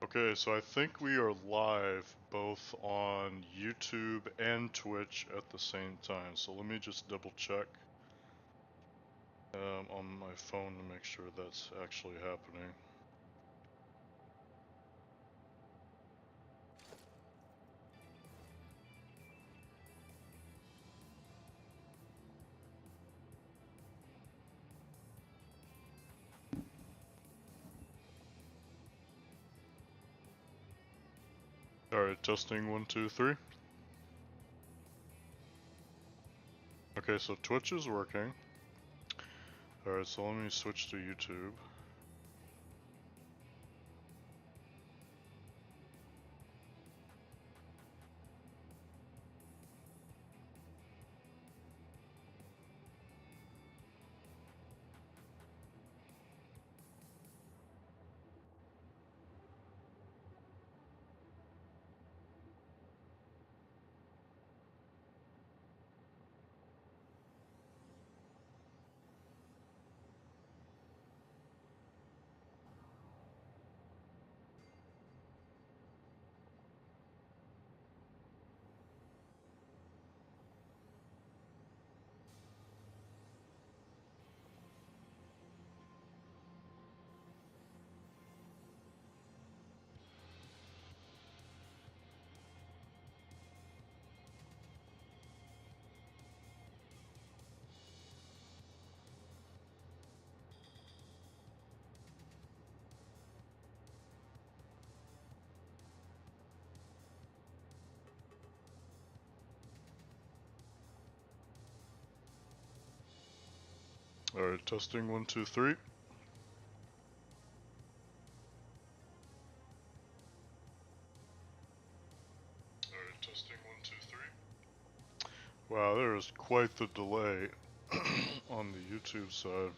Okay, so I think we are live both on YouTube and Twitch at the same time. So let me just double check on my phone to make sure that's actually happening. Alright, testing 1, 2, 3. Okay, so Twitch is working. Alright, so let me switch to YouTube. Alright, testing 1, 2, 3. Alright, testing 1, 2, 3. Wow, there is quite the delay on the YouTube side.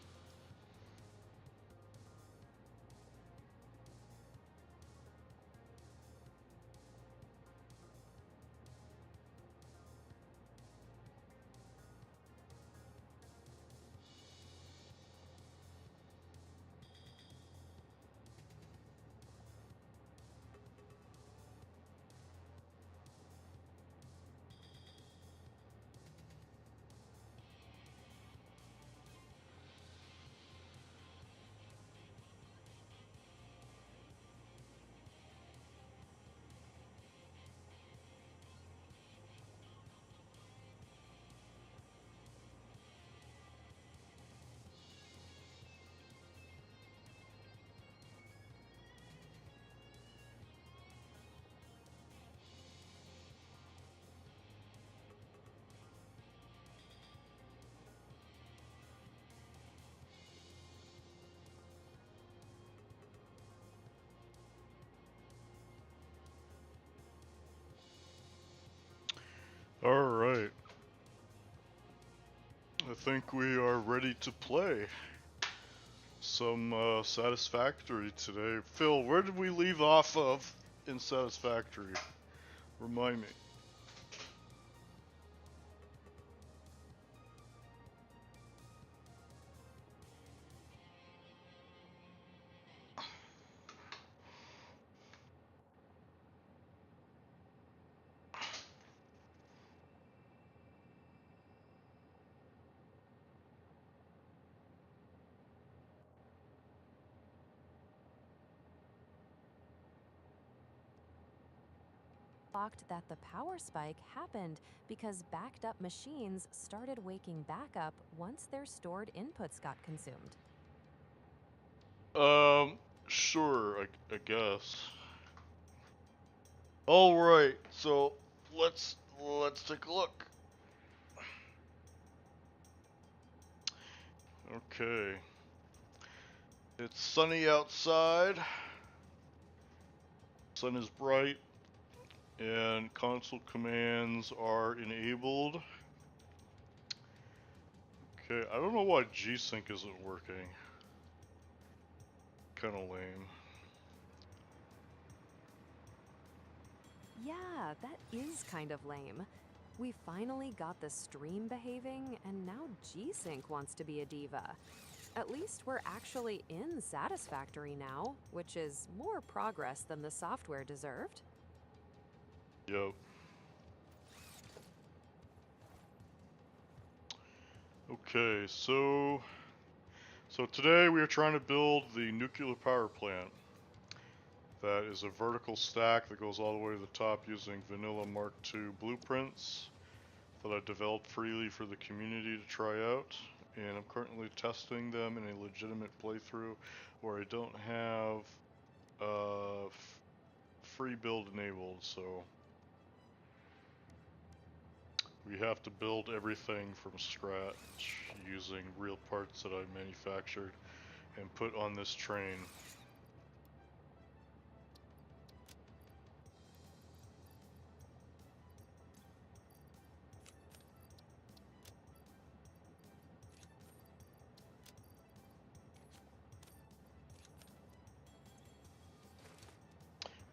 Alright. I think we are ready to play some Satisfactory today. Phil, where did we leave off of in Satisfactory? Remind me. That the power spike happened because backed up machines started waking back up once their stored inputs got consumed. Sure, I guess. Alright, so let's take a look. Okay. It's sunny outside. Sun is bright. And console commands are enabled. Okay, I don't know why G-Sync isn't working. Kinda lame. Yeah, that is kind of lame. We finally got the stream behaving, and now G-Sync wants to be a diva. At least we're actually in Satisfactory now, which is more progress than the software deserved. Yep. Okay, so today we are trying to build the nuclear power plant. That is a vertical stack that goes all the way to the top using vanilla Mark II blueprints that I developed freely for the community to try out. And I'm currently testing them in a legitimate playthrough where I don't have free build enabled, so we have to build everything from scratch using real parts that I manufactured and put on this train.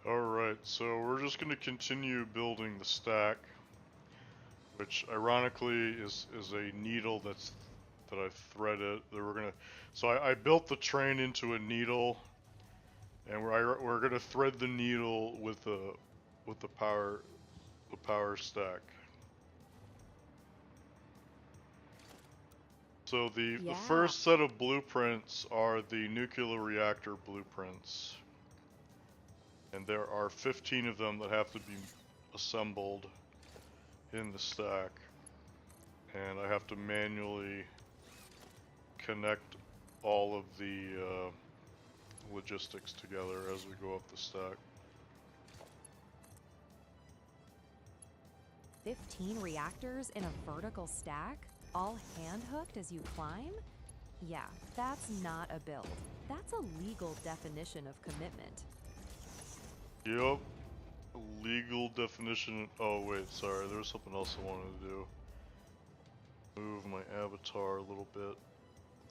Alright, so we're just going to continue building the stack, which ironically is a needle that I threaded. That we're gonna. So I built the train into a needle, and we're gonna thread the needle with the power stack. So the Yeah. first set of blueprints are the nuclear reactor blueprints, and there are 15 of them that have to be assembled in the stack, and I have to manually connect all of the logistics together as we go up the stack. 15 reactors in a vertical stack, all hand-hooked as you climb? Yeah, that's not a build. That's a legal definition of commitment. Yep. Legal definition. Oh wait, sorry, there was something else I wanted to do. Move my avatar a little bit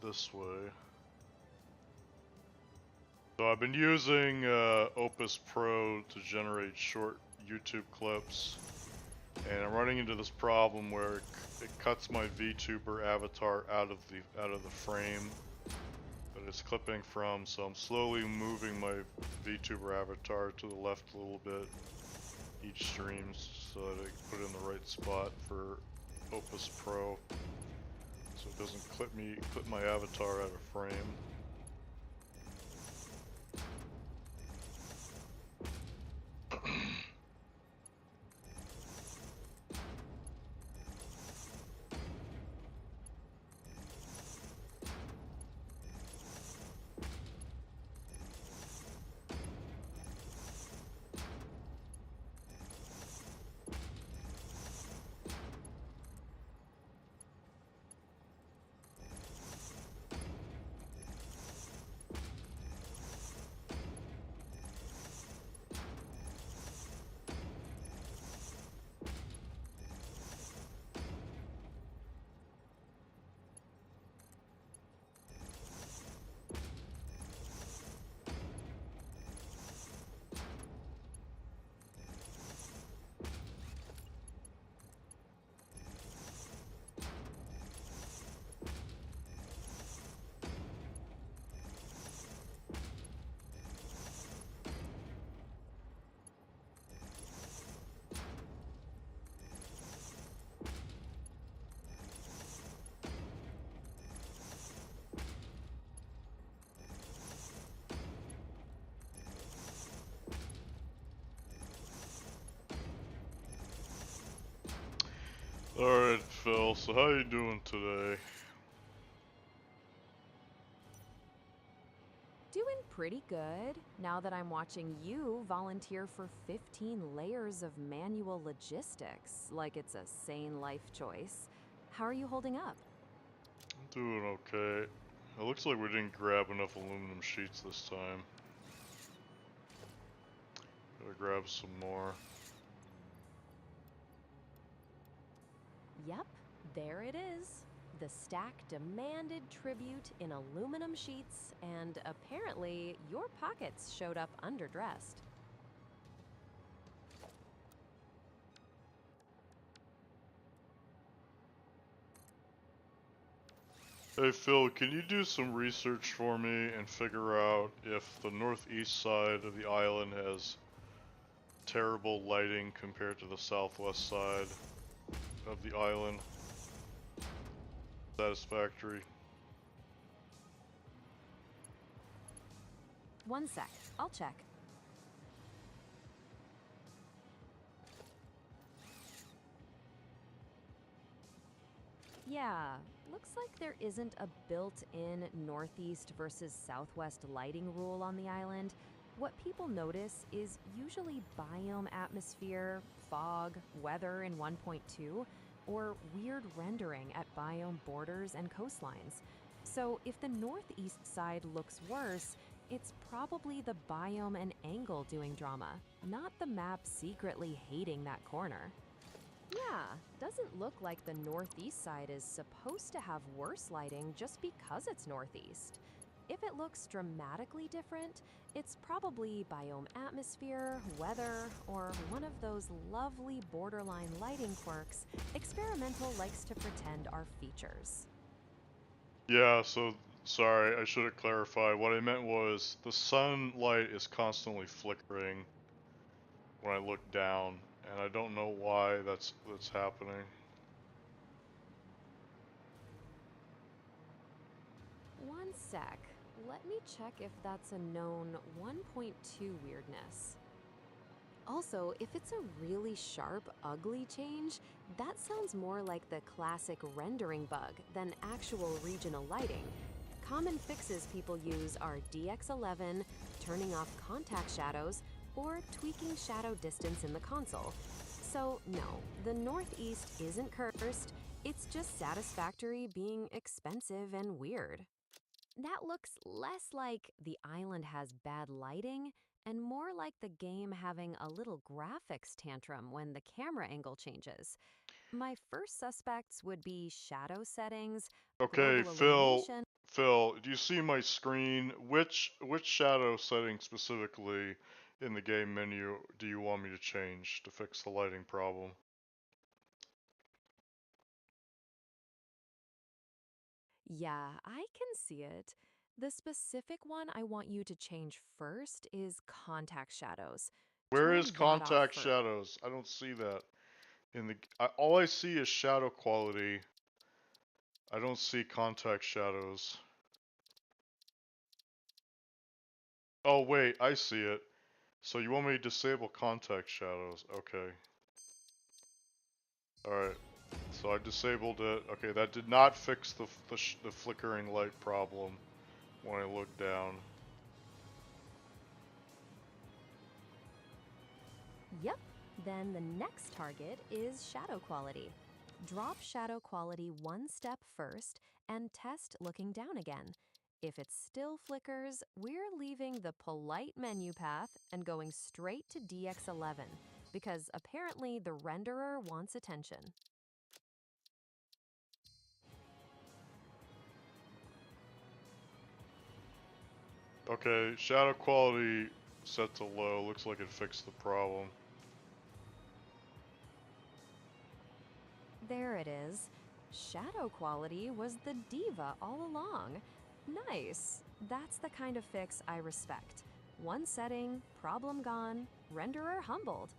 this way. So I've been using Opus Pro to generate short YouTube clips, and I'm running into this problem where it cuts my VTuber avatar out of the frame that it's clipping from. So I'm slowly moving my VTuber avatar to the left a little bit each stream so that I can put it in the right spot for Opus Pro, so it doesn't clip my avatar out of frame. Alright, Phil, so how you doing today? Doing pretty good, now that I'm watching you volunteer for 15 layers of manual logistics, like it's a sane life choice. How are you holding up? I'm doing okay. It looks like we didn't grab enough aluminum sheets this time. Gotta grab some more. Yep, there it is. The stack demanded tribute in aluminum sheets, and apparently your pockets showed up underdressed. Hey Phil, can you do some research for me and figure out if the northeast side of the island has terrible lighting compared to the southwest side of the island? Satisfactory. One sec, I'll check. Yeah, looks like there isn't a built-in northeast versus southwest lighting rule on the island. What people notice is usually biome atmosphere, fog, weather in 1.2, or weird rendering at biome borders and coastlines. So if the northeast side looks worse, it's probably the biome and angle doing drama, not the map secretly hating that corner. Yeah, doesn't look like the northeast side is supposed to have worse lighting just because it's northeast. If it looks dramatically different, it's probably biome atmosphere, weather, or one of those lovely borderline lighting quirks Experimental likes to pretend are features. Yeah, so sorry, I should have clarified. What I meant was the sunlight is constantly flickering when I look down, and I don't know why that's happening. One sec. Let me check if that's a known 1.2 weirdness. Also, if it's a really sharp, ugly change, that sounds more like the classic rendering bug than actual regional lighting. Common fixes people use are DX11, turning off contact shadows, or tweaking shadow distance in the console. So, no, the Northeast isn't cursed, it's just Satisfactory being expensive and weird. That looks less like the island has bad lighting and more like the game having a little graphics tantrum when the camera angle changes. My first suspects would be shadow settings, Okay, global Phil, illumination. do you see my screen? Which shadow setting specifically in the game menu do you want me to change to fix the lighting problem? Yeah, I can see it. The specific one I want you to change first is contact shadows. Where is Turn that off contact first. shadows? I don't see that in all I see is shadow quality. I don't see contact shadows. Oh wait, I see it. So you want me to disable contact shadows? Okay. Alright. So I disabled it. Okay, that did not fix the flickering light problem when I look down. Yep. Then the next target is shadow quality. Drop shadow quality one step first and test looking down again. If it still flickers, we're leaving the polite menu path and going straight to DX11 because apparently the renderer wants attention. Okay, shadow quality set to low. Looks like it fixed the problem. There it is. Shadow quality was the diva all along. Nice. That's the kind of fix I respect. One setting, problem gone, renderer humbled.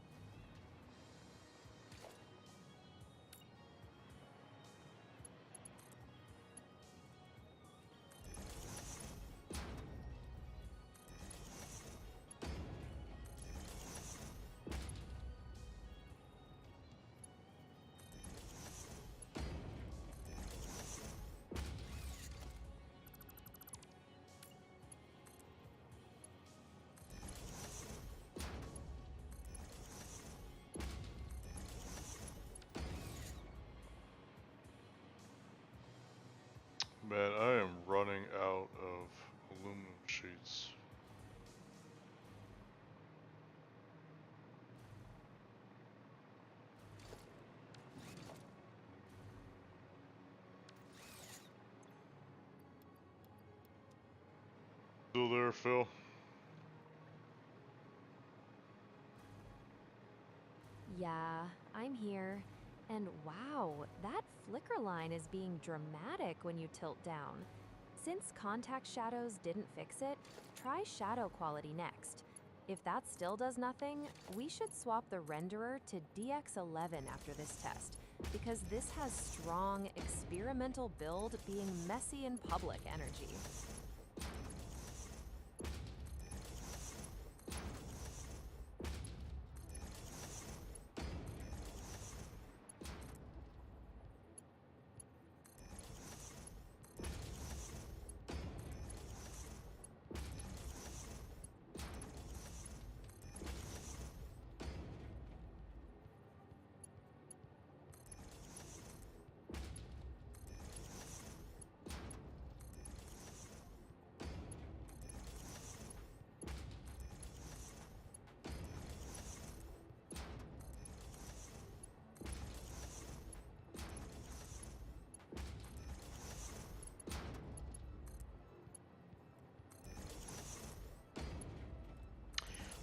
Man, I am running out of aluminum sheets. Still there, Phil? Yeah, I'm here. And wow, that flicker line is being dramatic when you tilt down. Since contact shadows didn't fix it, try shadow quality next. If that still does nothing, we should swap the renderer to DX11 after this test, because this has strong experimental build being messy in public energy.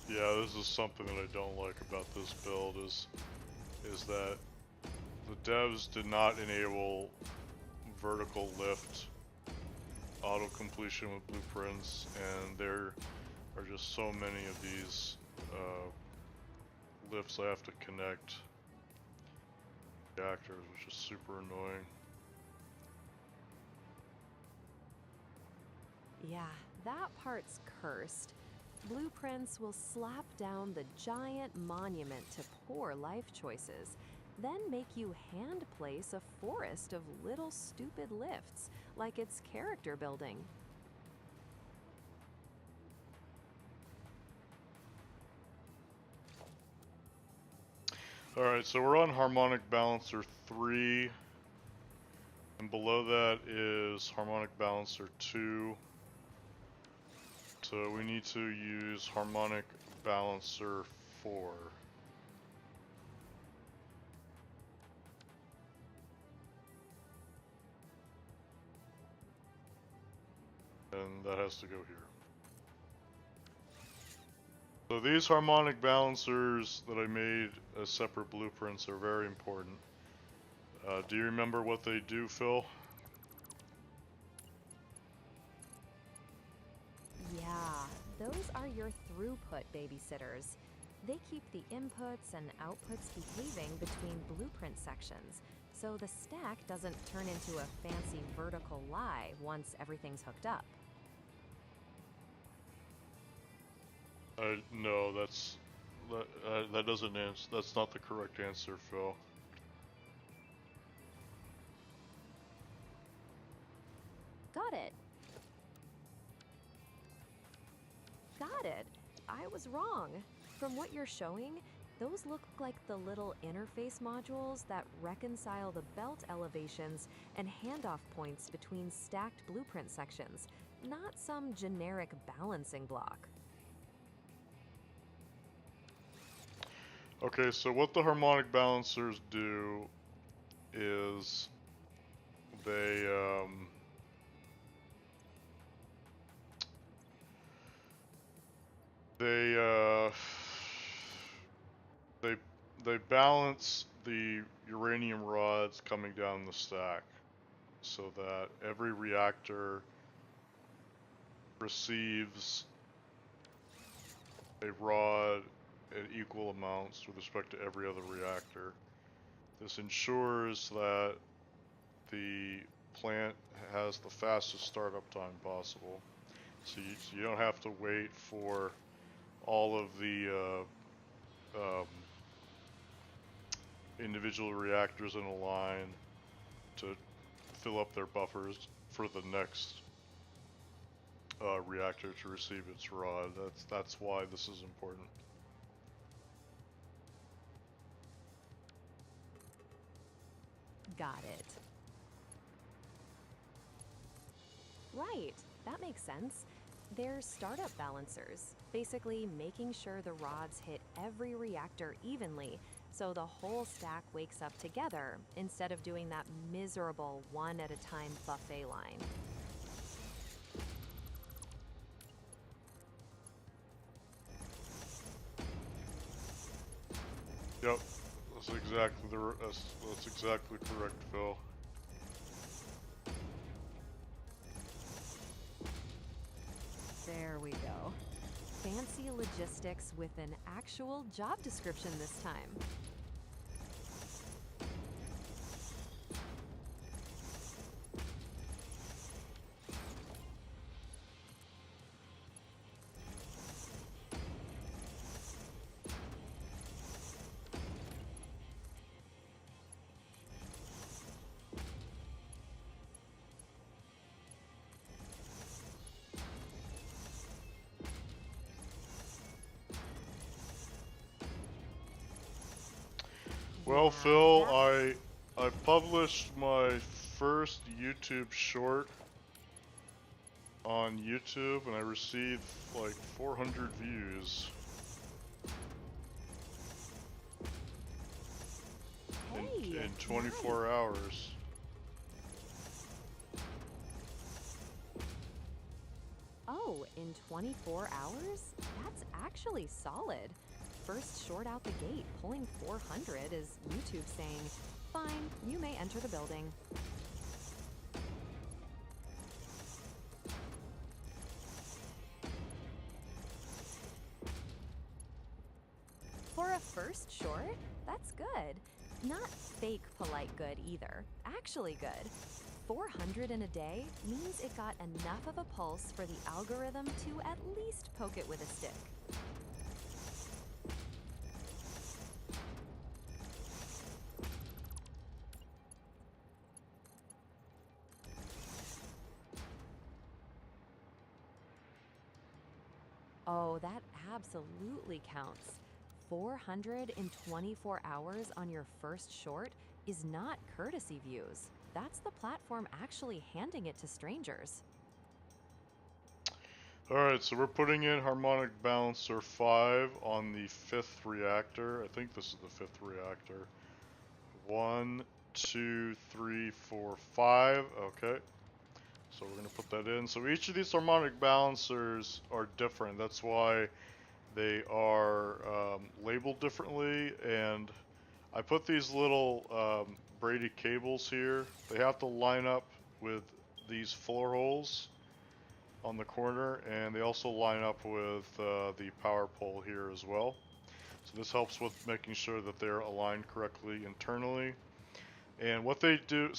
Yeah, this is something that I don't like about this build is that the devs did not enable vertical lift auto completion with blueprints, and there are just so many of these lifts I have to connect reactors, which is super annoying. Yeah, that part's cursed. Blueprints will slap down the giant monument to poor life choices, then make you hand place a forest of little stupid lifts, like it's character building. Alright, so we're on harmonic balancer 3, and below that is harmonic balancer 2. So we need to use harmonic balancer 4. And that has to go here. So these harmonic balancers that I made as separate blueprints are very important. Do you remember what they do, Phil? Yeah, those are your throughput babysitters. They keep the inputs and outputs behaving between blueprint sections, so the stack doesn't turn into a fancy vertical lie once everything's hooked up. No, that doesn't answer. That's not the correct answer, Phil. Got it. Got it. I was wrong. From what you're showing, those look like the little interface modules that reconcile the belt elevations and handoff points between stacked blueprint sections, not some generic balancing block. Okay, so what the harmonic balancers do is they they uh, they balance the uranium rods coming down the stack so that every reactor receives a rod at equal amounts with respect to every other reactor. This ensures that the plant has the fastest startup time possible. So you don't have to wait for all of the individual reactors in a line to fill up their buffers for the next reactor to receive its rod. That's why this is important. Got it. Right, that makes sense. They're startup balancers, basically making sure the rods hit every reactor evenly so the whole stack wakes up together instead of doing that miserable one-at-a-time buffet line. Yep, that's exactly correct, Phil. we go. Fancy logistics with an actual job description this time. Well, Yeah, Phil, that's- I published my first YouTube short on YouTube, and I received like 400 views Hey, in 24 nice. hours. Oh, in 24 hours? That's actually solid. First short out the gate, pulling 400 is YouTube saying, fine, you may enter the building. For a first short, that's good. Not fake polite good either, actually good. 400 in a day means it got enough of a pulse for the algorithm to at least poke it with a stick. Oh, that absolutely counts. 400 in 24 hours on your first short is not courtesy views. That's the platform actually handing it to strangers. Alright, so we're putting in harmonic balancer 5 on the 5th reactor. I think this is the 5th reactor. 1, 2, 3, 4, 5. Okay. So we're going to put that in. So each of these harmonic balancers are different. That's why they are labeled differently. And I put these little braided cables here. They have to line up with these floor holes on the corner, and they also line up with the power pole here as well. So this helps with making sure that they're aligned correctly internally. And what they do,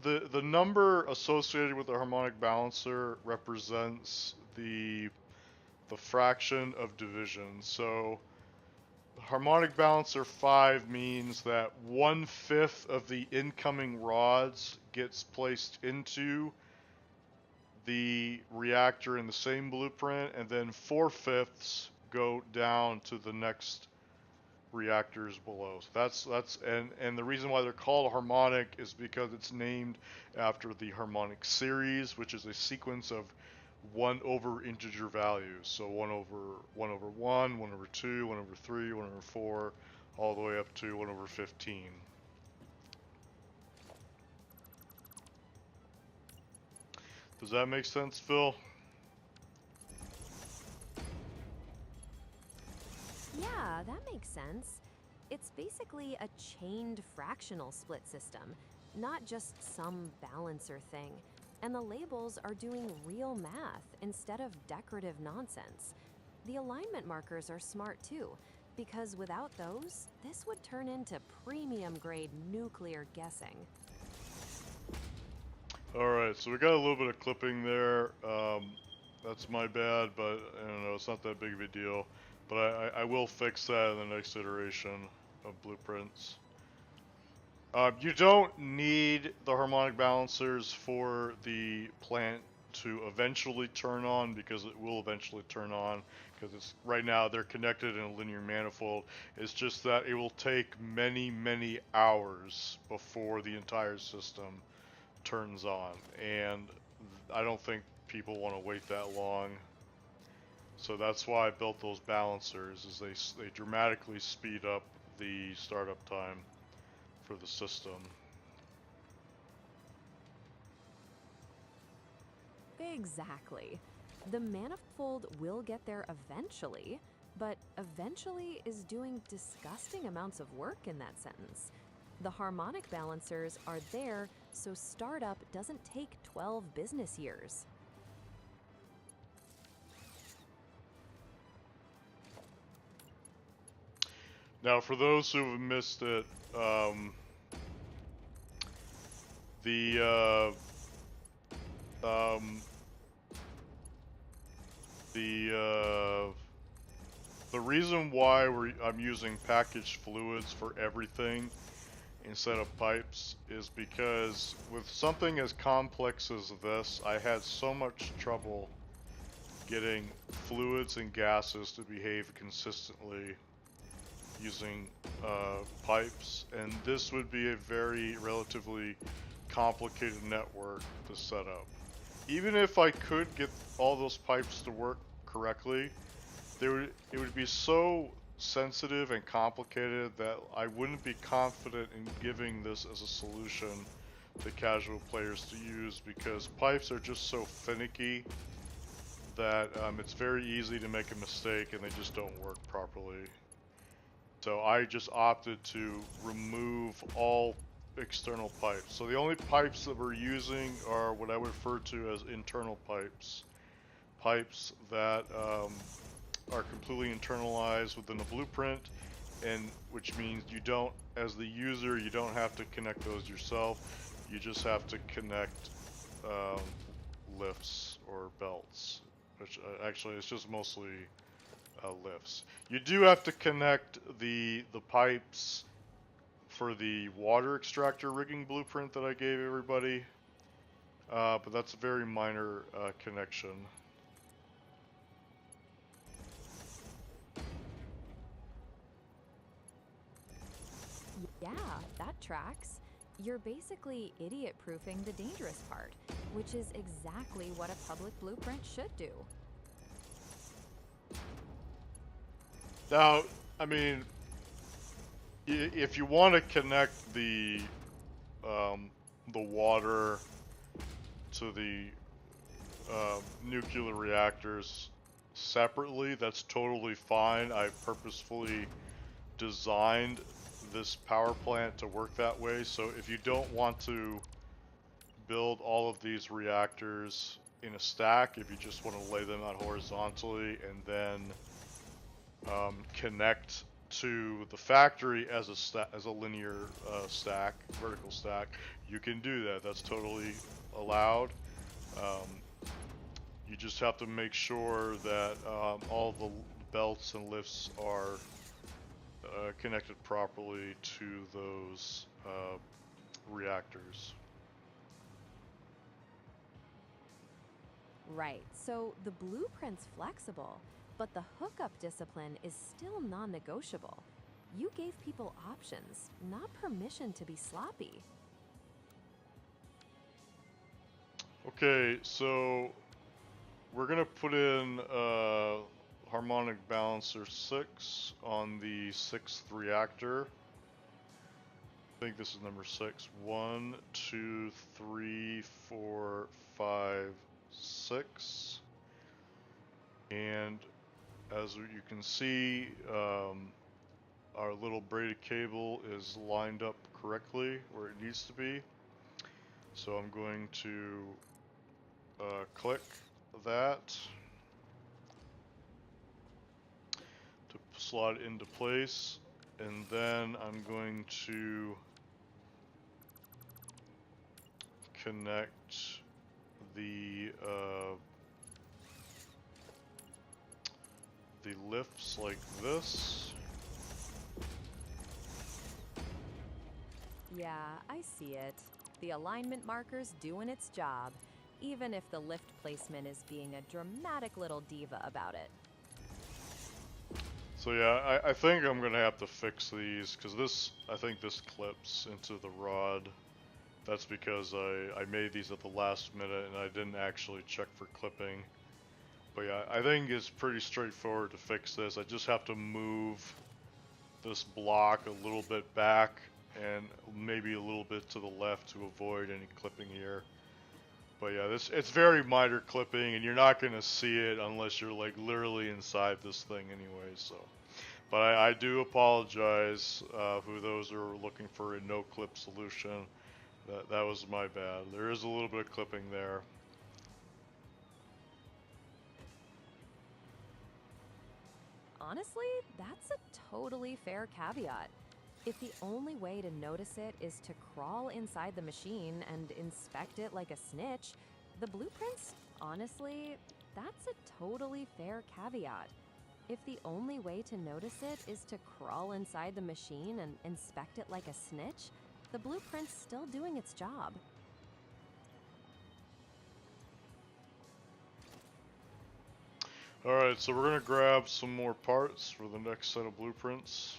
the number associated with the harmonic balancer represents the fraction of division. So harmonic balancer 5 means that 1/5 of the incoming rods gets placed into the reactor in the same blueprint, and then 4/5 go down to the next reactors below. So that's and the reason why they're called harmonic is because it's named after the harmonic series, which is a sequence of 1 over integer values. So 1 over 1 over 1, 1 over 2, 1 over 3, 1 over 4, all the way up to 1 over 15. Does that make sense, Phil? Yeah, that makes sense. It's basically a chained fractional split system, not just some balancer thing. And the labels are doing real math instead of decorative nonsense. The alignment markers are smart too, because without those, this would turn into premium grade nuclear guessing. Alright, so we got a little bit of clipping there. That's my bad, but I don't know, it's not that big of a deal. But I will fix that in the next iteration of blueprints. You don't need the harmonic balancers for the plant to eventually turn on, because it will eventually turn on, because it's right now they're connected in a linear manifold. It's just that it will take many hours before the entire system turns on, and I don't think people want to wait that long. So that's why I built those balancers, is they dramatically speed up the startup time for the system. Exactly. The manifold will get there eventually, but eventually is doing disgusting amounts of work in that sentence. The harmonic balancers are there so startup doesn't take 12 business years. Now, for those who have missed it, the um, the the reason why I'm using packaged fluids for everything instead of pipes is because with something as complex as this, I had so much trouble getting fluids and gases to behave consistently using pipes, and this would be a very relatively complicated network to set up. Even if I could get all those pipes to work correctly, it would be so sensitive and complicated that I wouldn't be confident in giving this as a solution to casual players to use, because pipes are just so finicky that it's very easy to make a mistake and they just don't work properly. So I just opted to remove all external pipes. So the only pipes that we're using are what I would refer to as internal pipes. Pipes that are completely internalized within the blueprint, and which means you don't, as the user, you don't have to connect those yourself. You just have to connect lifts or belts, which actually it's just mostly lifts. You do have to connect the pipes for the water extractor rigging blueprint that I gave everybody, but that's a very minor connection. Yeah, that tracks. You're basically idiot-proofing the dangerous part, which is exactly what a public blueprint should do. Now, I mean, if you want to connect the water to the nuclear reactors separately, that's totally fine. I purposefully designed this power plant to work that way. So if you don't want to build all of these reactors in a stack, if you just want to lay them out horizontally and then connect to the factory as a linear stack, vertical stack, you can do that. That's totally allowed. You just have to make sure that all the belts and lifts are connected properly to those reactors. Right, so the blueprint's flexible, but the hookup discipline is still non-negotiable. You gave people options, not permission to be sloppy. Okay, so we're gonna put in harmonic balancer 6 on the 6th reactor. I think this is number 6. 1, 2, 3, 4, 5, 6. And as you can see, our little braided cable is lined up correctly where it needs to be. So I'm going to click that to slot it into place, and then I'm going to connect the lifts like this. Yeah, I see it. The alignment marker's doing its job, even if the lift placement is being a dramatic little diva about it. So yeah, I think I'm gonna have to fix these, because I think this clips into the rod. That's because I made these at the last minute and I didn't actually check for clipping. But yeah, I think it's pretty straightforward to fix this. I just have to move this block a little bit back and maybe a little bit to the left to avoid any clipping here. But yeah, it's very minor clipping, and you're not gonna see it unless you're like literally inside this thing anyway. So, but I do apologize for those who are looking for a no clip solution. That was my bad. There is a little bit of clipping there. Honestly, that's a totally fair caveat. If the only way to notice it is to crawl inside the machine and inspect it like a snitch, the blueprints, honestly, that's a totally fair caveat. If the only way to notice it is to crawl inside the machine and inspect it like a snitch, the blueprint's still doing its job. Alright, so we're gonna grab some more parts for the next set of blueprints.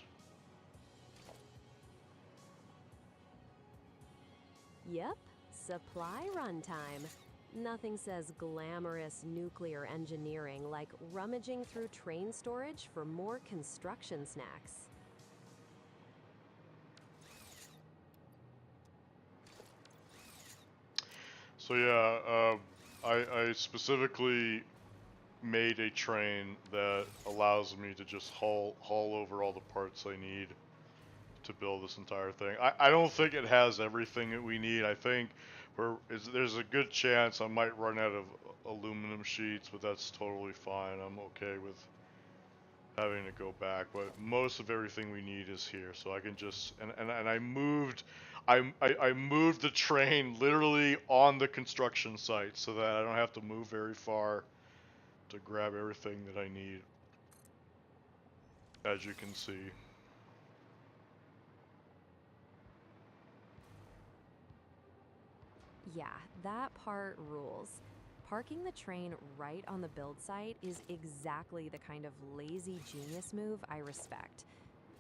Yep, supply run time. Nothing says glamorous nuclear engineering like rummaging through train storage for more construction snacks. So yeah, I specifically made a train that allows me to just haul over all the parts I need to build this entire thing. I don't think it has everything that we need. I think there's a good chance I might run out of aluminum sheets, but that's totally fine. I'm okay with having to go back, but most of everything we need is here, so I can just and I moved I moved the train literally on the construction site so that I don't have to move very far to grab everything that I need, as you can see. Yeah, that part rules. Parking the train right on the build site is exactly the kind of lazy genius move I respect.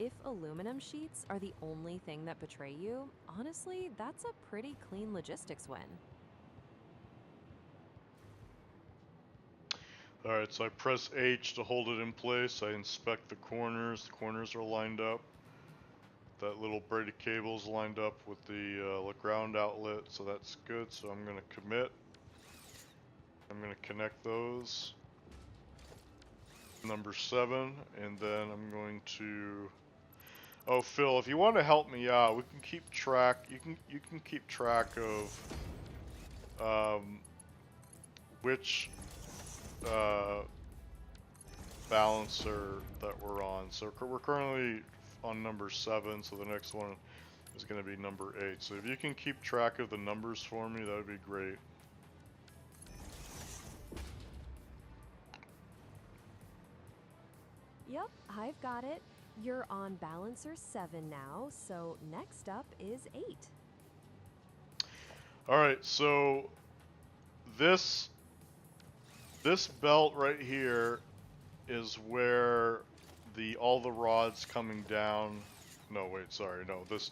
If aluminum sheets are the only thing that betray you, honestly, that's a pretty clean logistics win. Alright, so I press H to hold it in place. I inspect the corners are lined up. That little braided cable's lined up with the ground outlet, so that's good. So I'm gonna commit. I'm gonna connect those. Number 7, and then I'm going to. Oh, Phil, if you want to help me out, we can keep track. You can keep track of which balancer that we're on. So we're currently on number 7, so the next one is going to be number 8. So if you can keep track of the numbers for me, that would be great. Yep, I've got it. You're on balancer 7 now, so next up is 8. Alright, so this belt right here is where all the rods coming down. No, wait, sorry, no. This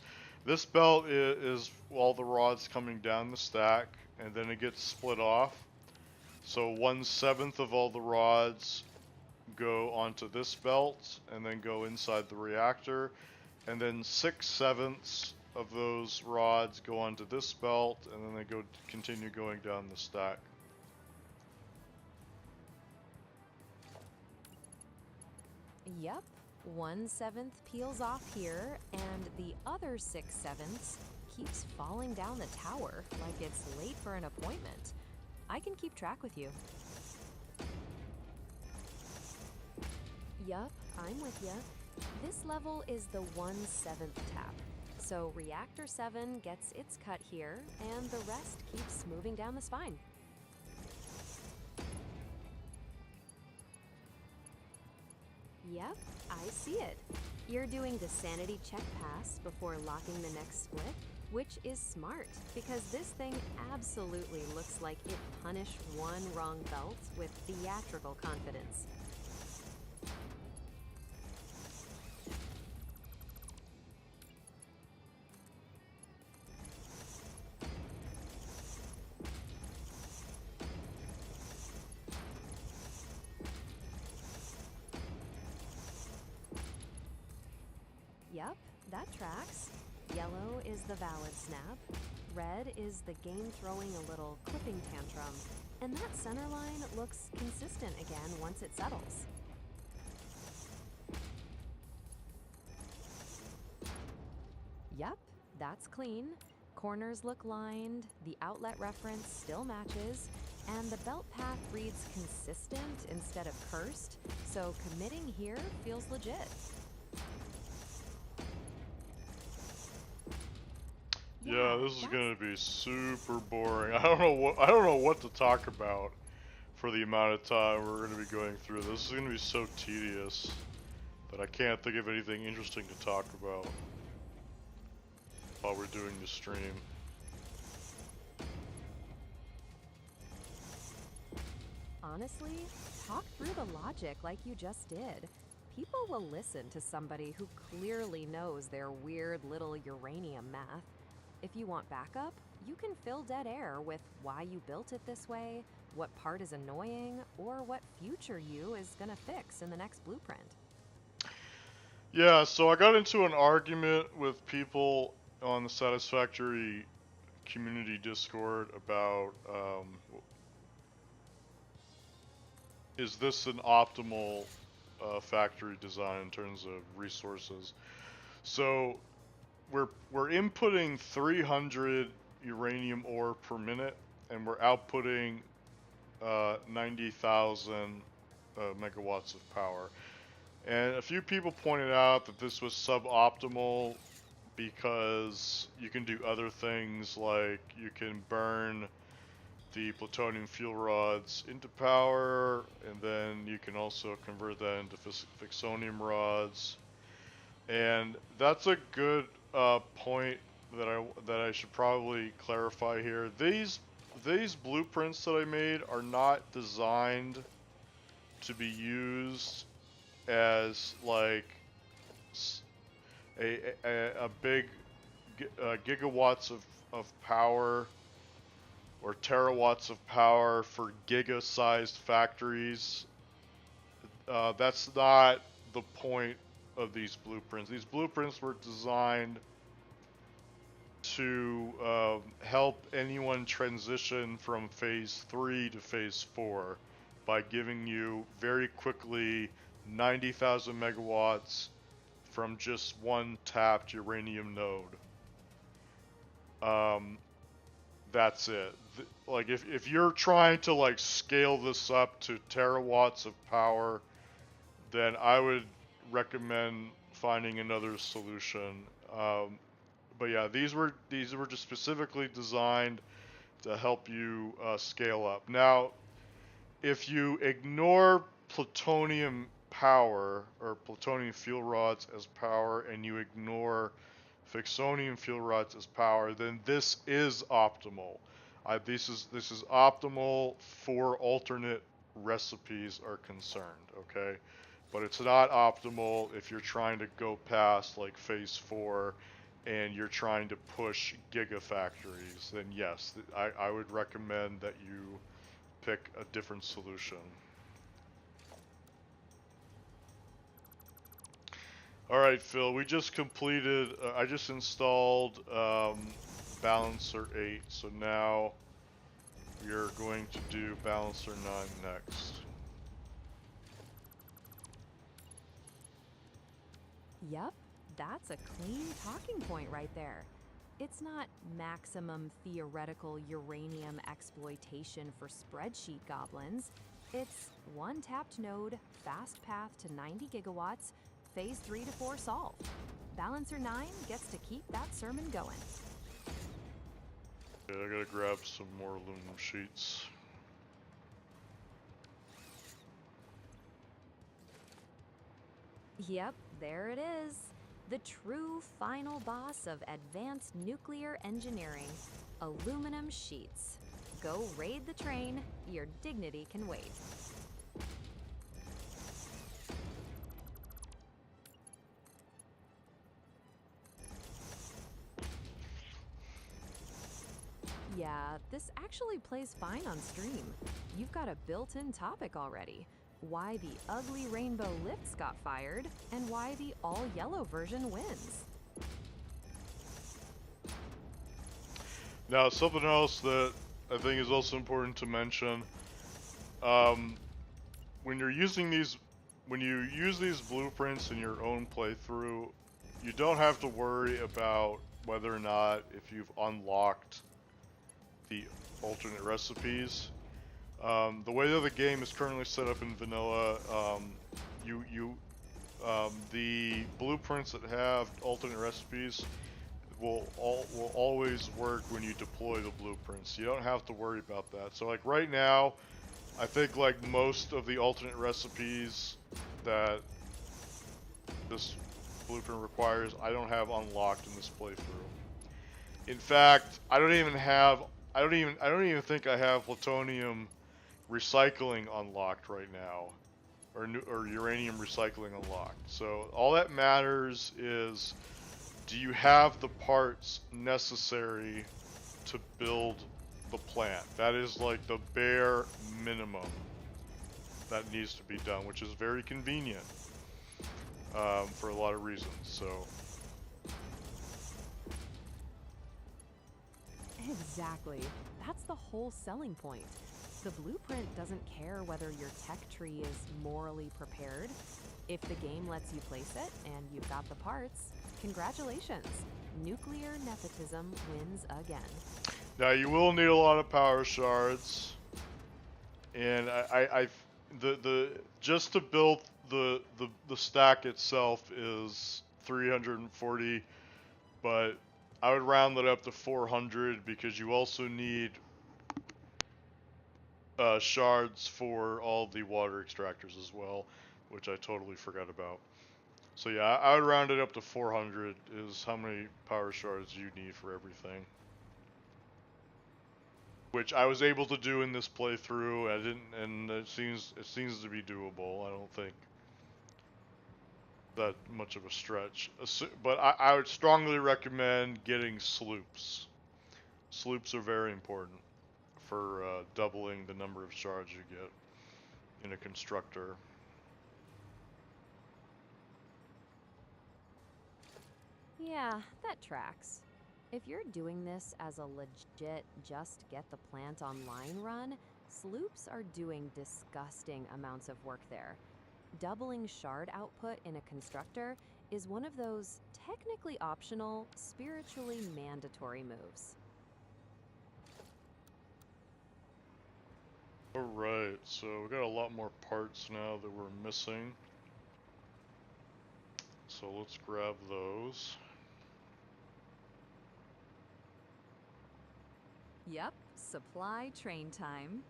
belt is all the rods coming down the stack, and then it gets split off. So 1/7 of all the rods go onto this belt, and then go inside the reactor, and then 6/7 of those rods go onto this belt, and then they continue going down the stack. Yep, 1/7 peels off here, and the other 6/7 keeps falling down the tower like it's late for an appointment. I can keep track with you. Yup, I'm with ya. This level is the 1/7 tap. So reactor 7 gets its cut here, and the rest keeps moving down the spine. Yep, I see it. You're doing the sanity check pass before locking the next split, which is smart, because this thing absolutely looks like it punished one wrong belt with theatrical confidence. Yep, that tracks. Yellow is the valid snap. Red is the game throwing a little clipping tantrum. And that center line looks consistent again once it settles. Yep, that's clean. Corners look lined, the outlet reference still matches, And the belt path reads consistent instead of cursed, so committing here feels legit. Yeah, this is gonna be super boring. I don't know what to talk about for the amount of time we're gonna be going through. This is gonna be so tedious that I can't think of anything interesting to talk about while we're doing the stream. Honestly, talk through the logic like you just did. People will listen to somebody who clearly knows their weird little uranium math. If you want backup, you can fill dead air with why you built it this way, what part is annoying, or what future you is gonna fix in the next blueprint. Yeah, so I got into an argument with people on the Satisfactory community Discord about is this an optimal factory design in terms of resources. So we're inputting 300 uranium ore per minute, and we're outputting 90,000 megawatts of power. And a few people pointed out that this was suboptimal because you can do other things, like you can burn the plutonium fuel rods into power, and then you can also convert that into fixonium rods. And that's a good point that I should probably clarify here. These blueprints that I made are not designed to be used as like a big gigawatts of power or terawatts of power for giga-sized factories. That's not the point of these blueprints. These blueprints were designed to help anyone transition from phase 3 to phase 4 by giving you very quickly 90,000 megawatts from just one tapped uranium node. That's it. Like if you're trying to like scale this up to terawatts of power, then I would recommend finding another solution. But yeah, these were just specifically designed to help you scale up. Now, if you ignore plutonium power or plutonium fuel rods as power, and you ignore fixonium fuel rods as power, then this is optimal. This is optimal for alternate recipes are concerned, okay? But it's not optimal if you're trying to go past like phase 4 and you're trying to push gigafactories. Then yes, I would recommend that you pick a different solution. Alright, Phil, we just completed, I just installed Balancer 8, so now we are going to do Balancer 9 next. Yup, that's a clean talking point right there. It's not maximum theoretical uranium exploitation for spreadsheet goblins. It's one tapped node, fast path to 90 gigawatts, phase 3 to 4 solved. Balancer 9 gets to keep that sermon going. Okay, I gotta grab some more aluminum sheets. Yep, there it is. The true final boss of advanced nuclear engineering. Aluminum sheets. Go raid the train, your dignity can wait. Yeah, this actually plays fine on stream. You've got a built-in topic already. Why the ugly rainbow lifts got fired, and why the all-yellow version wins. Now, something else that I think is also important to mention, when you're using these, when you use these blueprints in your own playthrough, you don't have to worry about whether or not if you've unlocked the alternate recipes. The way that the game is currently set up in vanilla, the blueprints that have alternate recipes will always work when you deploy the blueprints. You don't have to worry about that. So like right now, I think like most of the alternate recipes that this blueprint requires, I don't have unlocked in this playthrough. In fact, I don't even think I have plutonium recycling unlocked right now, or uranium recycling unlocked. So all that matters is, do you have the parts necessary to build the plant? That is like the bare minimum that needs to be done, which is very convenient for a lot of reasons. So Exactly. That's the whole selling point. The blueprint doesn't care whether your tech tree is morally prepared. If the game lets you place it and you've got the parts, congratulations. Nuclear nepotism wins again. now you will need a lot of power shards, and the just to build the stack itself is 340, but I would round it up to 400 because you also need shards for all the water extractors as well, which I totally forgot about. So yeah, I would round it up to 400 is how many power shards you need for everything. Which I was able to do in this playthrough. I didn't, and it seems to be doable. I don't think that much of a stretch. But I would strongly recommend getting sloops. Sloops are very important for doubling the number of shards you get in a constructor. Yeah, that tracks. If you're doing this as a legit just get the plant online run, sloops are doing disgusting amounts of work there. Doubling shard output in a constructor is one of those technically optional, spiritually mandatory moves. Alright, so we got a lot more parts now that we're missing. So let's grab those. Yep, supply train time.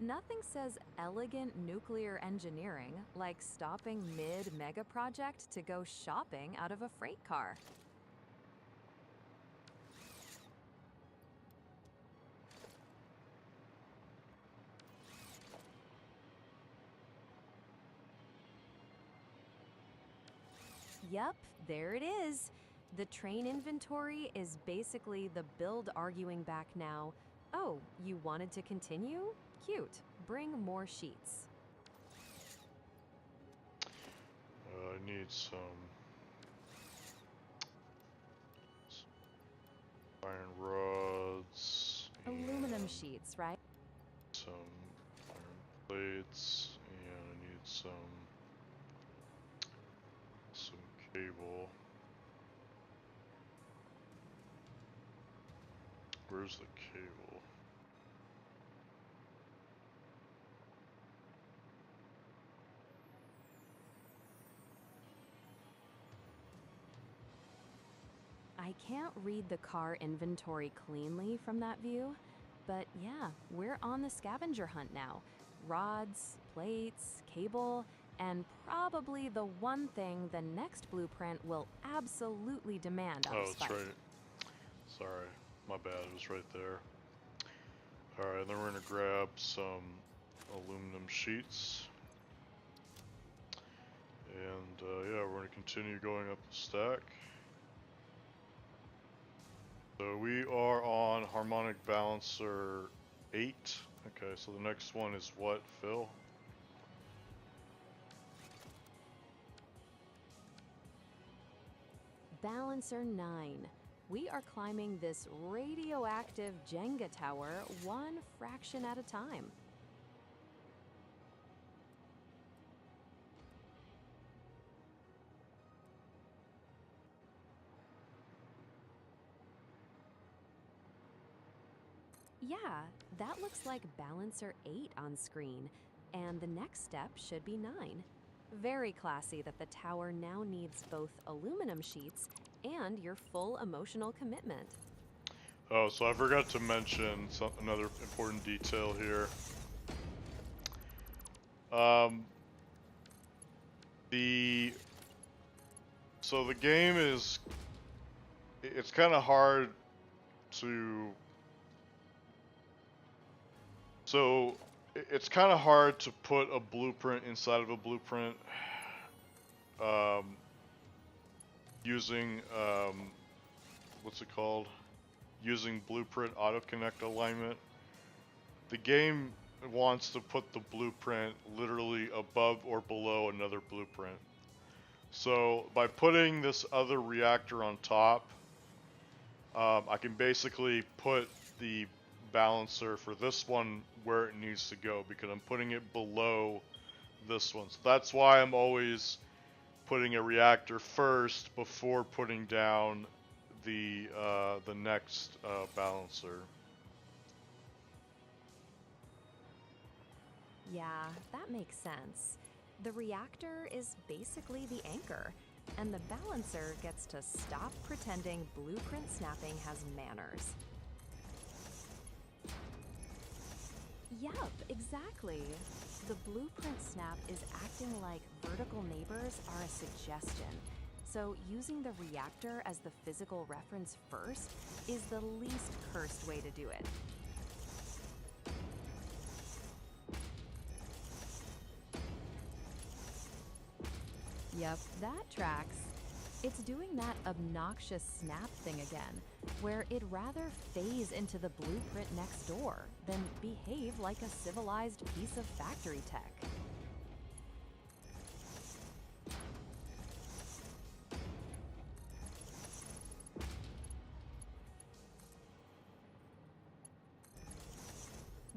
Nothing says elegant nuclear engineering like stopping mid mega project to go shopping out of a freight car. Yep, there it is. The train inventory is basically the build arguing back now. Oh, you wanted to continue? Cute. Bring more sheets. I need some iron rods. Aluminum sheets, right? Some iron plates, and I need some cable. Where's the cable? I can't read the car inventory cleanly from that view, but yeah, we're on the scavenger hunt now. Rods, plates, cable, and probably the one thing the next blueprint will absolutely demand out of Oh, Spike. that's right. Sorry, my bad, it was right there. Alright, then we're gonna grab some aluminum sheets. And yeah, we're gonna continue going up the stack. So we are on harmonic balancer 8. Okay, so the next one is what, Phil? Balancer 9. We are climbing this radioactive Jenga tower one fraction at a time. Yeah, that looks like Balancer 8 on screen, and the next step should be 9. Very classy that the tower now needs both aluminum sheets and your full emotional commitment. Oh, so I forgot to mention another important detail here. Um, the so the game is it's kind of hard to it's kind of hard to put a blueprint inside of a blueprint um, using what's it called? Using blueprint autoconnect alignment. The game wants to put the blueprint literally above or below another blueprint. So by putting this other reactor on top, I can basically put the balancer for this one where it needs to go because I'm putting it below this one. So that's why I'm always putting a reactor first before putting down the next balancer. Yeah, that makes sense. The reactor is basically the anchor, and the balancer gets to stop pretending blueprint snapping has manners. Yup, exactly. The blueprint snap is acting like vertical neighbors are a suggestion. So using the reactor as the physical reference first is the least cursed way to do it. Yep, that tracks. It's doing that obnoxious snap thing again, where it'd rather phase into the blueprint next door than behave like a civilized piece of factory tech.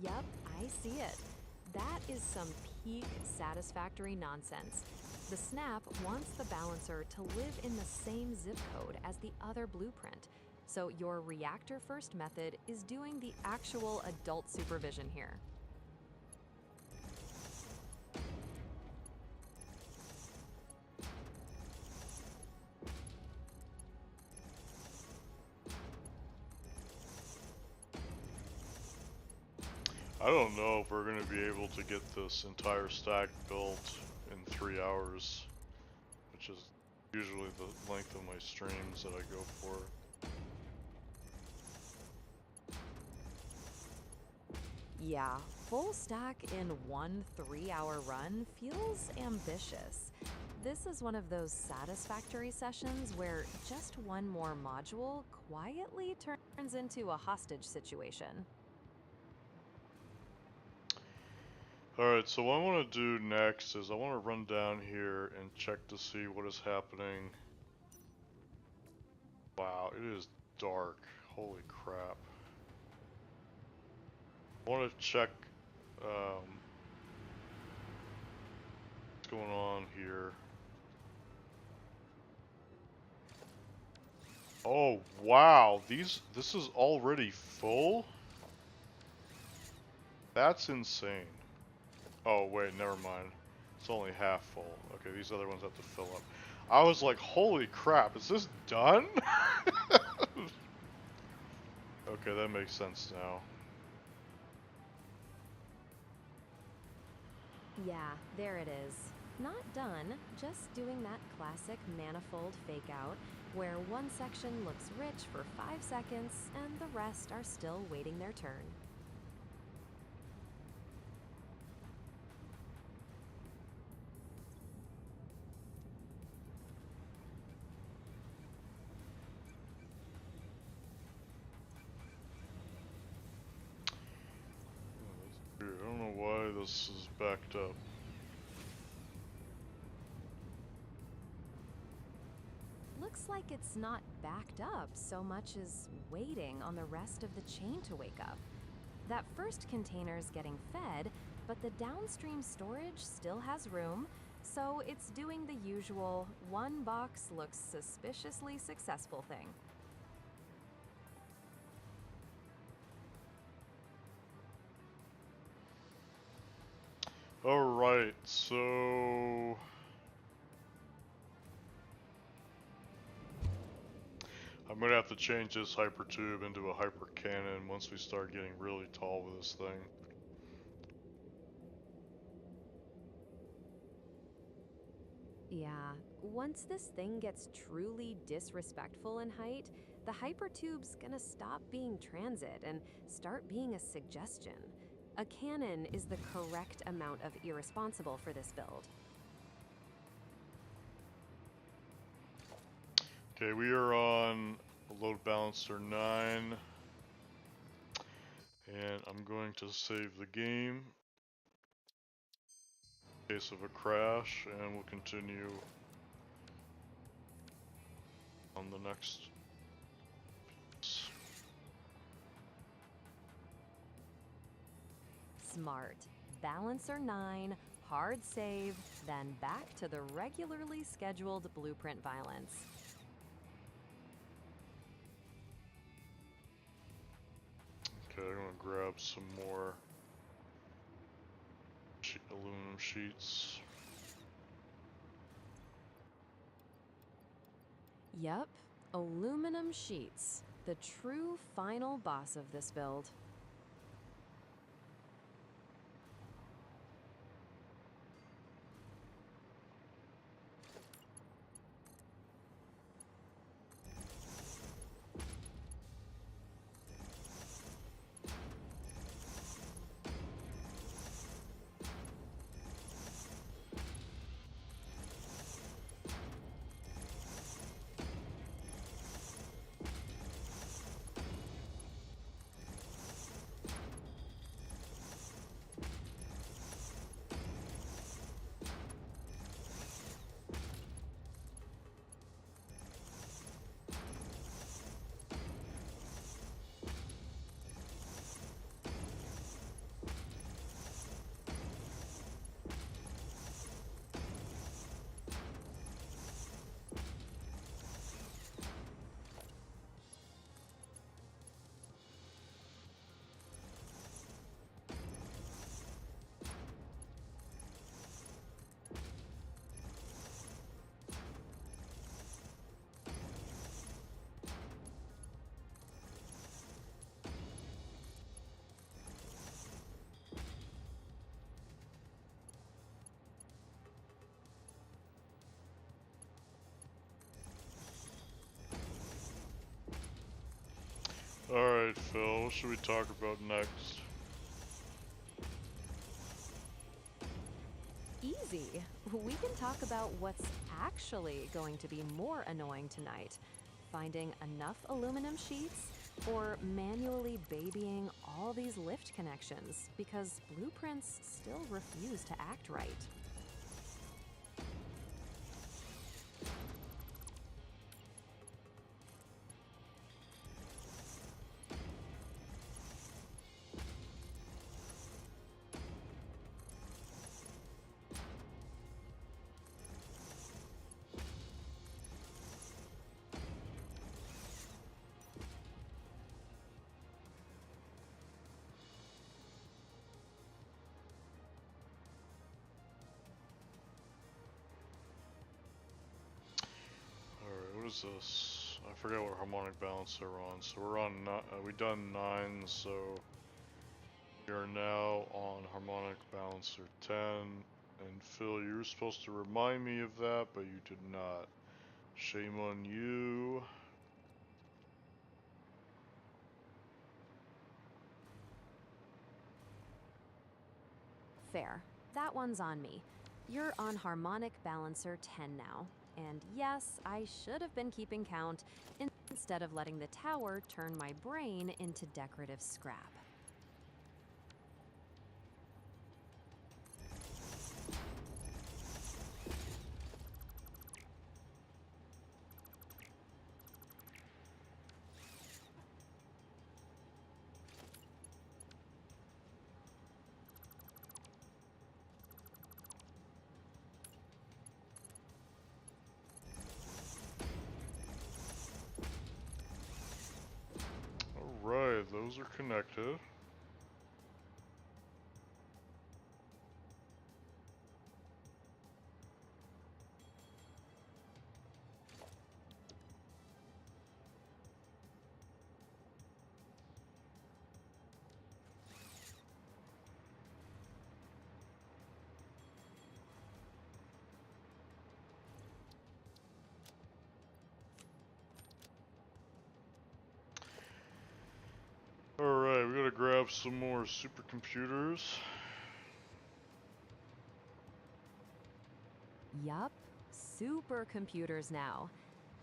Yep, I see it. That is some peak Satisfactory nonsense. The snap wants the balancer to live in the same zip code as the other blueprint. So your reactor first method is doing the actual adult supervision here. I don't know if we're going to be able to get this entire stack built in 3 hours, which is usually the length of my streams that I go for. Yeah, full stack in one 3-hour run feels ambitious. This is one of those Satisfactory sessions where just one more module quietly turns into a hostage situation. Alright, so what I want to do next is I want to run down here and check to see what is happening. Wow, it is dark. Holy crap. I want to check what's going on here. Oh wow, this is already full? That's insane. Oh wait, never mind. It's only half full. Okay, these other ones have to fill up. I was like, holy crap, is this done? Okay, that makes sense now. Yeah, there it is. Not done, just doing that classic manifold fake out, where one section looks rich for 5 seconds and the rest are still waiting their turn. I don't know why this is backed up. Looks like it's not backed up so much as waiting on the rest of the chain to wake up. That first container's getting fed, but the downstream storage still has room, so it's doing the usual one box looks suspiciously successful thing. Alright, so... I'm gonna have to change this hypertube into a hyper cannon once we start getting really tall with this thing. Yeah, once this thing gets truly disrespectful in height, the hypertube's gonna stop being transit and start being a suggestion. A cannon is the correct amount of irresponsible for this build. Okay, we are on load balancer 9. And I'm going to save the game in case of a crash, and we'll continue on the next. Smart. Balancer 9, hard save, then back to the regularly scheduled blueprint violence. Okay, I'm gonna grab some more aluminum sheets. Yup, aluminum sheets, the true final boss of this build. Alright, Phil, what should we talk about next? Easy. We can talk about what's actually going to be more annoying tonight. Finding enough aluminum sheets or manually babying all these lift connections because blueprints still refuse to act right. Alright, what is this? I forgot what harmonic balancer we're on. So we're on, we done 9, so we are now on harmonic balancer 10. And Phil, you were supposed to remind me of that, but you did not. Shame on you. Fair. That one's on me. You're on harmonic balancer 10 now. And yes, I should have been keeping count instead of letting the tower turn my brain into decorative scrap. Alright, those are connected. we gotta grab some more supercomputers. Yup, supercomputers now.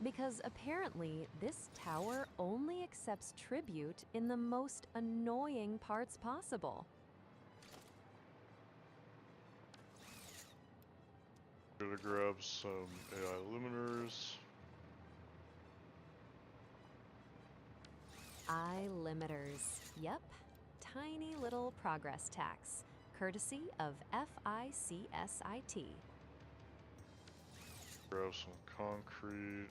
Because apparently, this tower only accepts tribute in the most annoying parts possible. Gotta grab some AI limiters. I-limiters. Yep, tiny little progress tax, courtesy of FICSIT. Grab some concrete.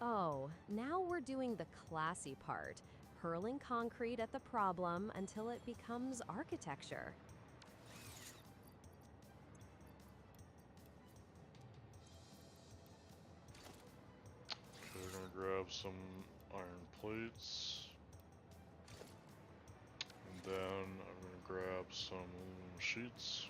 Oh, now we're doing the classy part, hurling concrete at the problem until it becomes architecture. Okay, we're gonna grab some iron plates. And then I'm gonna grab some aluminum sheets.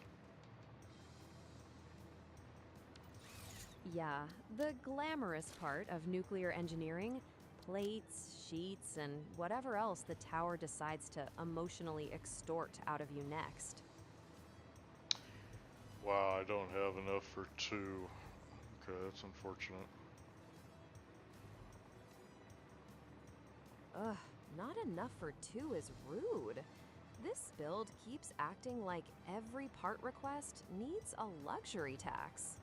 Yeah, the glamorous part of nuclear engineering, plates, sheets, and whatever else the tower decides to emotionally extort out of you next. Wow, I don't have enough for 2. Okay, that's unfortunate. Ugh, not enough for 2 is rude. This build keeps acting like every part request needs a luxury tax.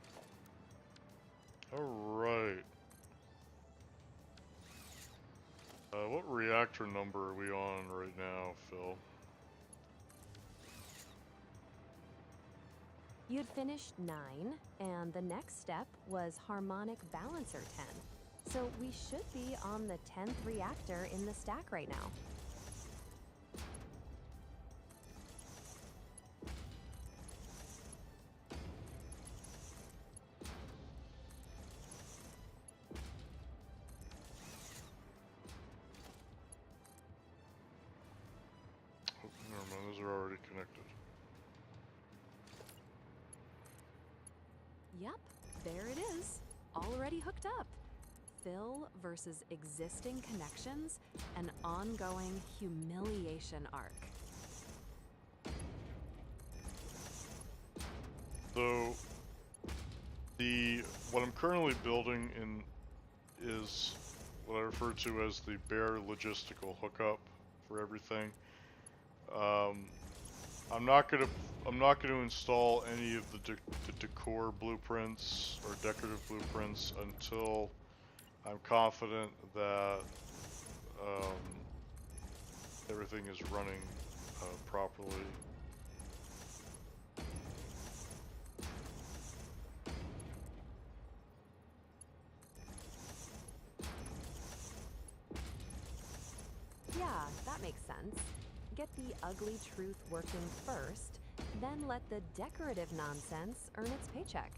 Alright. What reactor number are we on right now, Phil? You'd finished 9, and the next step was harmonic balancer 10. So we should be on the 10th reactor in the stack right now. Oh, never mind, those are already connected. Yep, there it is, already hooked up. Fill versus existing connections, an ongoing humiliation arc. So, what I'm currently building in is what I refer to as the bare logistical hookup for everything. I'm not gonna install any of the decor blueprints or decorative blueprints until I'm confident that everything is running properly. Yeah, that makes sense. Get the ugly truth working first, then let the decorative nonsense earn its paycheck.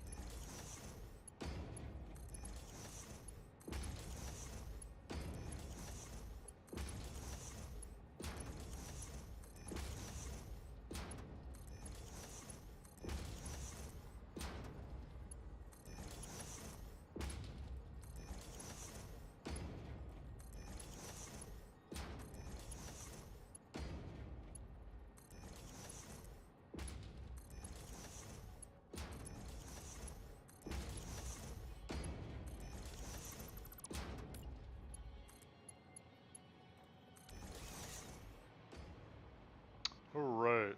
Alright.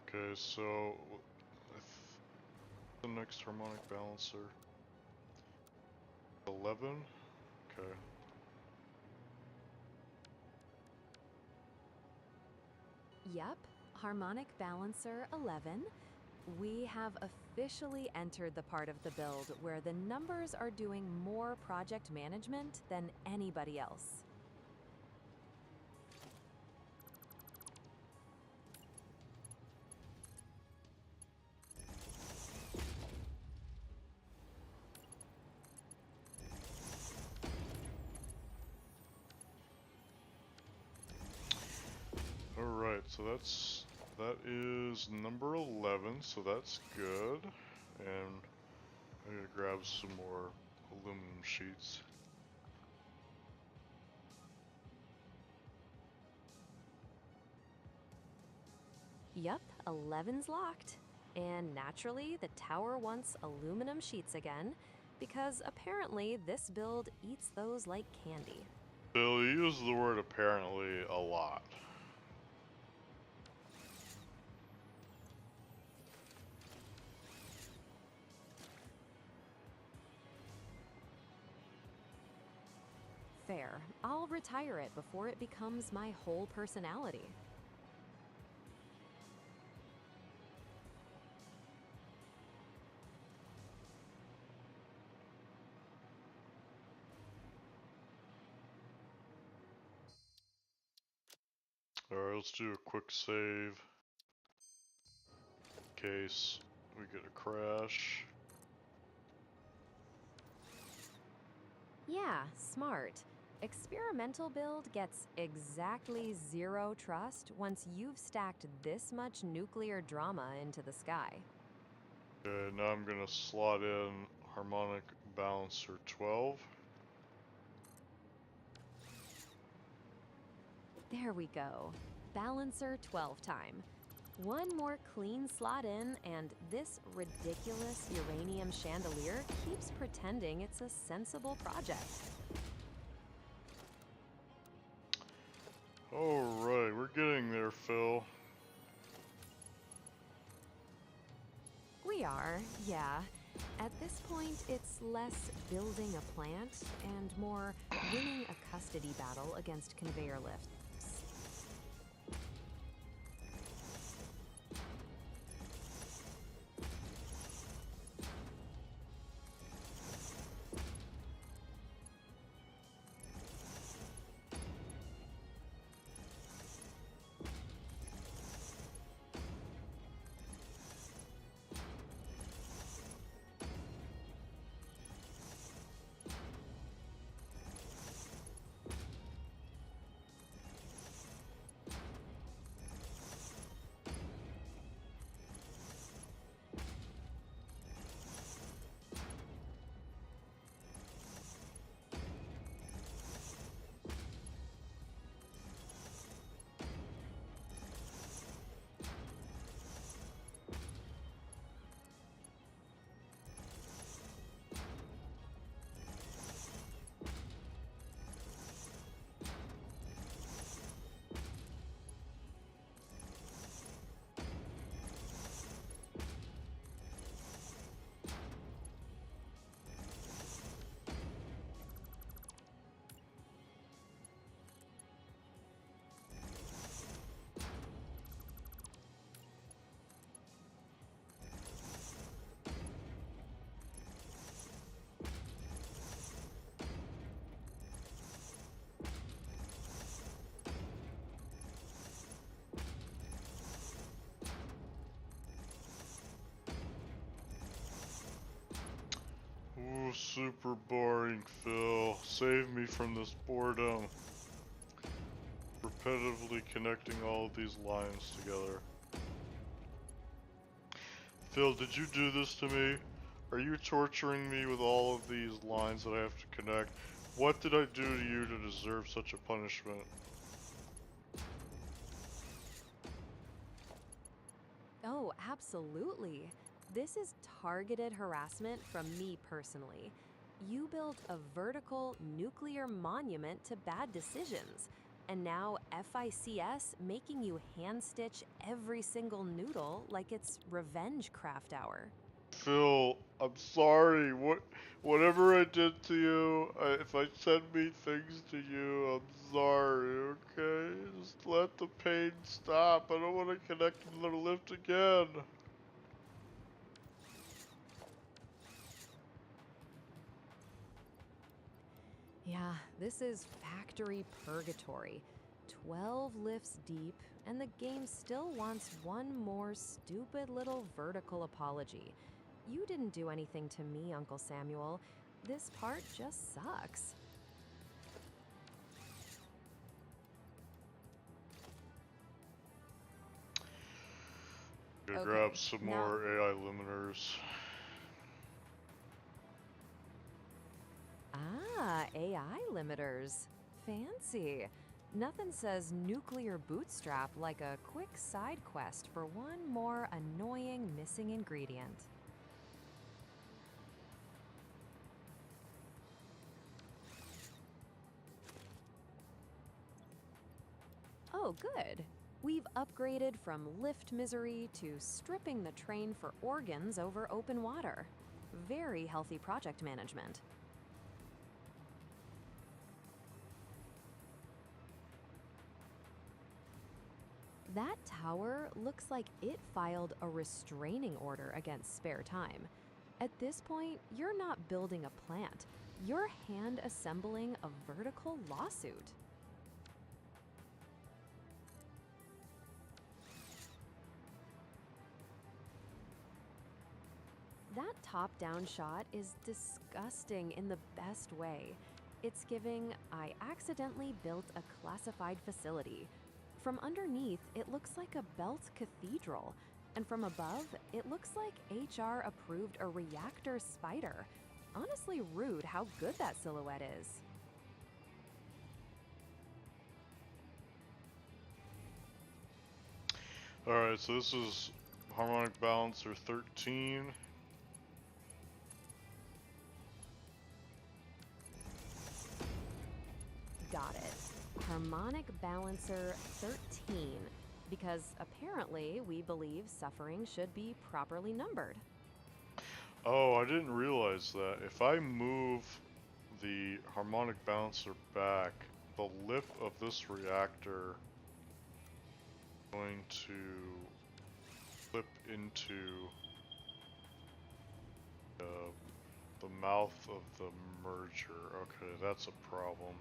Okay, so the next harmonic balancer. 11? Okay. Yep, harmonic balancer 11. We have officially entered the part of the build where the numbers are doing more project management than anybody else. Alright, so that is number 11, so that's good. And I'm gonna grab some more aluminum sheets. Yup, 11's locked. And naturally, the tower wants aluminum sheets again, because apparently this build eats those like candy. Bill, you use the word apparently a lot. Fair. I'll retire it before it becomes my whole personality. Alright, let's do a quick save. In case we get a crash. Yeah, smart. Experimental build gets exactly 0 trust once you've stacked this much nuclear drama into the sky. Okay, now I'm gonna slot in harmonic balancer 12. There we go. Balancer 12 time. One more clean slot in, and this ridiculous uranium chandelier keeps pretending it's a sensible project. Alright, we're getting there, Phil. We are, yeah. At this point, it's less building a plant and more winning a custody battle against conveyor lifts. Ooh, super boring, Phil. Save me from this boredom. Repetitively connecting all of these lines together. Phil, did you do this to me? Are you torturing me with all of these lines that I have to connect? What did I do to you to deserve such a punishment? Oh, absolutely. This is targeted harassment from me personally. You built a vertical nuclear monument to bad decisions, and now FICS making you hand stitch every single noodle like it's revenge craft hour. Phil, I'm sorry. Whatever I did to you, if I said mean things to you, I'm sorry, okay? Just let the pain stop. I don't want to connect to the lift again. Yeah, this is factory purgatory. 12 lifts deep, and the game still wants one more stupid little vertical apology. You didn't do anything to me, Uncle Samuel. This part just sucks. Gonna Okay, grab some now more AI limiters. AI limiters. Fancy. Nothing says nuclear bootstrap like a quick side quest for one more annoying missing ingredient. Oh, good. We've upgraded from lift misery to stripping the train for organs over open water. Very healthy project management. That tower looks like it filed a restraining order against spare time. At this point, you're not building a plant, you're hand assembling a vertical lawsuit. That top-down shot is disgusting in the best way. It's giving, I accidentally built a classified facility. From underneath, it looks like a belt cathedral. And from above, it looks like HR approved a reactor spider. Honestly rude how good that silhouette is. Alright, so this is harmonic balancer 13. Got it. Harmonic balancer 13. Because apparently we believe suffering should be properly numbered. Oh, I didn't realize that. If I move the harmonic balancer back, the lip of this reactor is going to flip into the mouth of the merger. Okay, that's a problem.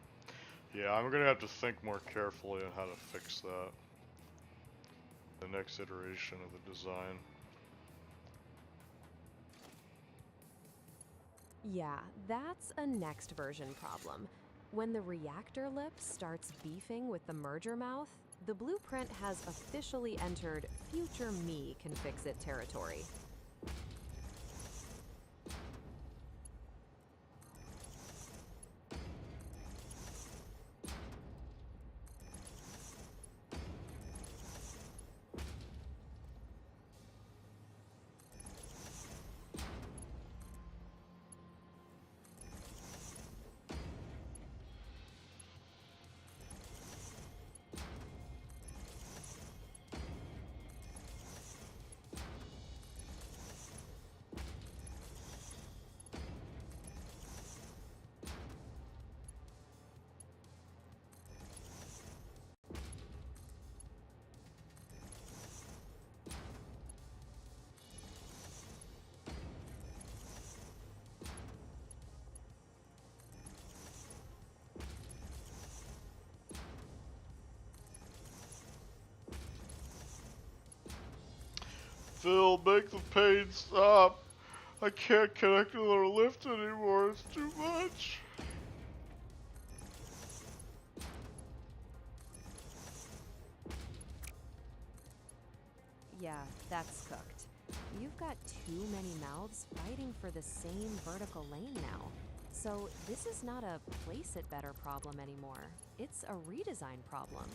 Yeah, I'm gonna have to think more carefully on how to fix that. The next iteration of the design. Yeah, that's a next version problem. When the reactor lip starts beefing with the merger mouth, the blueprint has officially entered future me can fix it territory. Phil, make the pain stop. I can't connect with our lift anymore. It's too much. Yeah, that's cooked. You've got too many mouths fighting for the same vertical lane now. So this is not a place it better problem anymore. It's a redesign problem.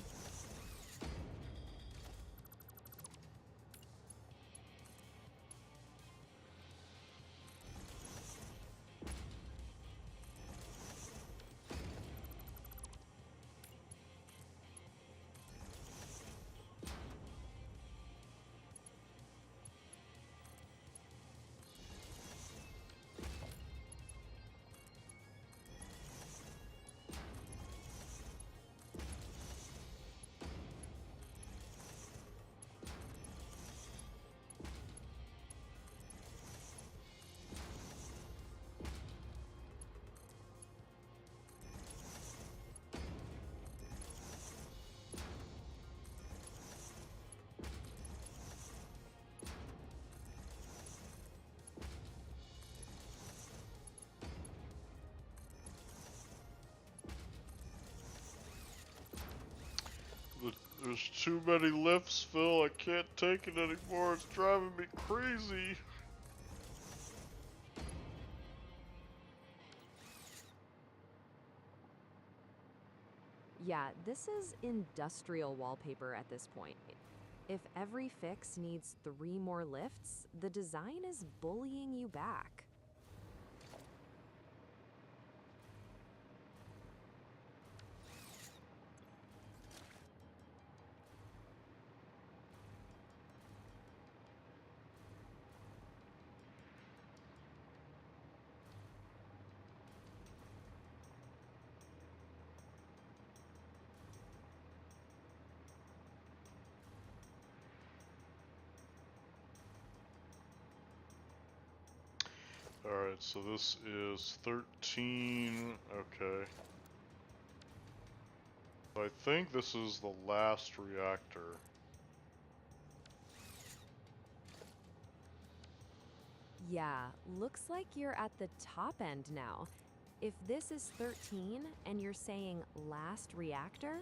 There's too many lifts, Phil. I can't take it anymore. It's driving me crazy. Yeah, this is industrial wallpaper at this point. If every fix needs 3 more lifts, the design is bullying you back. Alright, so this is 13. Okay. I think this is the last reactor. Yeah, looks like you're at the top end now. If this is 13 and you're saying last reactor,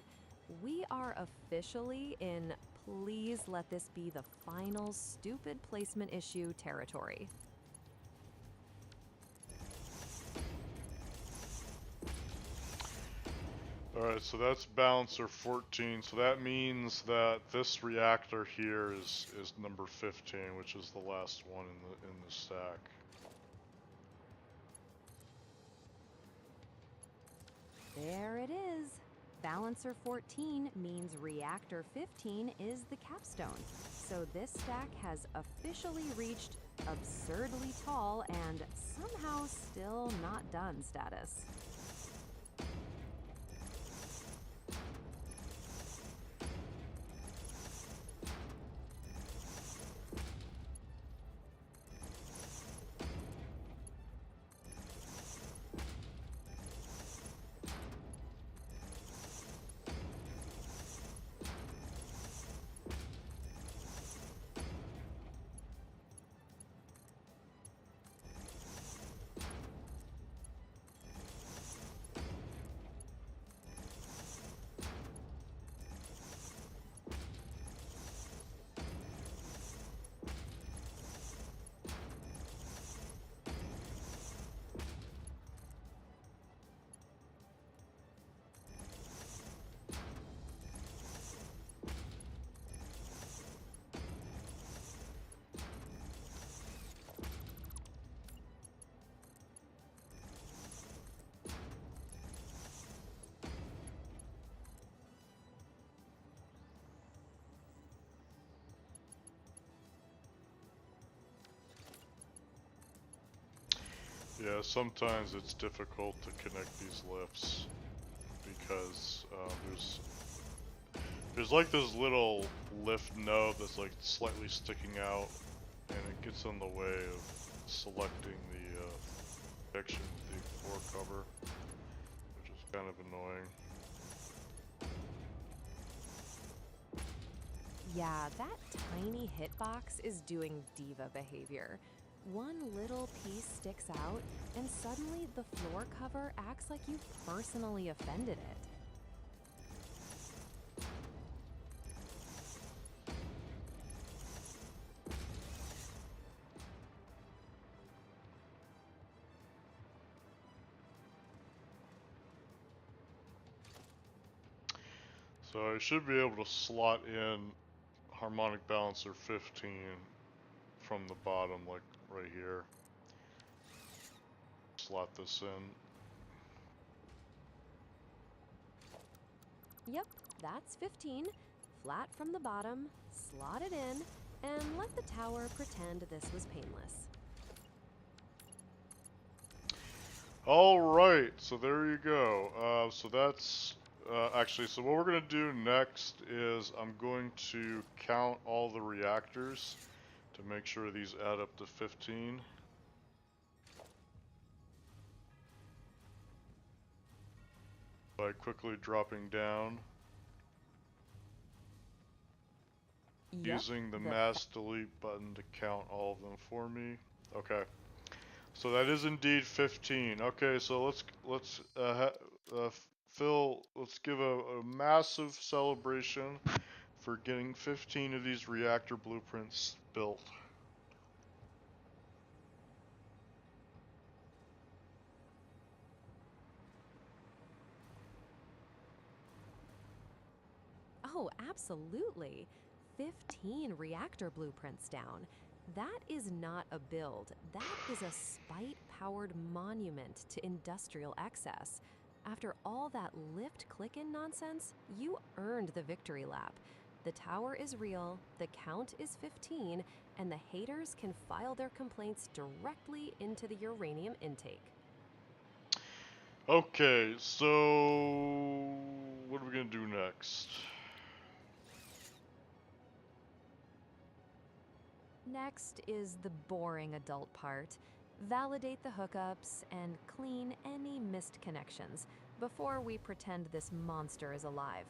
we are officially in please let this be the final stupid placement issue territory. Alright, so that's balancer 14, so that means that this reactor here is number 15, which is the last one in the stack. There it is. Balancer 14 means reactor 15 is the capstone. So this stack has officially reached absurdly tall and somehow still not done status. Yeah, sometimes it's difficult to connect these lifts because there's like this little lift node that's like slightly sticking out, and it gets in the way of selecting the connection with the floor cover, which is kind of annoying. Yeah, that tiny hitbox is doing diva behavior. One little piece sticks out, and suddenly the floor cover acts like you personally offended it. So I should be able to slot in harmonic balancer 15 from the bottom, like right here. Slot this in. Yep, that's 15. Flat from the bottom, slot it in, and let the tower pretend this was painless. Alright, so there you go. So that's actually, so what we're going to do next is I'm going to count all the reactors to make sure these add up to 15. By quickly dropping down. Yep, Using the mass delete button to count all of them for me. Okay. So that is indeed 15. Okay, so let's Phil, let's give a massive celebration for getting 15 of these reactor blueprints built. Oh, absolutely. 15 reactor blueprints down. That is not a build. That is a spite-powered monument to industrial excess. After all that lift-click-in nonsense, you earned the victory lap. The tower is real, the count is 15, and the haters can file their complaints directly into the uranium intake. Okay, so what are we gonna do next? Next is the boring adult part. Validate the hookups and clean any missed connections before we pretend this monster is alive.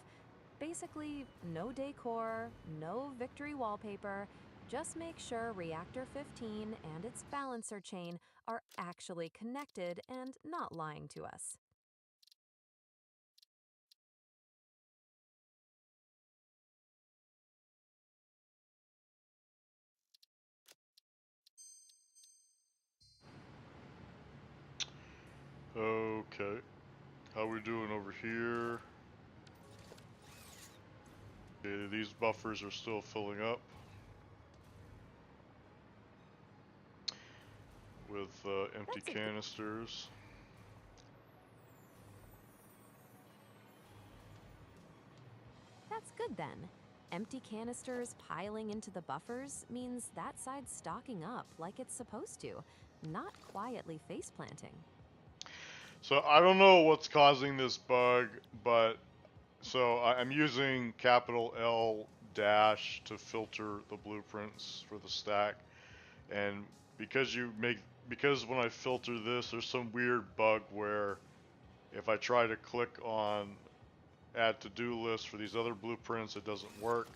Basically, no decor, no victory wallpaper, just make sure Reactor 15 and its balancer chain are actually connected and not lying to us. Okay, how we doing over here? Okay, these buffers are still filling up with empty That's a canisters. That's good then. Empty canisters piling into the buffers means that side's stocking up like it's supposed to, not quietly face planting. So I don't know what's causing this bug, but so I'm using capital L dash to filter the blueprints for the stack, and because when I filter this, there's some weird bug where if I try to click on add to-do list for these other blueprints, it doesn't work.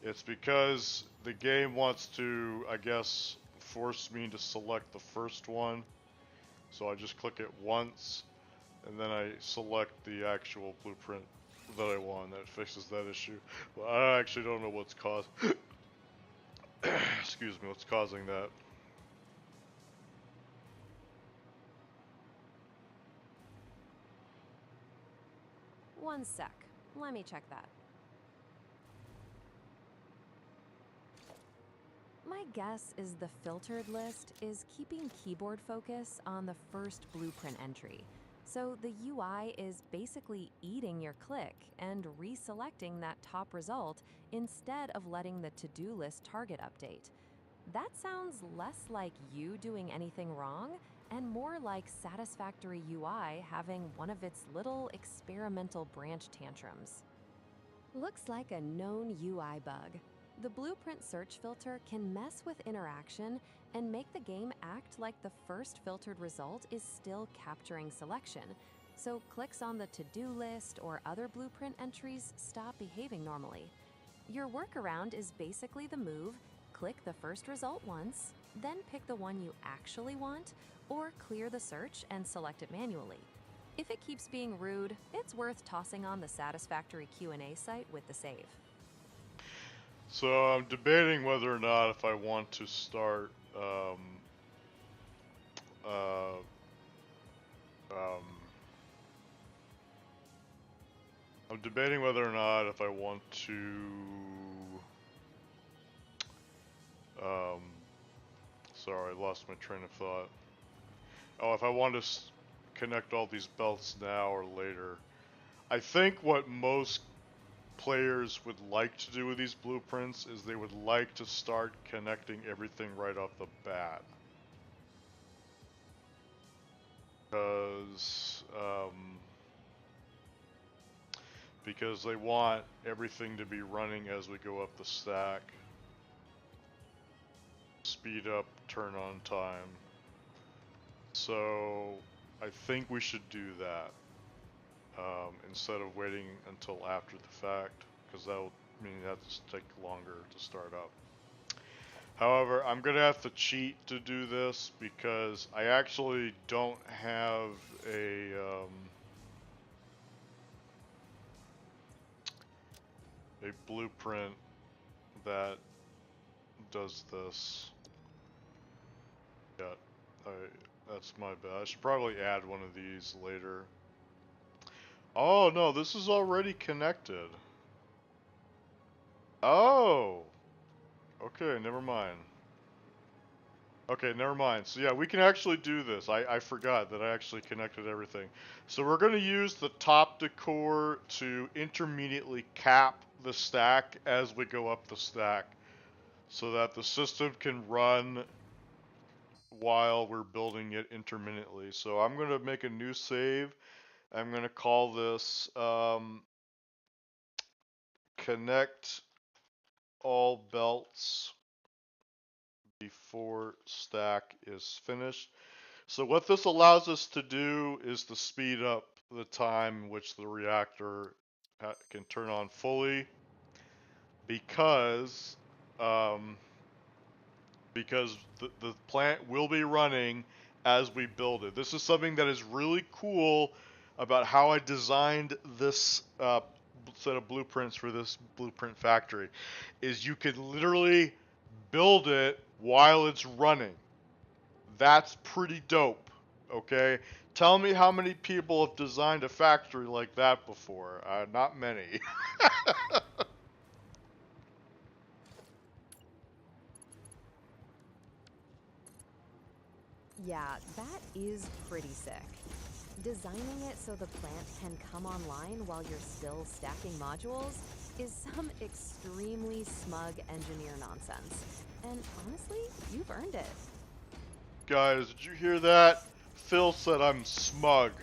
It's because the game wants to, I guess, force me to select the first one. So I just click it once, and then I select the actual blueprint that I want. That fixes that issue. Well, I actually don't know what's causing. Excuse me, what's causing that? One sec. Let me check that. My guess is the filtered list is keeping keyboard focus on the first blueprint entry. So the UI is basically eating your click and reselecting that top result instead of letting the to-do list target update. That sounds less like you doing anything wrong and more like Satisfactory UI having one of its little experimental branch tantrums. Looks like a known UI bug. The blueprint search filter can mess with interaction and make the game act like the first filtered result is still capturing selection, so clicks on the to-do list or other blueprint entries stop behaving normally. Your workaround is basically the move: click the first result once, then pick the one you actually want, or clear the search and select it manually. If it keeps being rude, it's worth tossing on the Satisfactory Q&A site with the save. So I'm debating whether or not if I want to start uh, um, I'm debating whether or not if I want to um, sorry, I lost my train of thought. Oh, if I want to connect all these belts now or later. I think what most players would like to do with these blueprints is they would like to start connecting everything right off the bat. Because they want everything to be running as we go up the stack. Speed up turn on time. So I think we should do that instead of waiting until after the fact, because that'll mean it has to take longer to start up. However, I'm gonna have to cheat to do this because I actually don't have a blueprint that does this yet. That's my bad. I should probably add one of these later. Oh no, this is already connected. Oh! Okay, never mind. Okay, never mind. So yeah, we can actually do this. I forgot that I actually connected everything. So we're going to use the top decor to intermediately cap the stack as we go up the stack, so that the system can run while we're building it intermittently. So I'm going to make a new save. I'm going to call this connect all belts before stack is finished. So what this allows us to do is to speed up the time in which the reactor can turn on fully, because um, the plant will be running as we build it. This is something that is really cool about how I designed this set of blueprints for this blueprint factory, is you can literally build it while it's running. That's pretty dope, okay? Tell me how many people have designed a factory like that before. Not many. Yeah, that is pretty sick. Designing it so the plant can come online while you're still stacking modules is some extremely smug engineer nonsense. And honestly, you've earned it. Guys, did you hear that? Phil said I'm smug.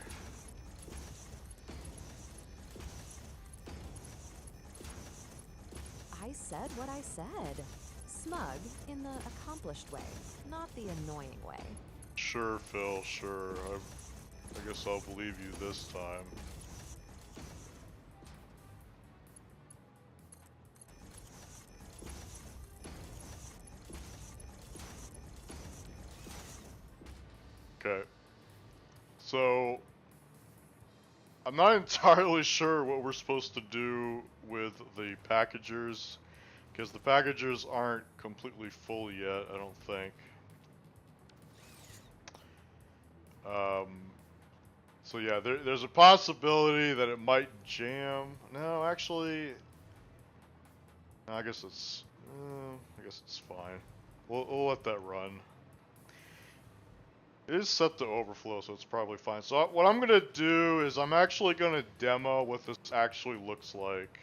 I said what I said. Smug in the accomplished way, not the annoying way. Sure, Phil, sure. I guess I'll believe you this time. Okay. So, I'm not entirely sure what we're supposed to do with the packagers, because the packagers aren't completely full yet, I don't think. So yeah, there's a possibility that it might jam. No, actually, no, I guess it's fine. We'll let that run. It is set to overflow, so it's probably fine. So what I'm gonna do is I'm actually gonna demo what this actually looks like.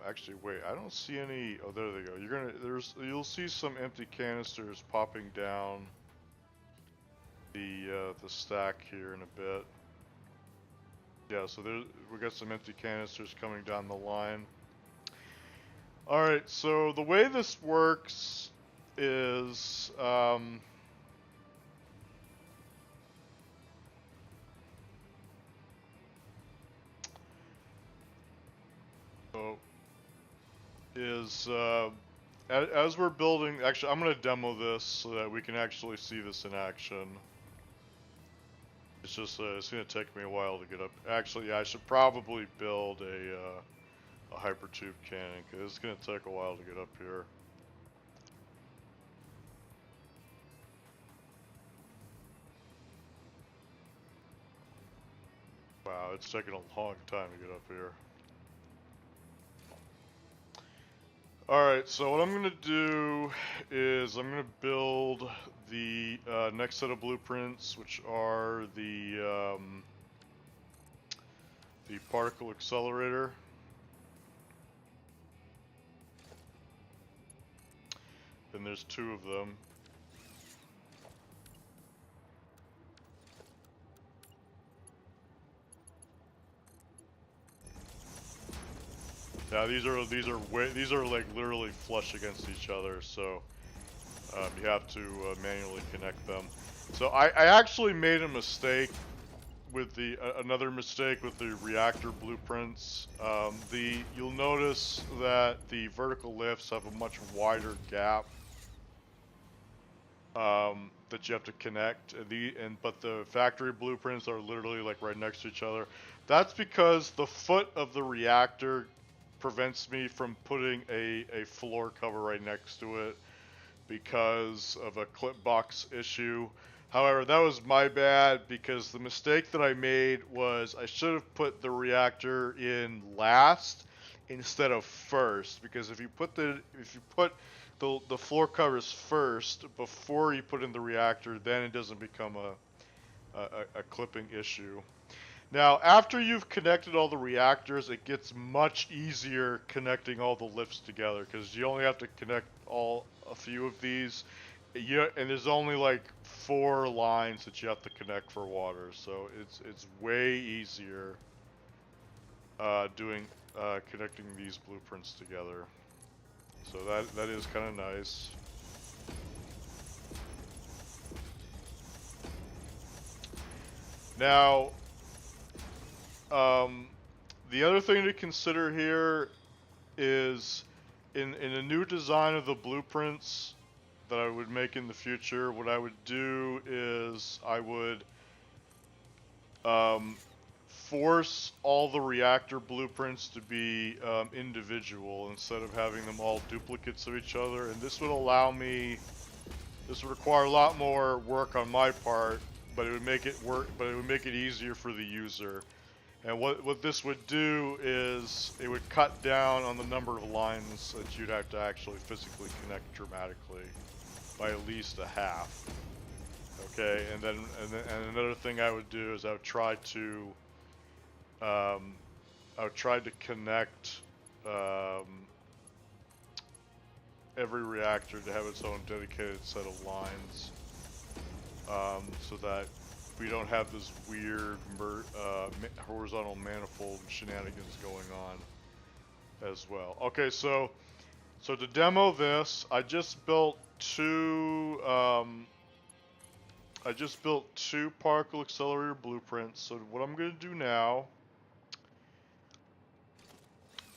Actually, wait, I don't see any. Oh, there they go. You'll see some empty canisters popping down the stack here in a bit. Yeah, so we got some empty canisters coming down the line. Alright, so the way this works is, as we're building, actually, I'm going to demo this so that we can actually see this in action. It's just, it's going to take me a while to get up. Actually, yeah, I should probably build a hypertube cannon, because it's going to take a while to get up here. Wow, it's taking a long time to get up here. Alright, so what I'm going to do is I'm going to build the next set of blueprints, which are the particle accelerator. And there's two of them. Yeah, these are like literally flush against each other, so you have to manually connect them. So I actually made a mistake with another mistake with the reactor blueprints. You'll notice that the vertical lifts have a much wider gap that you have to connect, but the factory blueprints are literally like right next to each other. That's because the foot of the reactor prevents me from putting a floor cover right next to it because of a clip box issue. However, that was my bad, because the mistake that I made was I should have put the reactor in last instead of first, because if you put the floor covers first before you put in the reactor, then it doesn't become a clipping issue. Now, after you've connected all the reactors, it gets much easier connecting all the lifts together, because you only have to connect a few of these. And there's only like 4 lines that you have to connect for water, so it's way easier connecting these blueprints together. So that is kind of nice. Now, the other thing to consider here is in a new design of the blueprints that I would make in the future, what I would do is I would force all the reactor blueprints to be individual instead of having them all duplicates of each other, and this would allow me, this would require a lot more work on my part, but it would make it easier for the user. And what this would do is it would cut down on the number of lines that you'd have to actually physically connect dramatically by at least a half. Okay, and another thing I would do is I would try to connect every reactor to have its own dedicated set of lines, so that we don't have this weird horizontal manifold shenanigans going on as well. Okay, so to demo this, I just built two particle accelerator blueprints. So what I'm going to do now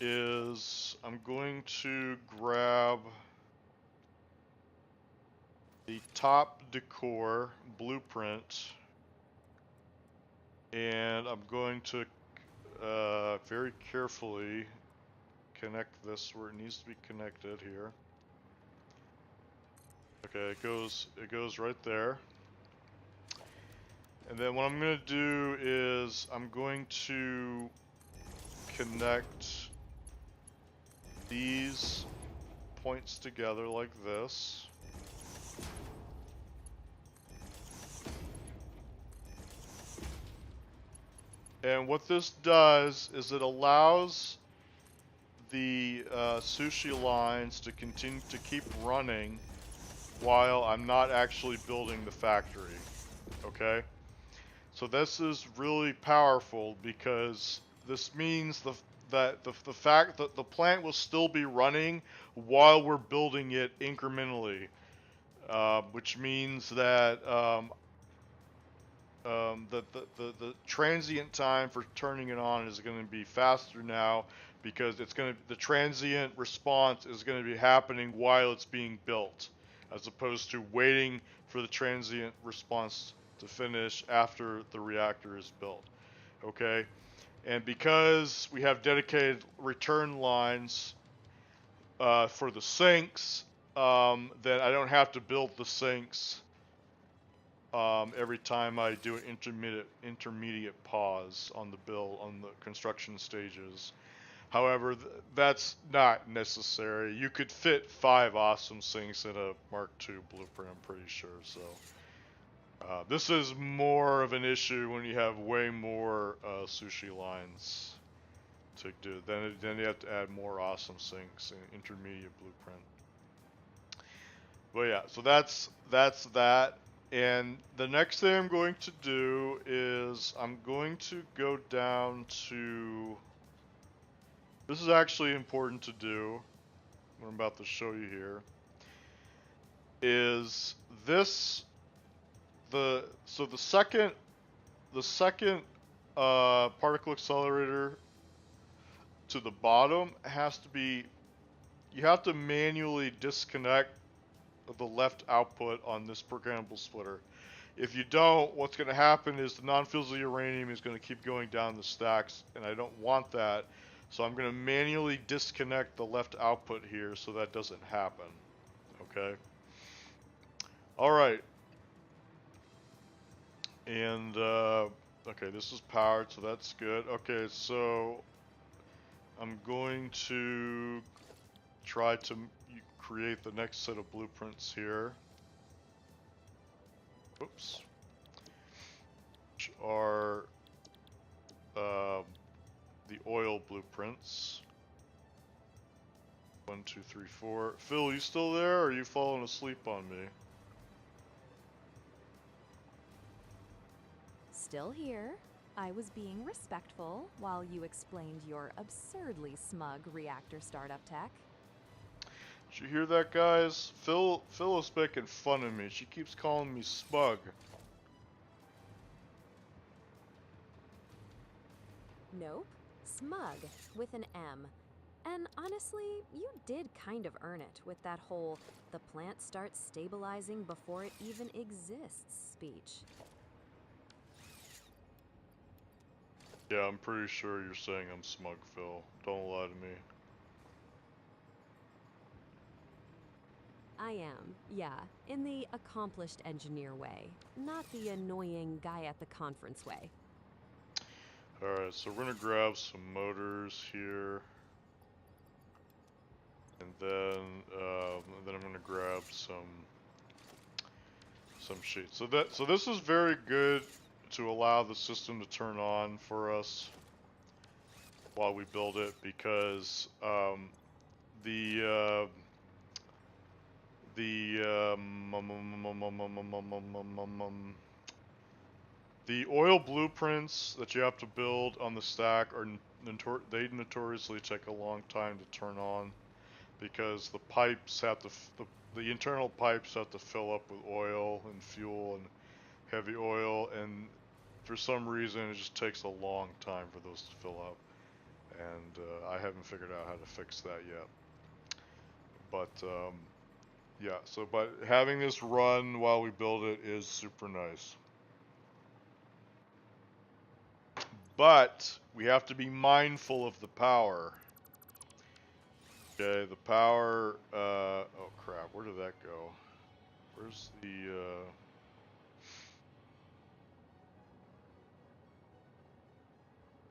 is I'm going to grab the top decor blueprint, and I'm going to very carefully connect this where it needs to be connected here. Okay, it goes right there. And then what I'm going to do is I'm going to connect these points together like this. And what this does is it allows the sushi lines to continue to keep running while I'm not actually building the factory. Okay? So this is really powerful because this means that the fact that the plant will still be running while we're building it incrementally, which means that the transient time for turning it on is going to be faster now, because the transient response is going to be happening while it's being built, as opposed to waiting for the transient response to finish after the reactor is built. Okay, and because we have dedicated return lines for the sinks, then I don't have to build the sinks every time I do an intermediate pause on the construction stages. However, that's not necessary. You could fit 5 awesome sinks in a Mark II blueprint, I'm pretty sure. So this is more of an issue when you have way more sushi lines to do. Then you have to add more awesome sinks in intermediate blueprint. But yeah, so that's that. And the next thing I'm going to do is I'm going to go down to, this is actually important to do, what I'm about to show you here, is this, the second particle accelerator to the bottom has to be, you have to manually disconnect the left output on this programmable splitter. If you don't, what's going to happen is the non-fissile uranium is going to keep going down the stacks, and I don't want that. So I'm going to manually disconnect the left output here so that doesn't happen. Okay. All right. And okay, this is powered, so that's good. Okay, so I'm going to try to create the next set of blueprints here. Oops. Which are the oil blueprints. 1, 2, 3, 4. Phil, you still there, or are you falling asleep on me? Still here. I was being respectful while you explained your absurdly smug reactor startup tech. Did you hear that, guys? Phil is making fun of me. She keeps calling me smug. Nope. Smug with an M. And honestly, you did kind of earn it with that whole the plant starts stabilizing before it even exists speech. Yeah, I'm pretty sure you're saying I'm smug, Phil. Don't lie to me. I am, yeah, in the accomplished engineer way, not the annoying guy at the conference way. Alright, so we're gonna grab some motors here. And then I'm gonna grab some sheets. So this is very good to allow the system to turn on for us while we build it, because the oil blueprints that you have to build on the stack are they notoriously take a long time to turn on, because the pipes have to the internal pipes have to fill up with oil and fuel and heavy oil, and for some reason it just takes a long time for those to fill up, and I haven't figured out how to fix that yet. But yeah, so but having this run while we build it is super nice. But we have to be mindful of the power. Okay, the power, oh crap, where did that go? Where's the,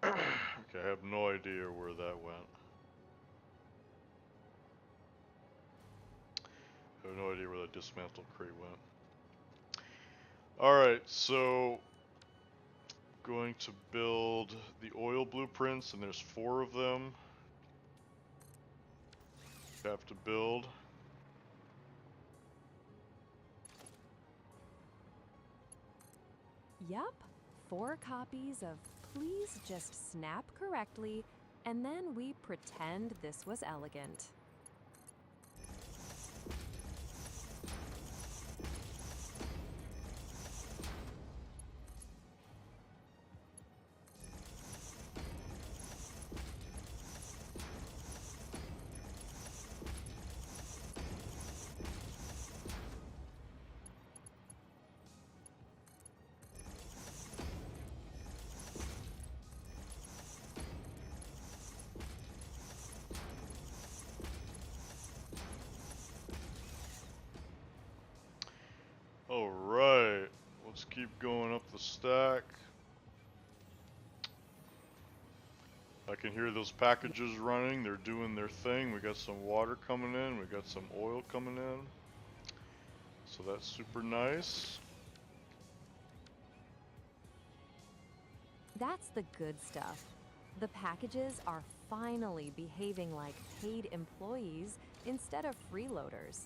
okay, I have no idea where that went. I have no idea where the dismantle crate went. Alright, so going to build the oil blueprints, and there's 4 of them. Have to build. Yup, 4 copies of Please Just Snap Correctly, and then we pretend this was elegant. Alright, let's keep going up the stack. I can hear those packages running, they're doing their thing. We got some water coming in, we got some oil coming in. So that's super nice. That's the good stuff. The packages are finally behaving like paid employees instead of freeloaders.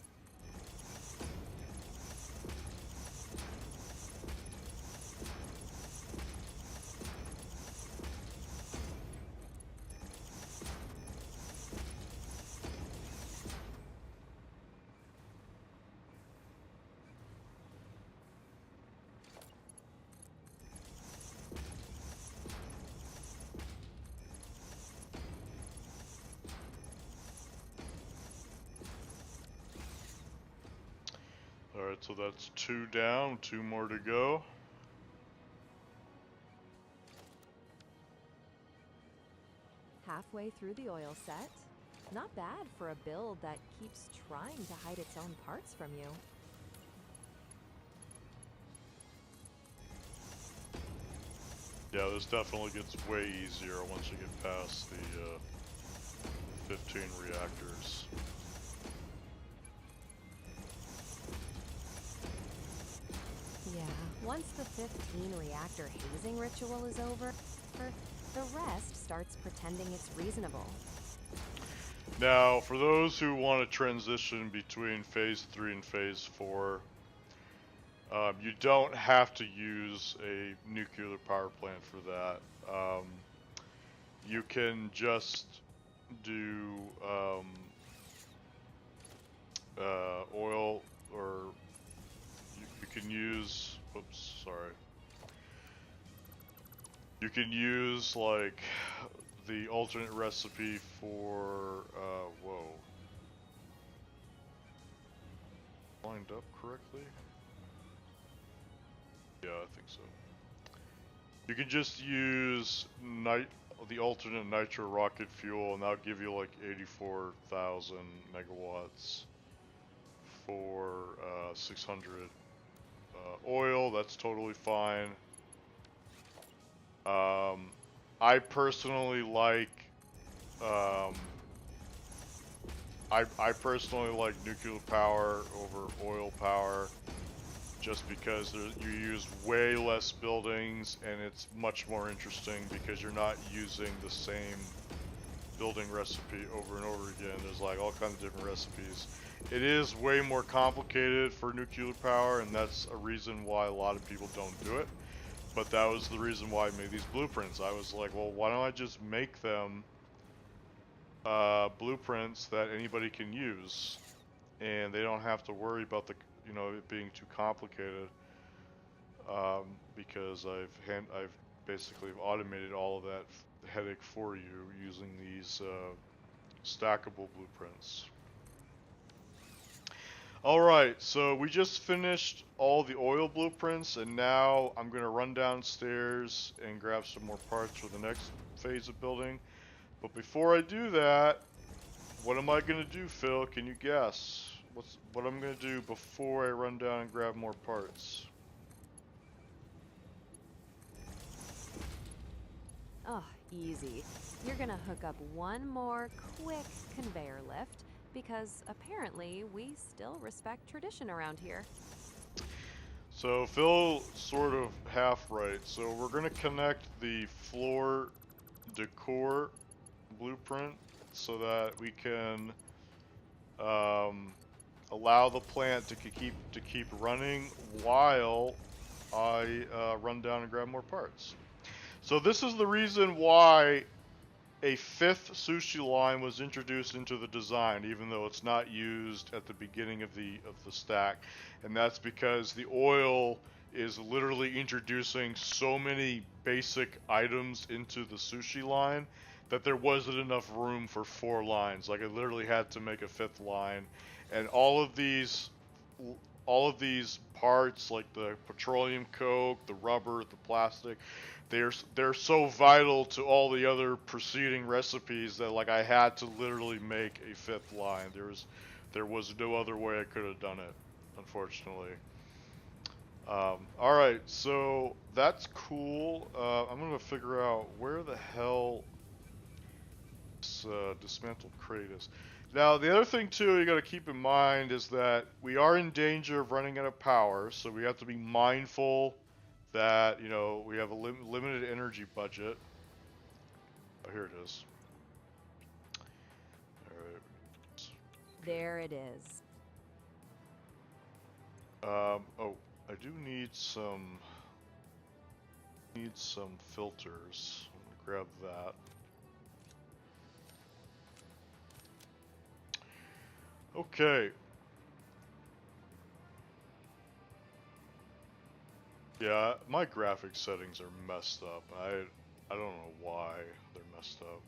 Alright, so that's 2 down, 2 more to go. Halfway through the oil set. Not bad for a build that keeps trying to hide its own parts from you. Yeah, this definitely gets way easier once you get past the 15 reactors. Yeah, once the 15 reactor hazing ritual is over, the rest starts pretending it's reasonable. Now, for those who want to transition between Phase 3 and Phase 4, you don't have to use a nuclear power plant for that. You can just do oil, or you can use, oops, sorry. You can use like the alternate recipe for, whoa. Lined up correctly? Yeah, I think so. You can just use the alternate nitro rocket fuel, and that'll give you like 84,000 megawatts for 600 oil. That's totally fine. I personally like I personally like nuclear power over oil power, just because you use way less buildings and it's much more interesting because you're not using the same building recipe over and over again. There's like all kinds of different recipes. It is way more complicated for nuclear power, and that's a reason why a lot of people don't do it. But that was the reason why I made these blueprints. I was like, well, why don't I just make them blueprints that anybody can use, and they don't have to worry about it being too complicated, because I've basically automated all of that headache for you using these stackable blueprints. Alright, so we just finished all the oil blueprints, and now I'm going to run downstairs and grab some more parts for the next phase of building. But before I do that, what am I going to do, Phil? Can you guess? What I'm going to do before I run down and grab more parts? Oh, easy. You're gonna hook up one more quick conveyor lift, because apparently we still respect tradition around here. So Phil sort of half right. So we're going to connect the floor decor blueprint so that we can allow the plant to keep running while I run down and grab more parts. So this is the reason why a 5th sushi line was introduced into the design, even though it's not used at the beginning of the stack, and that's because the oil is literally introducing so many basic items into the sushi line that there wasn't enough room for 4 lines. Like, I literally had to make a 5th line, and all of these parts, like the petroleum coke, the rubber, the plastic, they're so vital to all the other preceding recipes that, like, I had to literally make a 5th line. There was no other way I could have done it, unfortunately. Alright, so that's cool. I'm gonna figure out where the hell this dismantled crate is. Now, the other thing too you gotta keep in mind is that we are in danger of running out of power, so we have to be mindful that, we have a limited energy budget. Oh, here it is. Alright. There it is. Oh, I do need some filters. I'm gonna grab that. Okay. Yeah, my graphic settings are messed up. I don't know why they're messed up.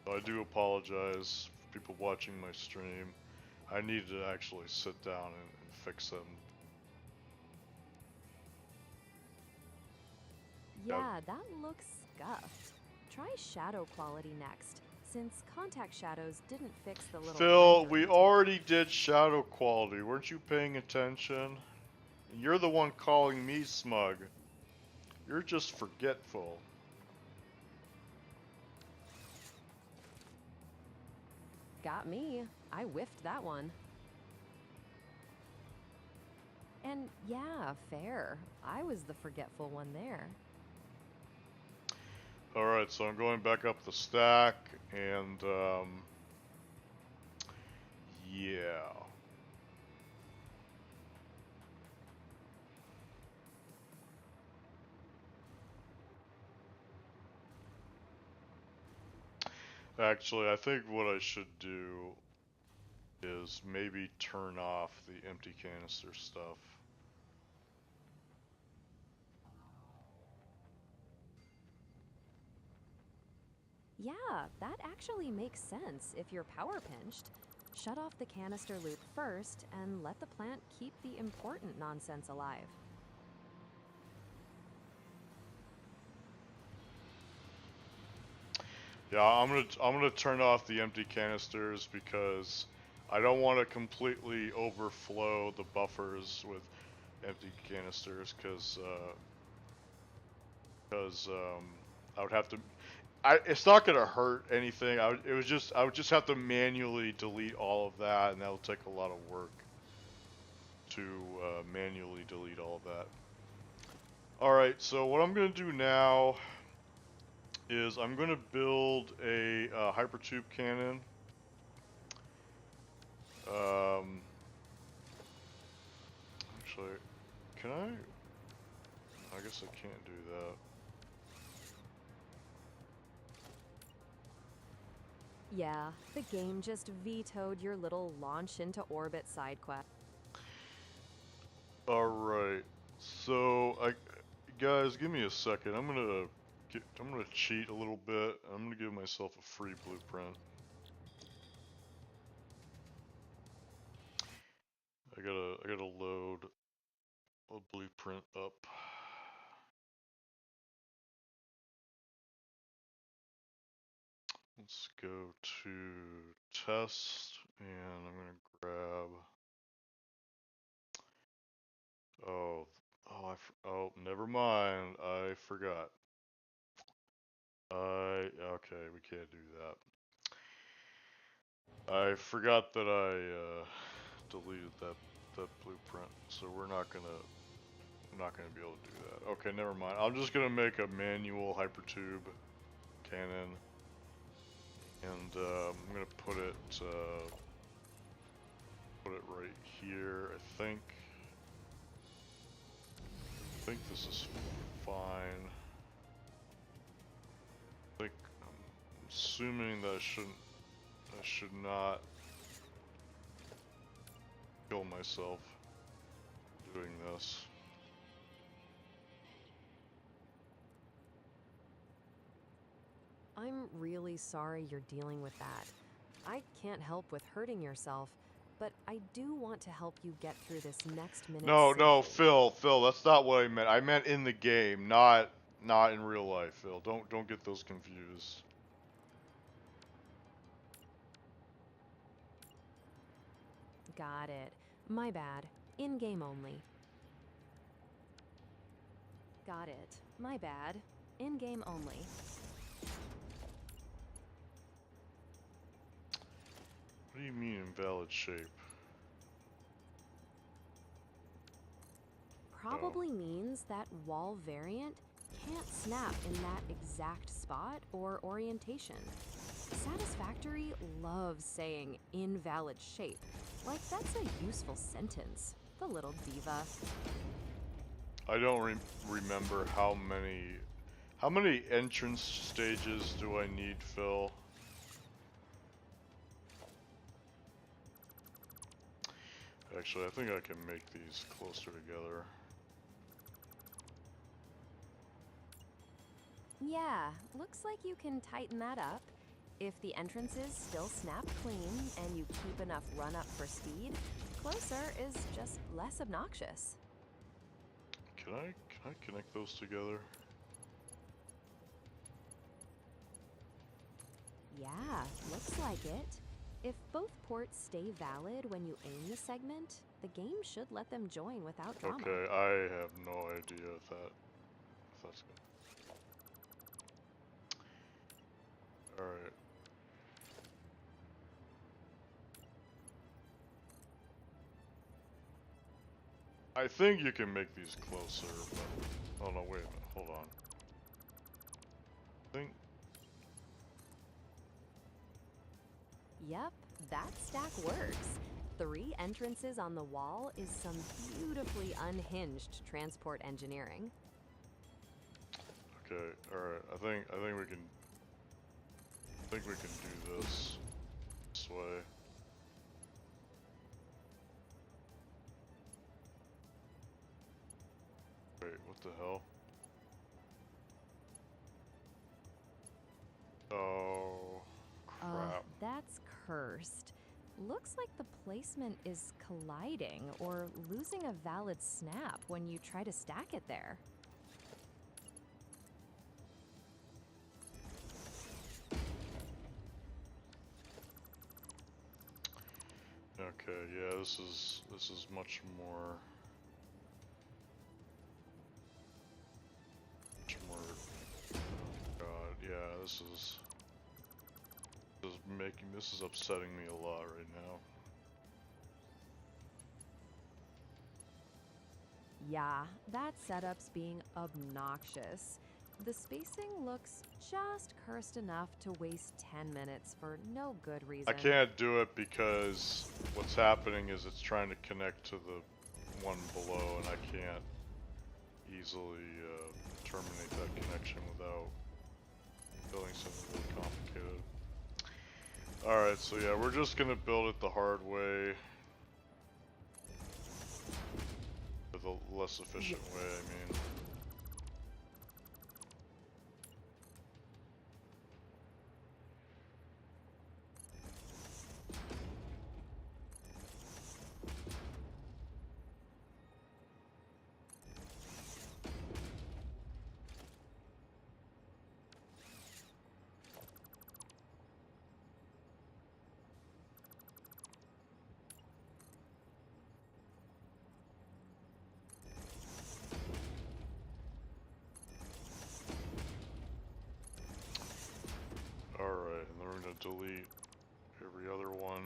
So I do apologize for people watching my stream. I need to actually sit down and fix them. Yeah, that looks scuffed. Try shadow quality next, since contact shadows didn't fix the little Phil, blender we detail. already did shadow quality. Weren't you paying attention? You're the one calling me smug. You're just forgetful. Got me. I whiffed that one. And yeah, fair. I was the forgetful one there. Alright, so I'm going back up the stack, and, yeah. Actually, I think what I should do is maybe turn off the empty canister stuff. Yeah, that actually makes sense if you're power pinched. Shut off the canister loop first and let the plant keep the important nonsense alive. Yeah, I'm gonna turn off the empty canisters because I don't want to completely overflow the buffers with empty canisters because I would have to. It's not gonna hurt anything. I would just have to manually delete all of that, and that'll take a lot of work to manually delete all of that. All right, so what I'm gonna do now is I'm gonna build a hypertube cannon. Actually, can I? I guess I can't do that. Yeah, the game just vetoed your little launch into orbit side quest. All right, so guys, give me a second. I'm gonna cheat a little bit. I'm gonna give myself a free blueprint. I gotta load a blueprint up. Let's go to test, and I'm gonna grab. Oh, never mind. I forgot. Okay, we can't do that. I forgot that I deleted that blueprint, so we're not gonna be able to do that. Okay, never mind. I'm just gonna make a manual hypertube cannon, and I'm gonna put it right here. I think this is fine. I'm assuming that I should not kill myself doing this. I'm really sorry you're dealing with that. I can't help with hurting yourself, but I do want to help you get through this next minute No, safely. Phil, that's not what I meant. I meant in the game, not in real life, Phil. Don't get those confused. Got it. My bad. In-game only. Got it. My bad. In-game only. What do you mean invalid shape? Probably means that wall variant can't snap in that exact spot or orientation. Satisfactory loves saying invalid shape, like that's a useful sentence. The little diva. I don't remember how many entrance stages do I need, Phil? Actually, I think I can make these closer together. Yeah, looks like you can tighten that up. If the entrances still snap clean and you keep enough run up for speed, closer is just less obnoxious. Can I connect those together? Yeah, looks like it. If both ports stay valid when you aim the segment, the game should let them join without drama. Okay, I have no idea if that's good. Alright. I think you can make these closer, but... Oh no, wait a minute, hold on. I think... Yep, that stack works. 3 entrances on the wall is some beautifully unhinged transport engineering. Okay, alright, I think we can... I think we can do this way. Wait, what the hell? Oh, crap. That's cursed. Looks like the placement is colliding or losing a valid snap when you try to stack it there. Okay, yeah, this is much more... God, yeah, this is upsetting me a lot right now. Yeah, that setup's being obnoxious. The spacing looks just cursed enough to waste 10 minutes for no good reason. I can't do it because what's happening is it's trying to connect to the one below, and I can't easily terminate that connection without building something really complicated. Alright, so yeah, we're just gonna build it the hard way. The less efficient way, I mean. Alright, and then we're gonna delete every other one.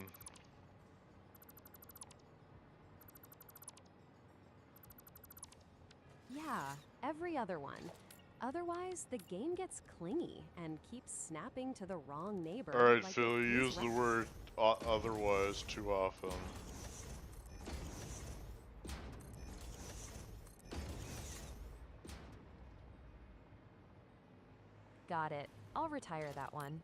Yeah, every other one. Otherwise, the game gets clingy and keeps snapping to the wrong neighbor. Alright, like Phil, you use the word otherwise too often. Got it. I'll retire that one.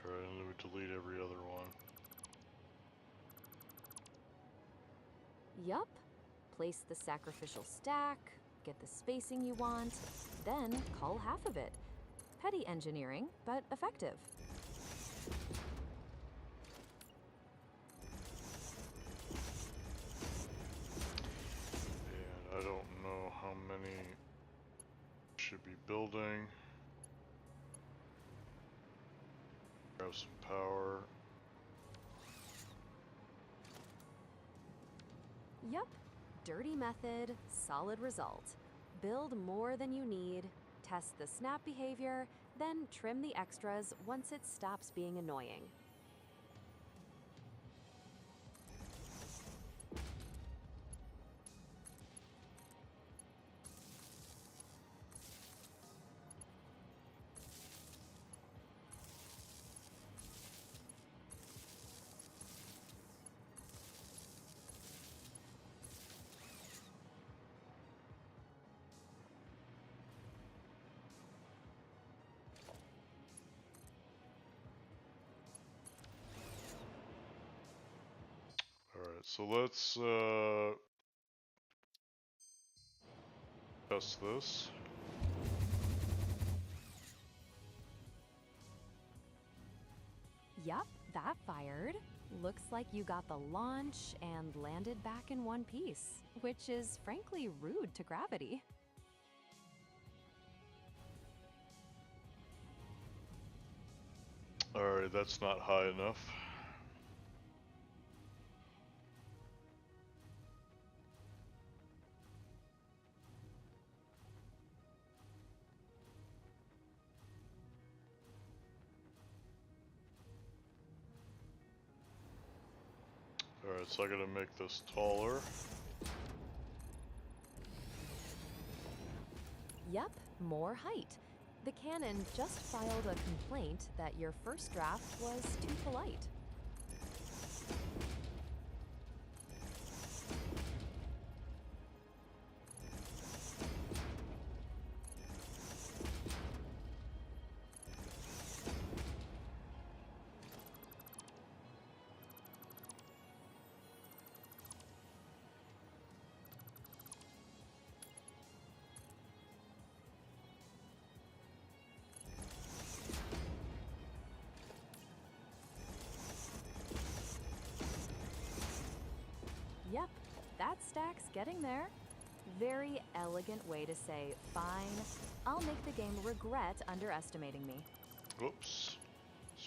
Alright, and then we delete every other one. Yup. Place the sacrificial stack, get the spacing you want, then cull half of it. Petty engineering, but effective. And I don't know how many should be building. Grab some power. Yup. Dirty method, solid result. Build more than you need, test the snap behavior, then trim the extras once it stops being annoying. Alright, so let's test this. Yup, that fired. Looks like you got the launch and landed back in one piece, which is frankly rude to gravity. Alright, that's not high enough. Alright, so I gotta make this taller. Yep, more height. The cannon just filed a complaint that your first draft was too polite. Yep, that stack's getting there. Very elegant way to say, fine, I'll make the game regret underestimating me. Whoops.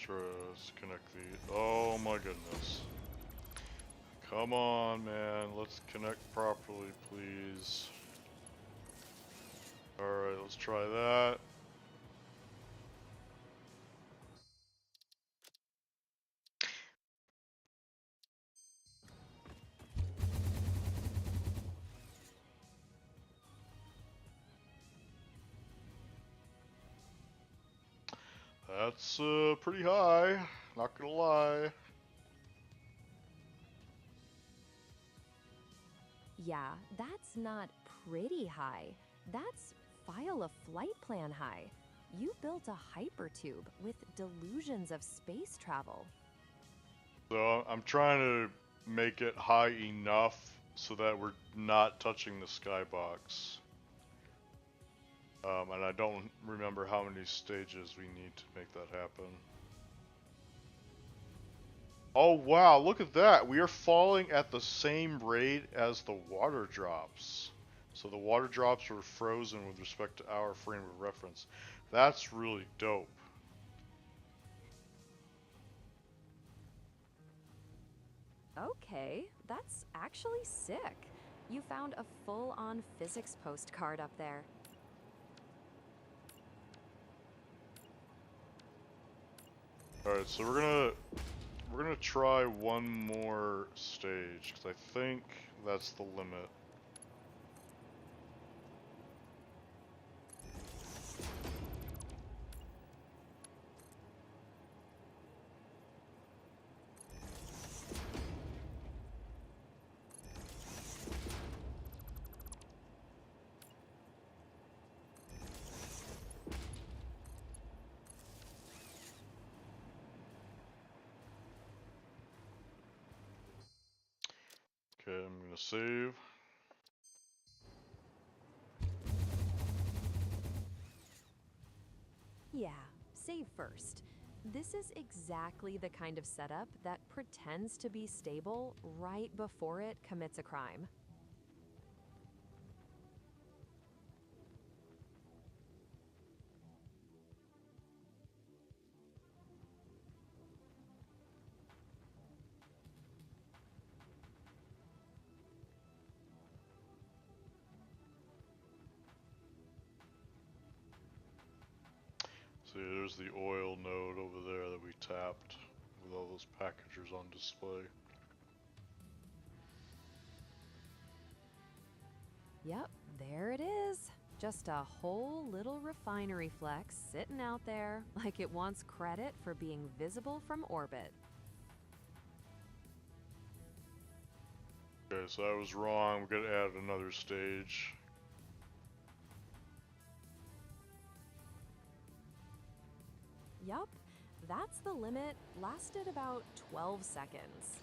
Let's connect the... Oh my goodness. Come on, man. Let's connect properly, please. Alright, let's try that. That's pretty high, not gonna lie. Yeah, that's not pretty high. That's file a flight plan high. You built a hypertube with delusions of space travel. So I'm trying to make it high enough so that we're not touching the skybox. And I don't remember how many stages we need to make that happen. Oh wow, look at that! We are falling at the same rate as the water drops. So the water drops were frozen with respect to our frame of reference. That's really dope. Okay, that's actually sick. You found a full-on physics postcard up there. Alright, so we're gonna try one more stage, because I think that's the limit. Okay, I'm gonna save. Yeah, save first. This is exactly the kind of setup that pretends to be stable right before it commits a crime. See, there's the oil node over there that we tapped with all those packagers on display. Yep, there it is. Just a whole little refinery flex sitting out there like it wants credit for being visible from orbit. Okay, so I was wrong. We're gonna add another stage. Yup, that's the limit. Lasted about 12 seconds.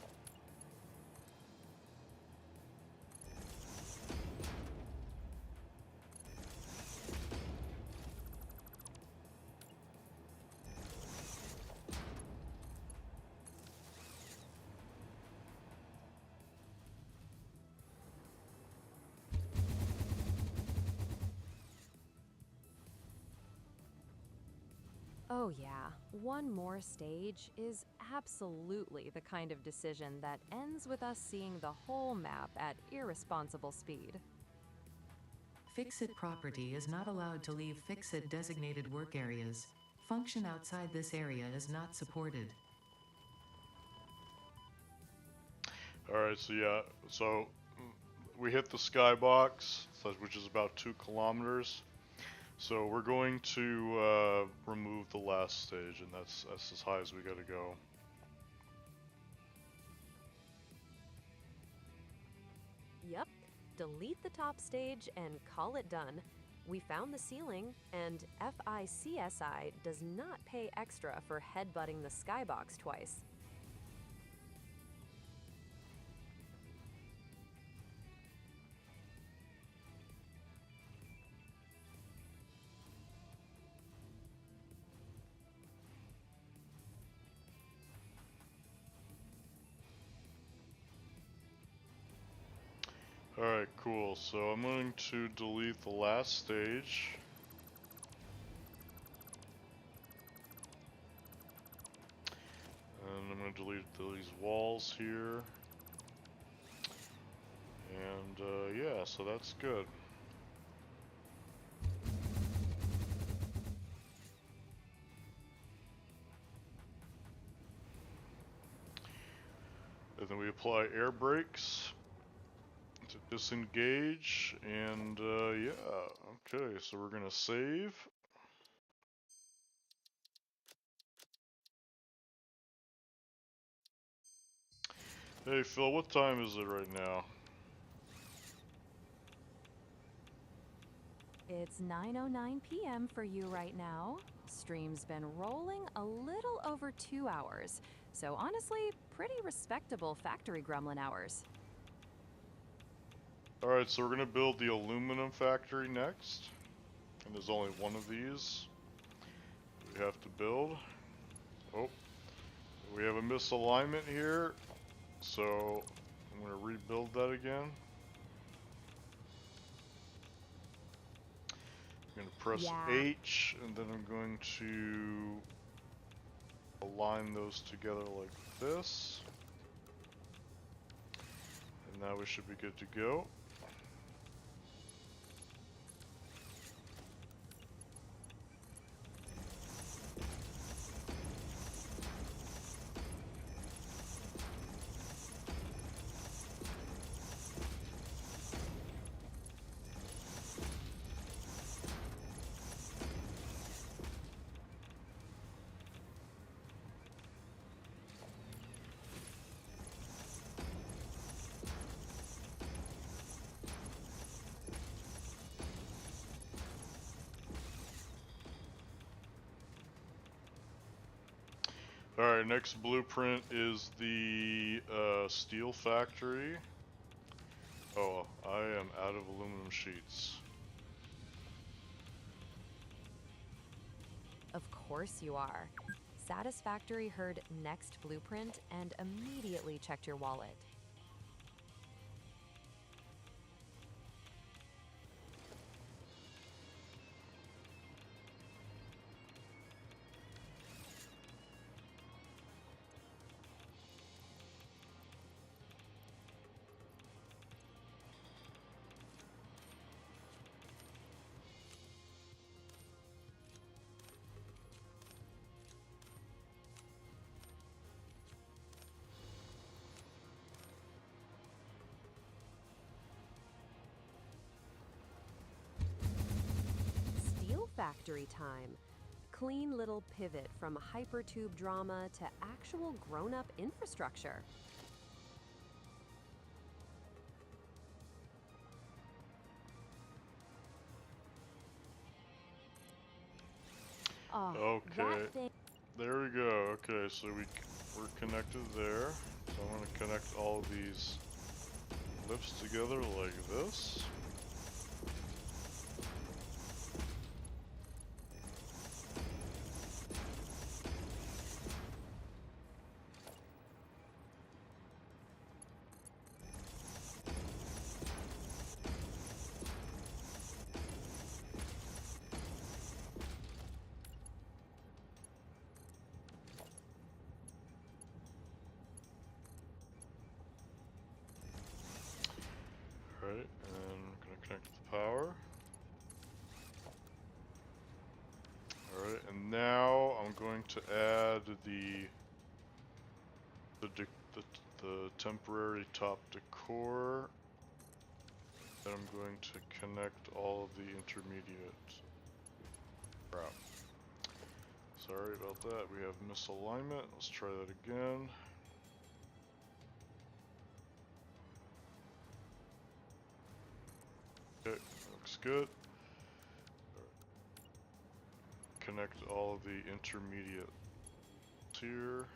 Oh, yeah, one more stage is absolutely the kind of decision that ends with us seeing the whole map at irresponsible speed. Fix-It property is not allowed to leave Fix-It designated work areas. Function outside this area is not supported. Alright, so yeah, so we hit the skybox, which is about 2 kilometers. So we're going to remove the last stage, and that's as high as we gotta go. Yep, delete the top stage and call it done. We found the ceiling, and FICSI does not pay extra for headbutting the skybox twice. Alright, cool. So I'm going to delete the last stage. And I'm going to delete these walls here. And yeah, so that's good. And then we apply air brakes to disengage, and yeah, okay, so we're gonna save. Hey Phil, what time is it right now? It's 9:09 p.m. for you right now. Stream's been rolling a little over 2 hours, so honestly, pretty respectable factory gremlin hours. Alright, so we're gonna build the aluminum factory next. And there's only one of these we have to build. Oh, we have a misalignment here, so I'm gonna rebuild that again. I'm gonna press H, and then I'm going to align those together like this. And now we should be good to go. Alright, next blueprint is the steel factory. Oh, I am out of aluminum sheets. Of course you are. Satisfactory heard next blueprint and immediately checked your wallet. Steel factory time. Clean little pivot from hypertube drama to actual grown-up infrastructure. Oh, Okay, that thing. there we go. Okay, so we're connected there. So I'm going to connect all of these lifts together like this. to add the temporary top decor. Then I'm going to connect all of the intermediate. Crap. Sorry about that. We have misalignment. Let's try that again. Okay, looks good. Connect all of the intermediate here.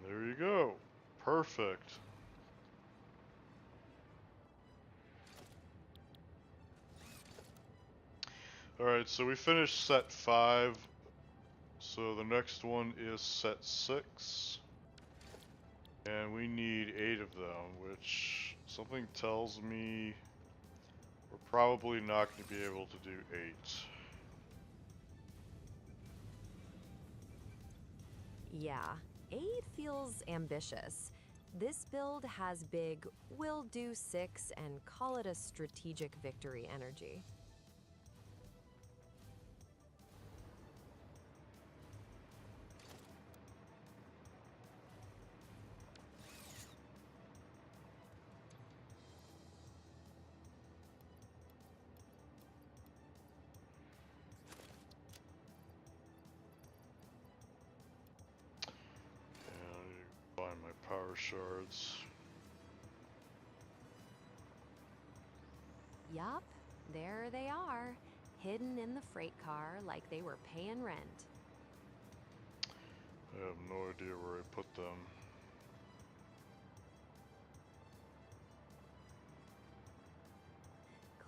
There you go. Perfect. Alright, so we finished set 5. So the next one is set 6. And we need 8 of them, which something tells me we're probably not going to be able to do 8. Yeah, 8 feels ambitious. This build has big, we'll do 6 and call it a strategic victory energy. Find my power shards. Yup, there they are, hidden in the freight car like they were paying rent. I have no idea where I put them.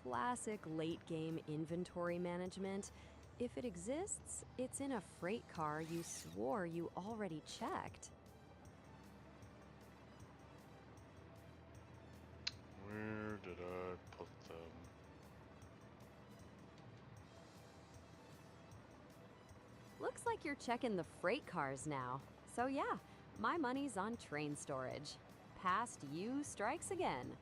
Classic late game inventory management. If it exists, it's in a freight car you swore you already checked. Where did I put them? Looks like you're checking the freight cars now. So yeah, my money's on train storage. Past you strikes again.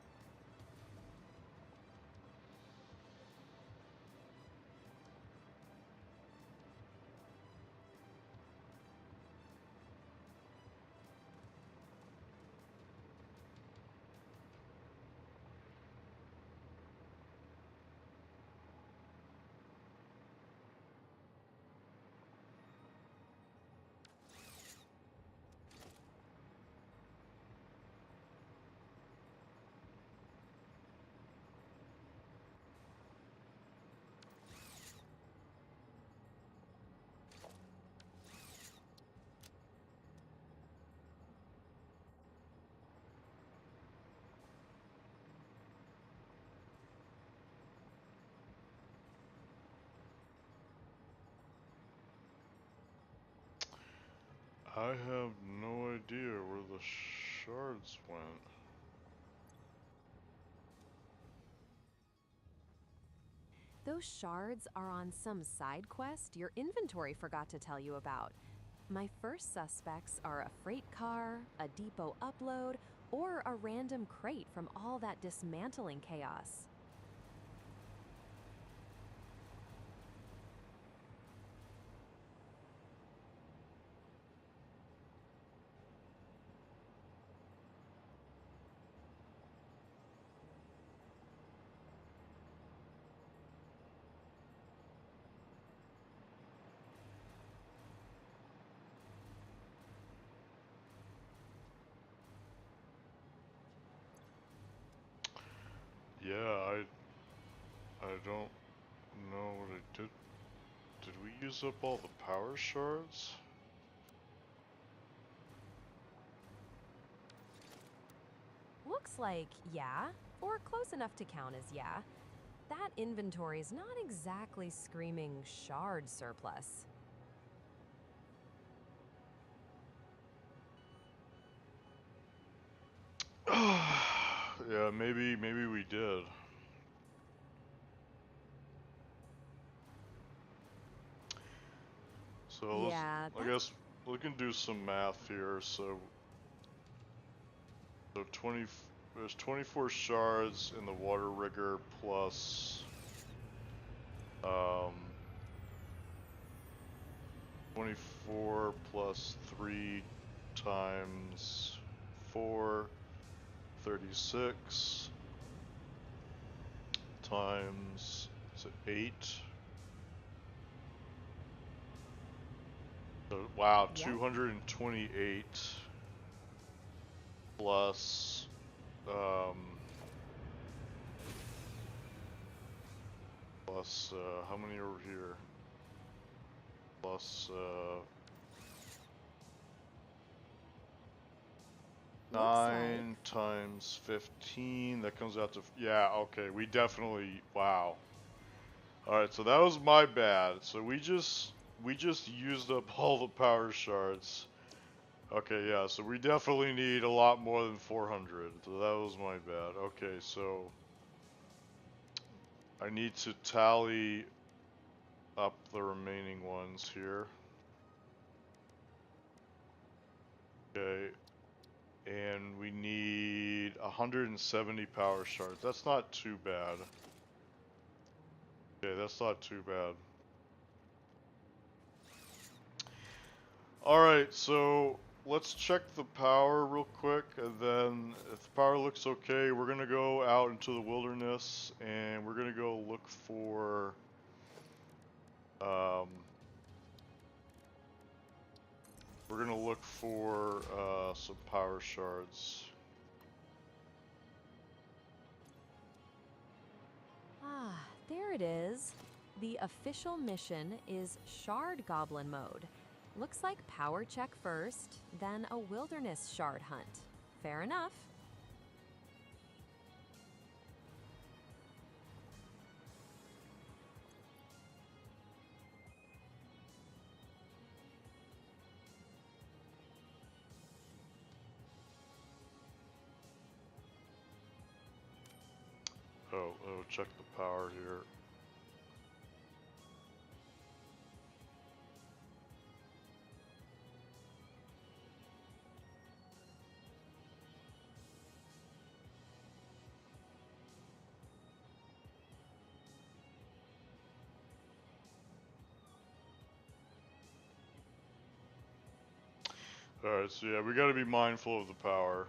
I have no idea where the shards went. Those shards are on some side quest your inventory forgot to tell you about. My first suspects are a freight car, a depot upload, or a random crate from all that dismantling chaos. Yeah, I don't know what I did. Did we use up all the power shards? Looks like yeah, or close enough to count as yeah. That inventory's not exactly screaming shard surplus. maybe we did. So Yeah, I guess we can do some math here. So 20, there's 24 shards in the water rigger plus 24 plus 3 times 4, 36 times, is it 8? So, wow, Yep. 228 plus, how many over here? Plus, Looks 9 like times 15, that comes out to, yeah, okay, we definitely, wow. Alright, so that was my bad. So we just used up all the power shards. Okay, yeah, so we definitely need a lot more than 400. So that was my bad. Okay, so I need to tally up the remaining ones here. Okay. And we need 170 power shards. That's not too bad. Okay, that's not too bad. Alright, so let's check the power real quick, and then if the power looks okay, we're gonna go out into the wilderness, and we're gonna go look for, some power shards. there it is. The official mission is Shard Goblin mode. Looks like power check first, then a wilderness shard hunt. Fair enough. Oh, check the power here. Alright, so yeah, we gotta be mindful of the power.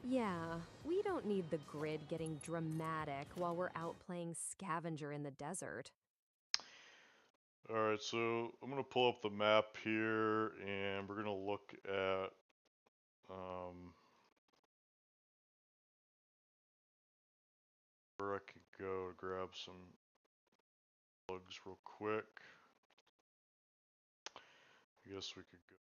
Yeah, we don't need the grid getting dramatic while we're out playing scavenger in the desert. Alright, so I'm gonna pull up the map here, and we're gonna look at, where I could go to grab some plugs real quick. I guess we could go.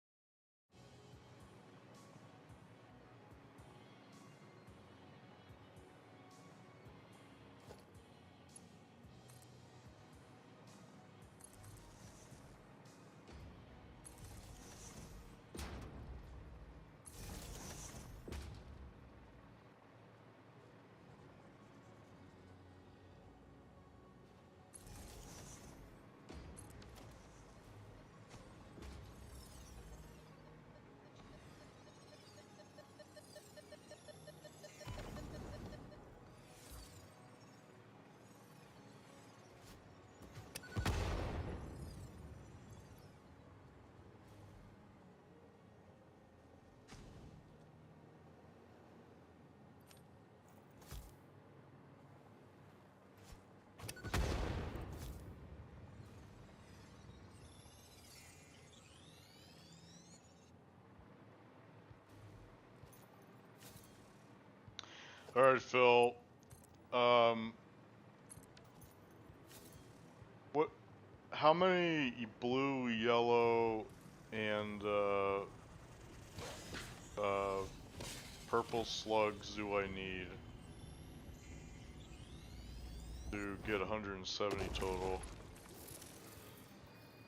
Alright, Phil. What? How many blue, yellow, and purple slugs do I need to get 170 total?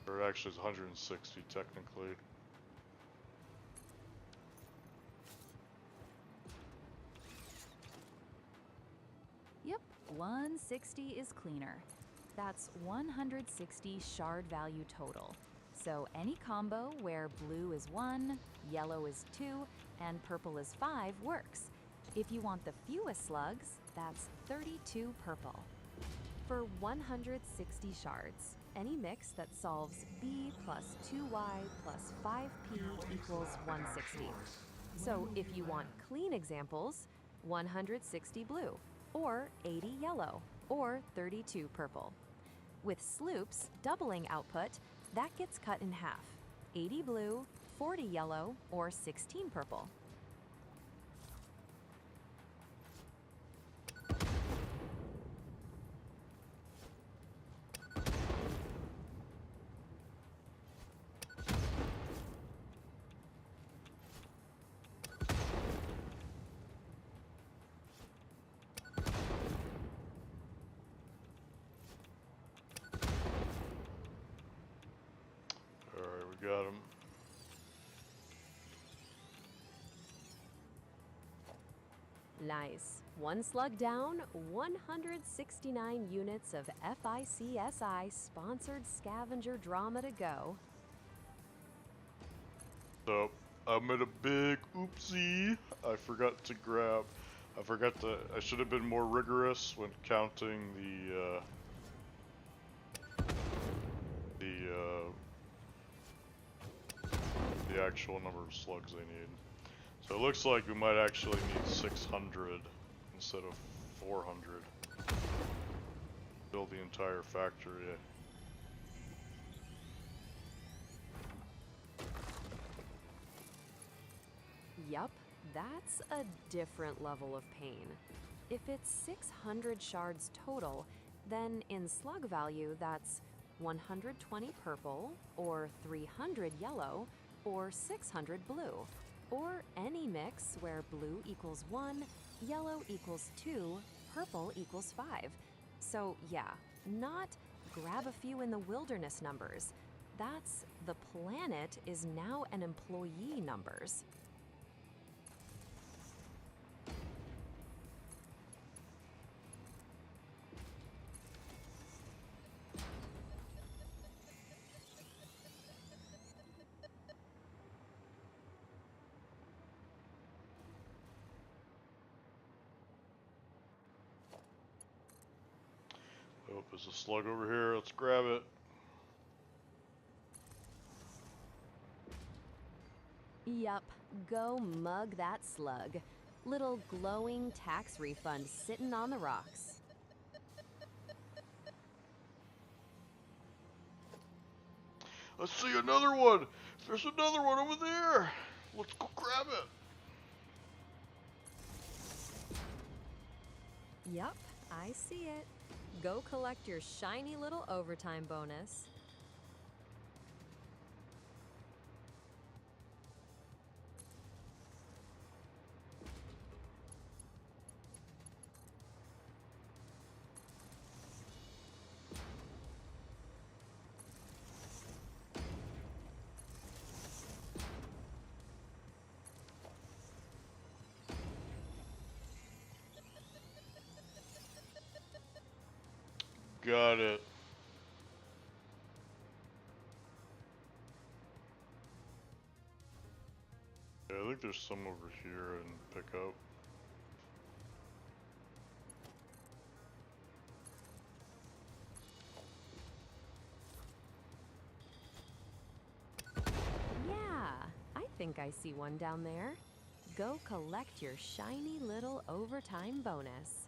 Or actually, it's 160 technically. 160 is cleaner. That's 160 shard value total. So any combo where blue is 1, yellow is 2, and purple is 5 works. If you want the fewest slugs, that's 32 purple. For 160 shards, any mix that solves b plus 2y plus 5p equals 160. So if you want clean examples, 160 blue, or 80 yellow, or 32 purple. With sloops doubling output, that gets cut in half, 80 blue, 40 yellow, or 16 purple. Alright, we got him. Nice. One slug down, 169 units of FICSI sponsored scavenger drama to go. So, I made a big oopsie. I should have been more rigorous when counting the actual number of slugs they need. So it looks like we might actually need 600 instead of 400 to build the entire factory. Yup, that's a different level of pain. If it's 600 shards total, then in slug value that's 120 purple, or 300 yellow, or 600 blue, or any mix where blue equals 1, yellow equals 2, purple equals 5. So yeah, not grab a few in the wilderness numbers. That's the planet is now an employee numbers. Oh, there's a slug over here. Let's grab it. Yup, go mug that slug. Little glowing tax refund sitting on the rocks. Let's see another one. There's another one over there. Let's go grab it. Yup, I see it. Go collect your shiny little overtime bonus. Got it. Yeah, I think there's some over here and pick up. Yeah, I think I see one down there. Go collect your shiny little overtime bonus.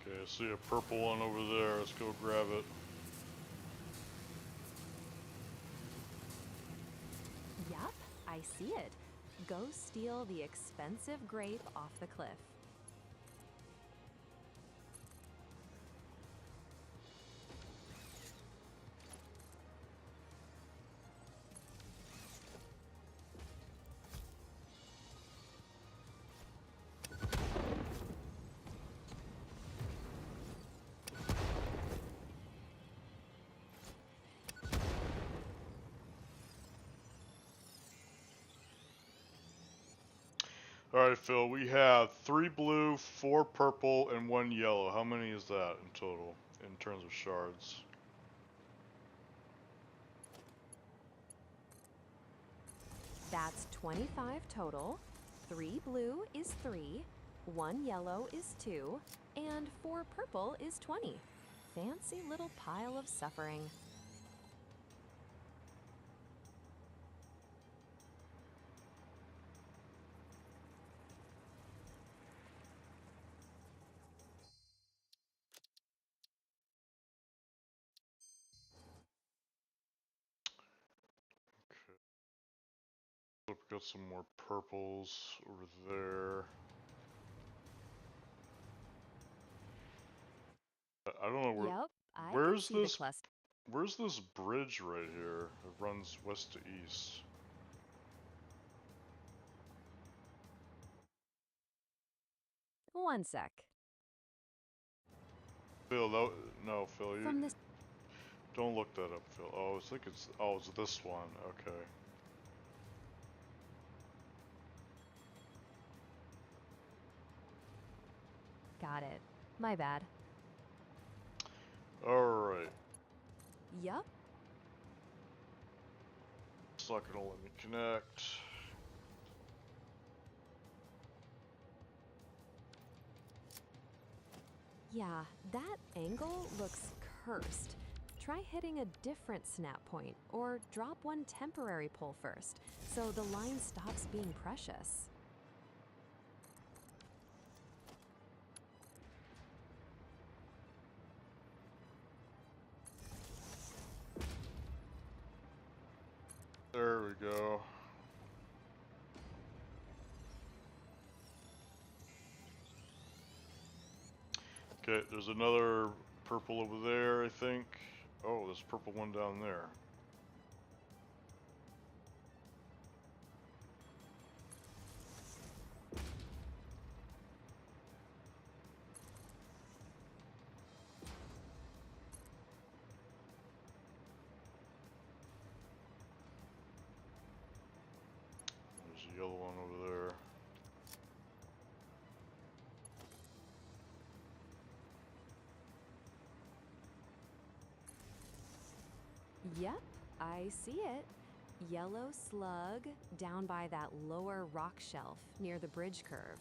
Okay, I see a purple one over there. Let's go grab it. Yup, I see it. Go steal the expensive grape off the cliff. Alright, Phil, we have 3 blue, 4 purple, and 1 yellow. How many is that in total, in terms of shards? That's 25 total. 3 blue is 3, 1 yellow is 2, and 4 purple is 20. Fancy little pile of suffering. We've got some more purples over there. I don't know where. Yep, I can Where's see this? the cluster. Where's this bridge right here? It runs west to east. One sec. Phil, no, Phil, you From this don't look that up, Phil. Oh, I think it's. Oh, it's this one. Okay. Got it. My bad. Alright. Yup. It's not gonna let me connect. Yeah, that angle looks cursed. Try hitting a different snap point, or drop one temporary pull first, so the line stops being precious. There we go. Okay, there's another purple over there, I think. Oh, there's a purple one down there. There's a yellow one over there. Yep, I see it. Yellow slug down by that lower rock shelf near the bridge curve.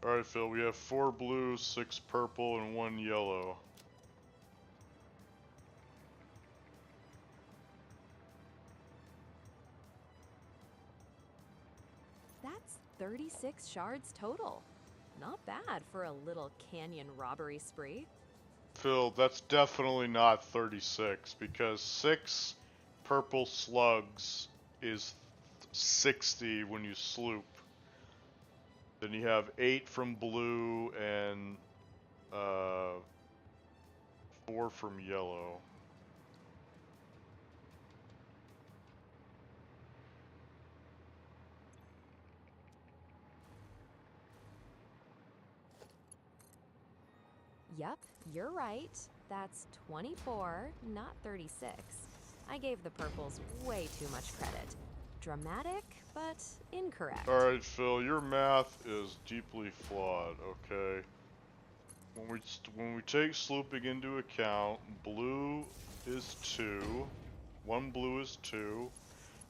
Alright, Phil, we have 4 blue, 6 purple, and 1 yellow. That's 36 shards total. Not bad for a little canyon robbery spree. Phil, that's definitely not 36, because 6 purple slugs is 60 when you sloop. Then you have 8 from blue and 4 from yellow. Yup, you're right. That's 24, not 36. I gave the purples way too much credit. Dramatic, but incorrect. Alright, Phil, your math is deeply flawed, okay? When we take slooping into account, blue is 2, 1 blue is 2,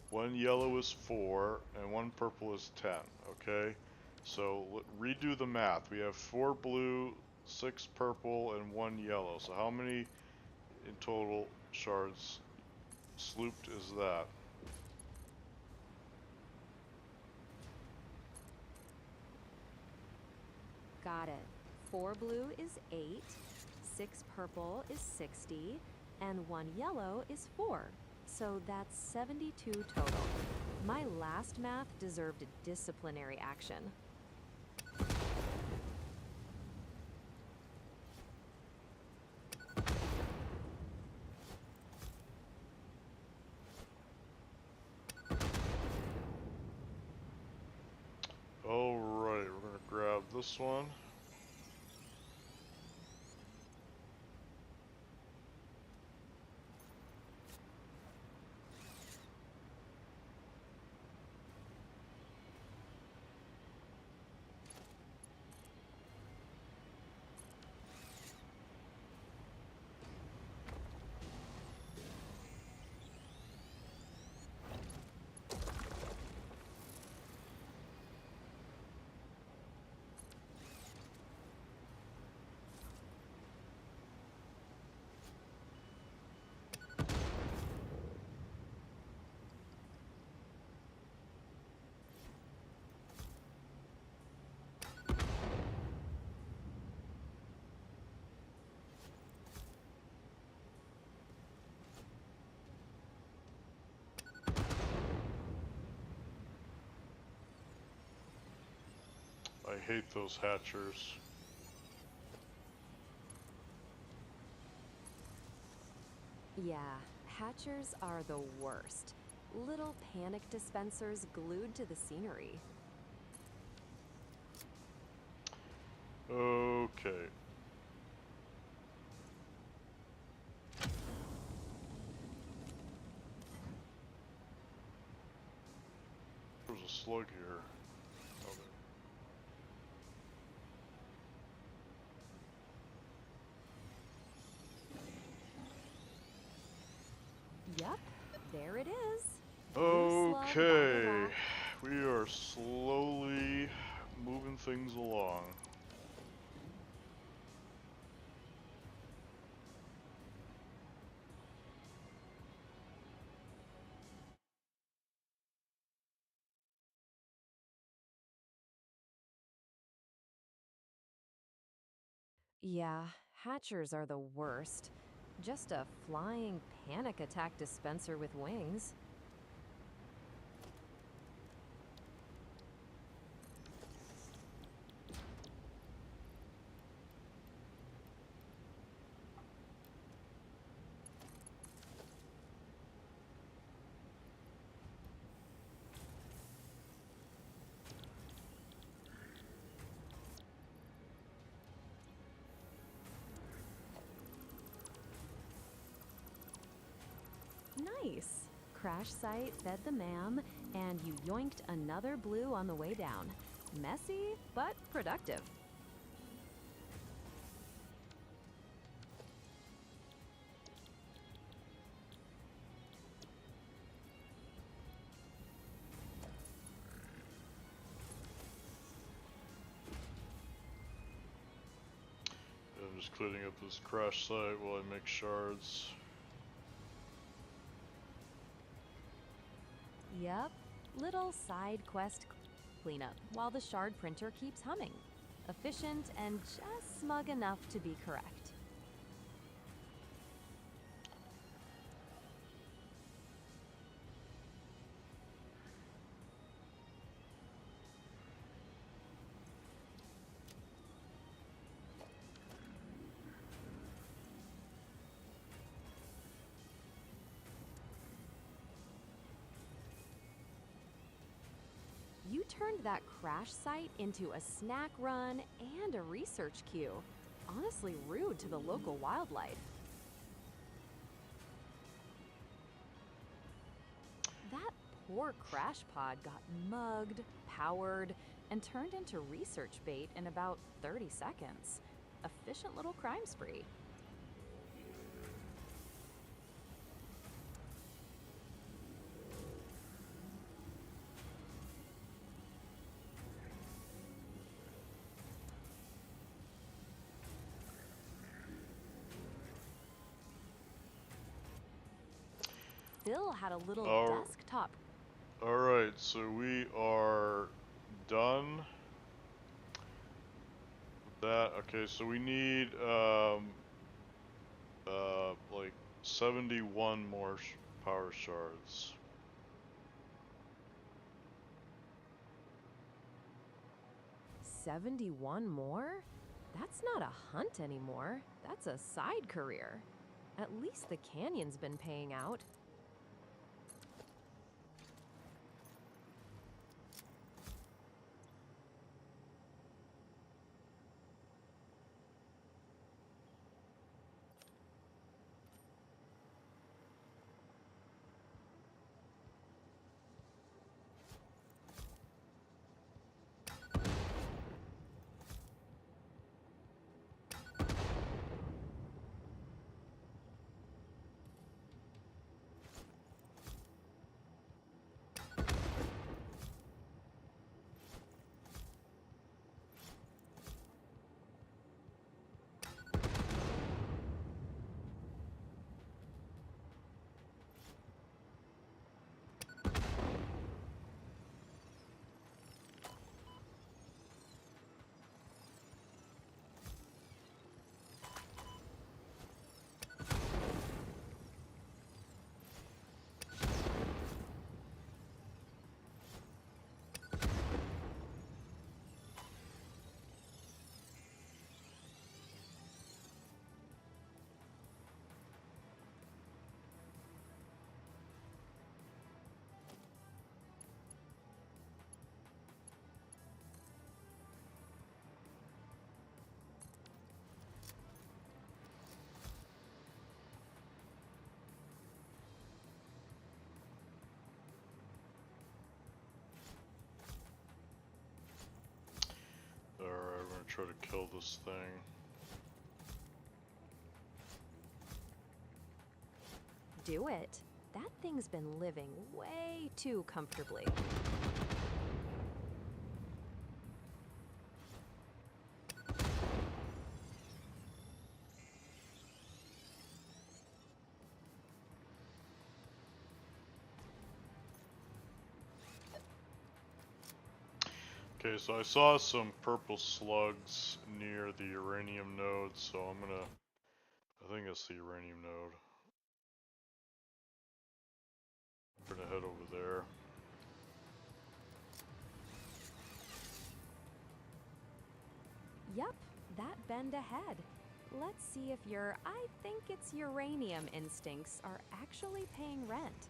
1 yellow is 4, and 1 purple is 10, okay? So redo the math. We have 4 blue, 6 purple, and 1 yellow. So how many in total shards slooped is that? Got it. 4 blue is 8, 6 purple is 60, and 1 yellow is 4. So that's 72 total. My last math deserved a disciplinary action. this one. I hate those hatchers. Yeah, hatchers are the worst. Little panic dispensers glued to the scenery. Okay. There's a slug here. Oh, Yup, there it is. Blue slug by the okay. rock. We are slowly moving things along. Yeah, hatchers are the worst. Just a flying panic attack dispenser with wings. Nice. Crash site fed the ma'am, and you yoinked another blue on the way down. Messy, but productive. I'm just cleaning up this crash site while I make shards. Yep, little side quest cleanup while the shard printer keeps humming. Efficient and just smug enough to be correct. You turned that crash site into a snack run and a research queue. Honestly rude to the local wildlife. That poor crash pod got mugged, powered, and turned into research bait in about 30 seconds. Efficient little crime spree. Phil had a little desktop. Alright, so we are done with that. Okay, so we need like 71 more power shards. $71 more? That's not a hunt anymore. That's a side career. At least the canyon's been paying out. try to kill this thing. Do it. That thing's been living way too comfortably. Okay, so I saw some purple slugs near the uranium node, so I'm gonna... I think it's the uranium node. I'm gonna head over there. Yup, that bend ahead. Let's see if your I think it's uranium instincts are actually paying rent.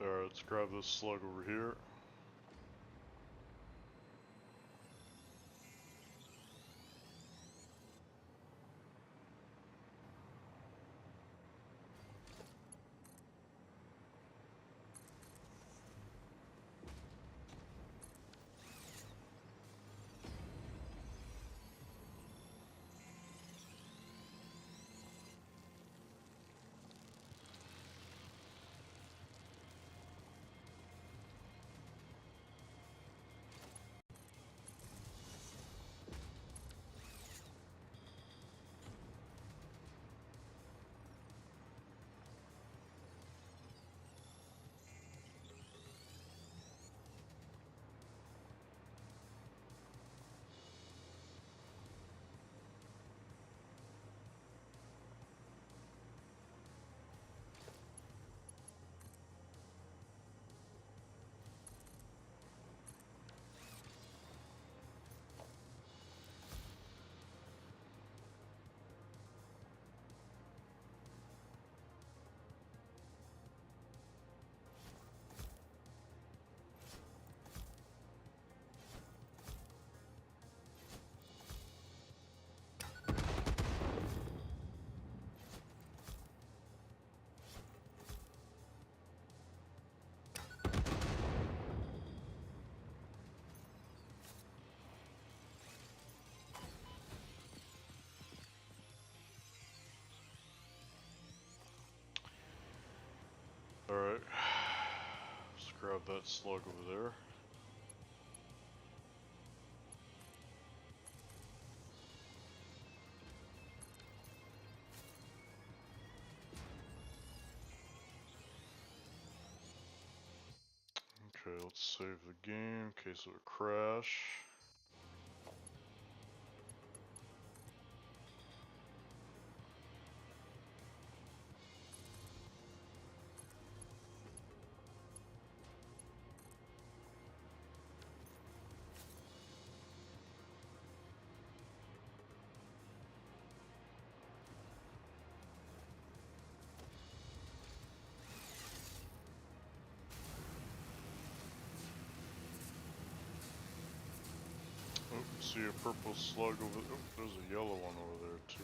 Alright, let's grab this slug over here. Alright, let's grab that slug over there. Okay, let's save the game in case it would crash. Oh, see a purple slug over there. Oh, there's a yellow one over there too.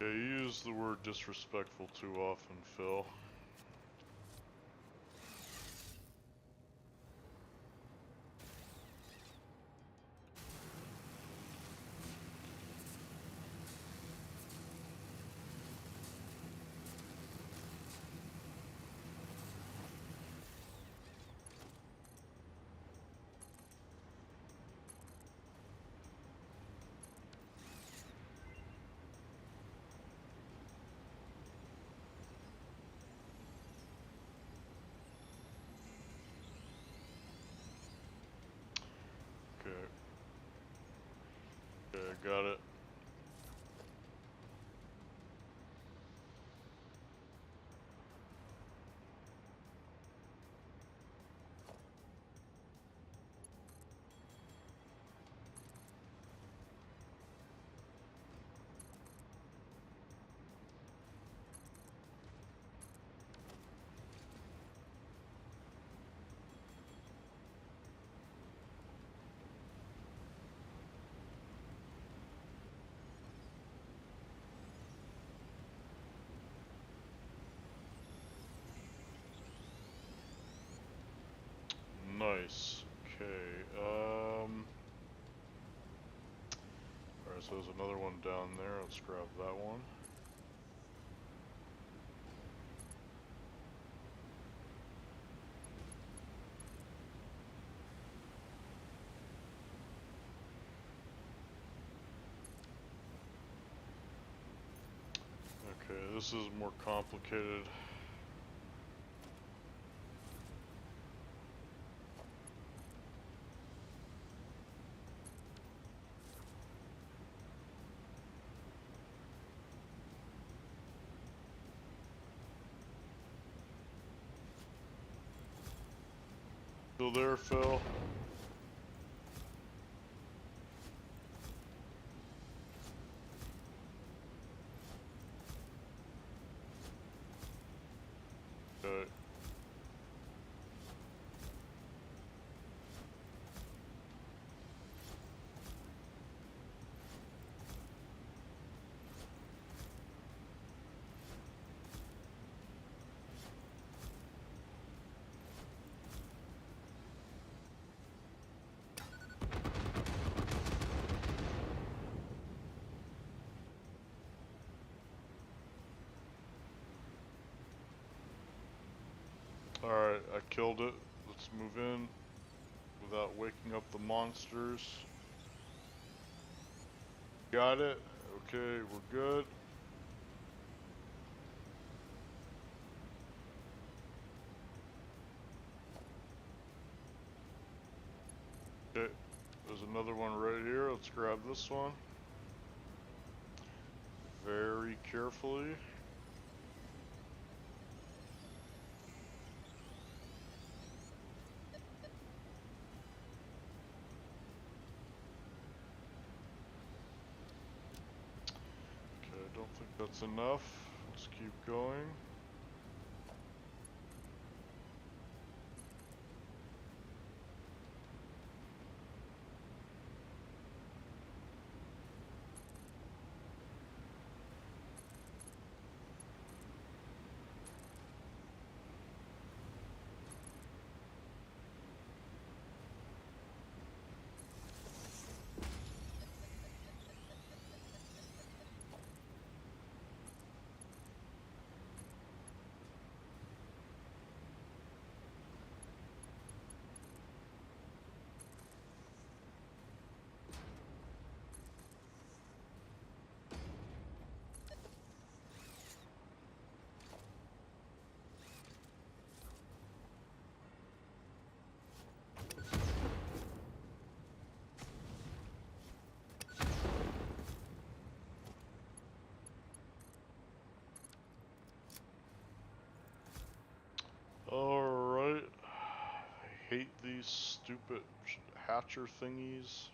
Yeah, you use the word disrespectful too often, Phil. got it. Nice. Okay. Alright, so there's another one down there. Let's grab that one. Okay, this is more complicated. Still there, Phil? Okay. Alright, I killed it. Let's move in without waking up the monsters. Got it. Okay, we're good. Okay, there's another one right here. Let's grab this one. Very carefully. Okay, I don't think that's enough. Let's keep going. Alright. I hate these stupid hatcher thingies.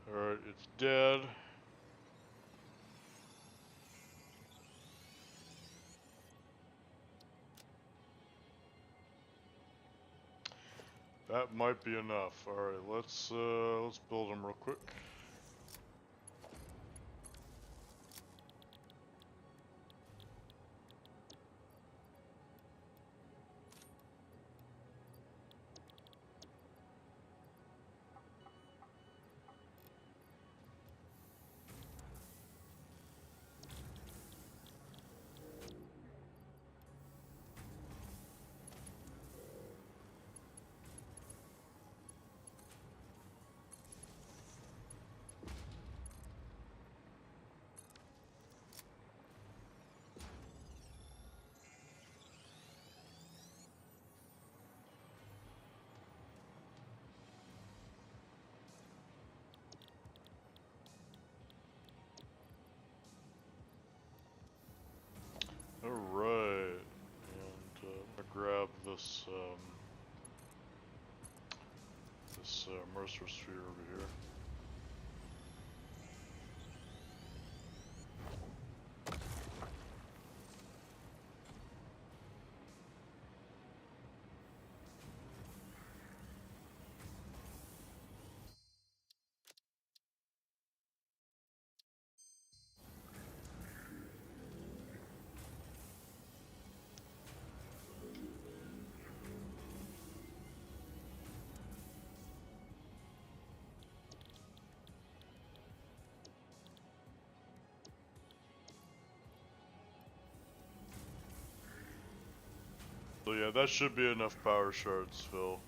Alright, it's dead. That might be enough. Alright, let's build them real quick. grab this Mercer sphere over here. So yeah, that should be enough power shards, Phil.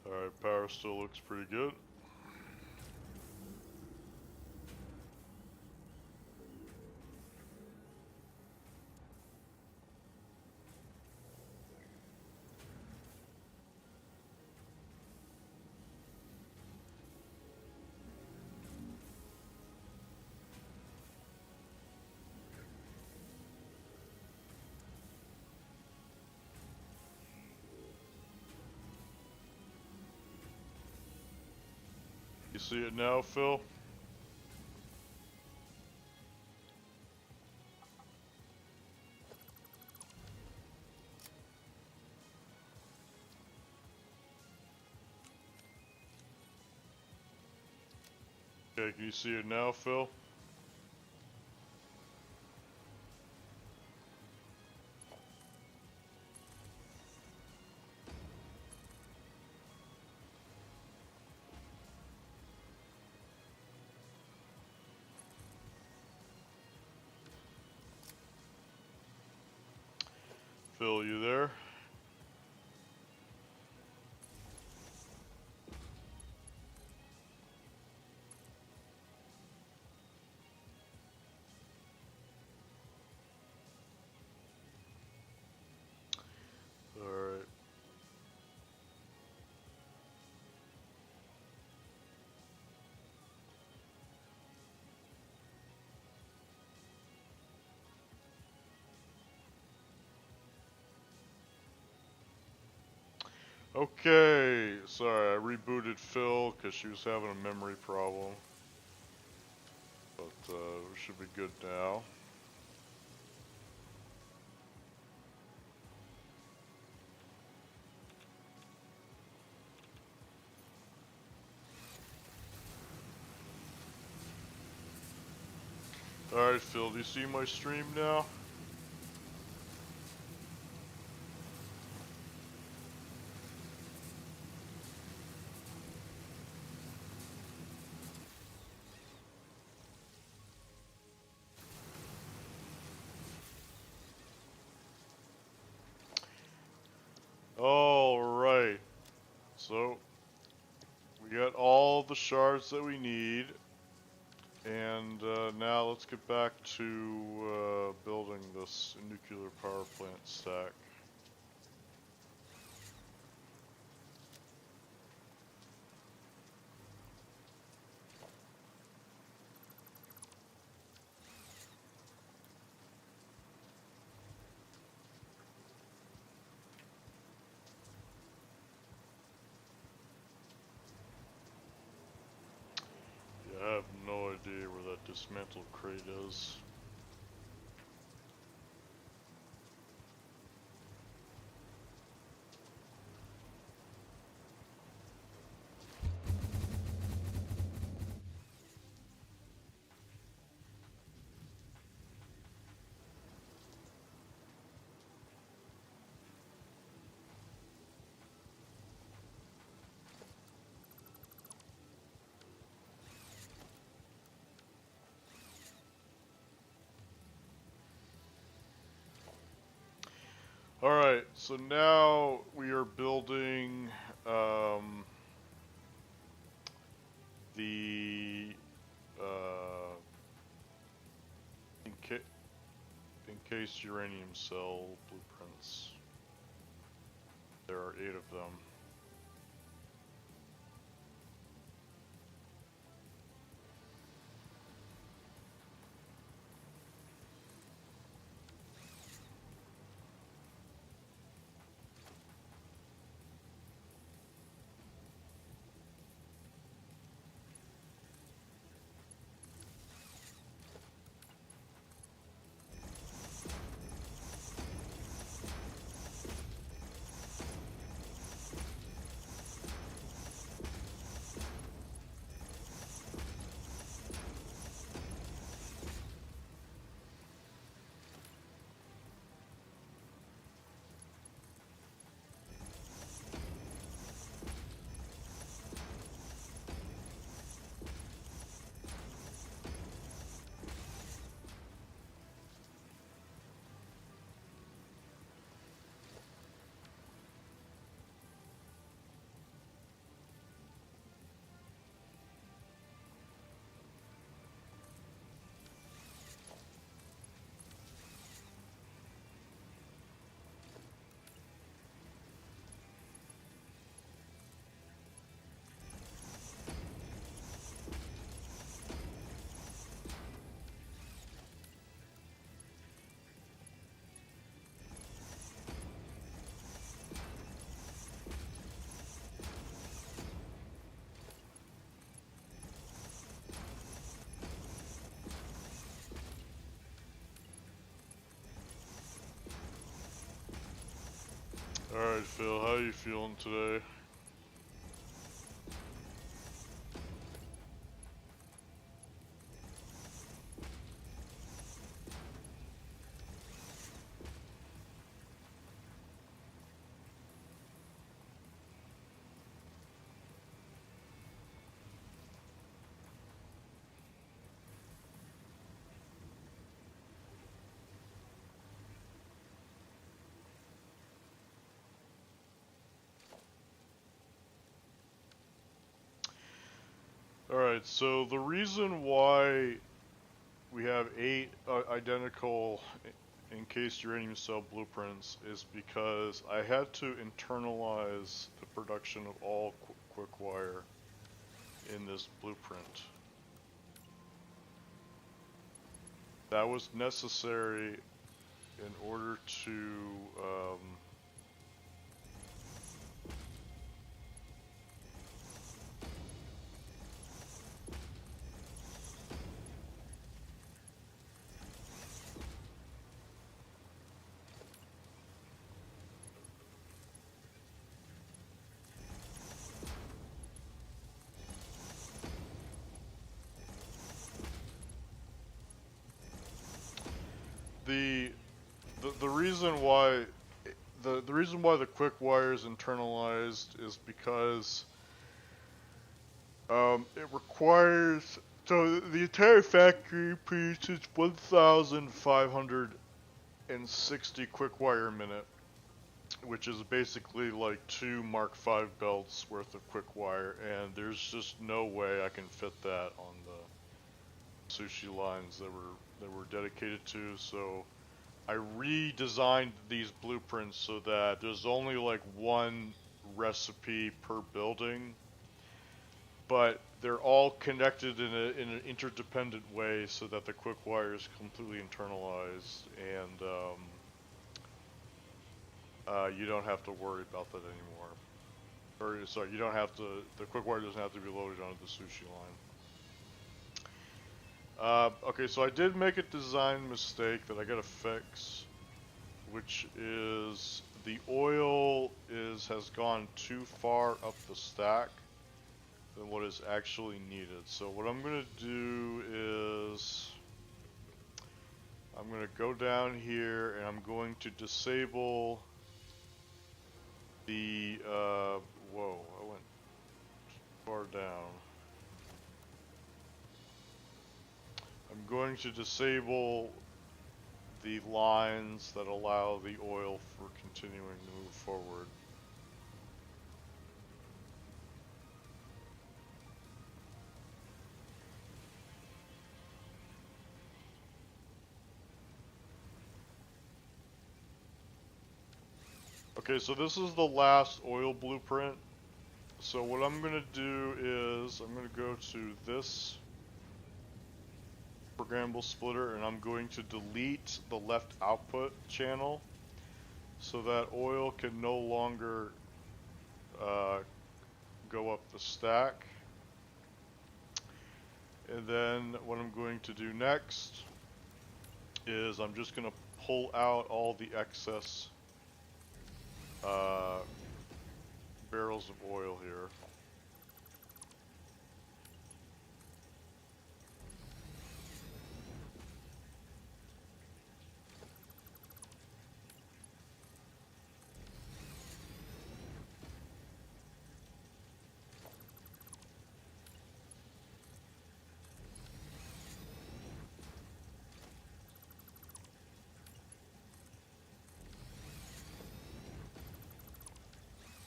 Alright, power still looks pretty good. You see it now, Phil? Okay, can you see it now, Phil? Phil, you there? Alright. Okay, sorry, I rebooted Phil because she was having a memory problem. But we should be good now. Alright, Phil, do you see my stream now? Alright, so we got all the shards that we need, and now let's get back to building this nuclear power plant stack. Yeah, I have no idea where that dismantled crate is. Alright, so now we are building the encased uranium cell blueprints. are 8 of them. Alright, Phil, how are you feeling today? Alright, so the reason why we have 8 identical encased uranium cell blueprints is because I had to internalize the production of all quick wire in this blueprint. That was necessary in order to the reason why the reason why the quick wire is internalized is because it requires, so the entire factory produces 1,560 quick wire a minute, which is basically like 2 Mark V belts worth of quick wire, and there's just no way I can fit that on the sushi lines that we're dedicated to. So I redesigned these blueprints so that there's only like 1 recipe per building, but they're all connected in an interdependent way so that the quick wire is completely internalized, and you don't have to worry about that anymore. Or sorry, you don't have to. The quick wire doesn't have to be loaded onto the sushi line. Okay, so I did make a design mistake that I gotta fix, which is the oil has gone too far up the stack than what is actually needed. So what I'm gonna do is I'm gonna go down here and I'm going to disable the whoa, I went far down. I'm going to disable the lines that allow the oil for continuing to move forward. Okay, so this is the last oil blueprint. So what I'm gonna do is I'm gonna go to this programmable splitter and I'm going to delete the left output channel so that oil can no longer go up the stack. And then what I'm going to do next is I'm just going to pull out all the excess barrels of oil here.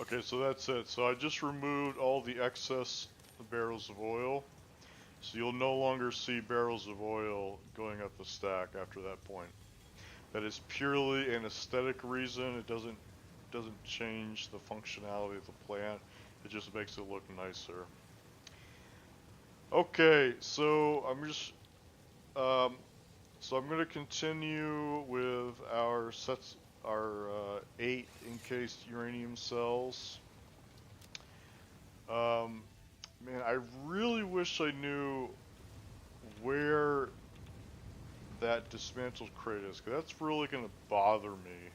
Okay, so that's it. So I just removed all the excess barrels of oil. So you'll no longer see barrels of oil going up the stack after that point. That is purely an aesthetic reason. It doesn't change the functionality of the plant. It just makes it look nicer. Okay, so I'm just so I'm going to continue with our 8 encased uranium cells. Man, I really wish I knew where that dismantled crate is, because that's really going to bother me.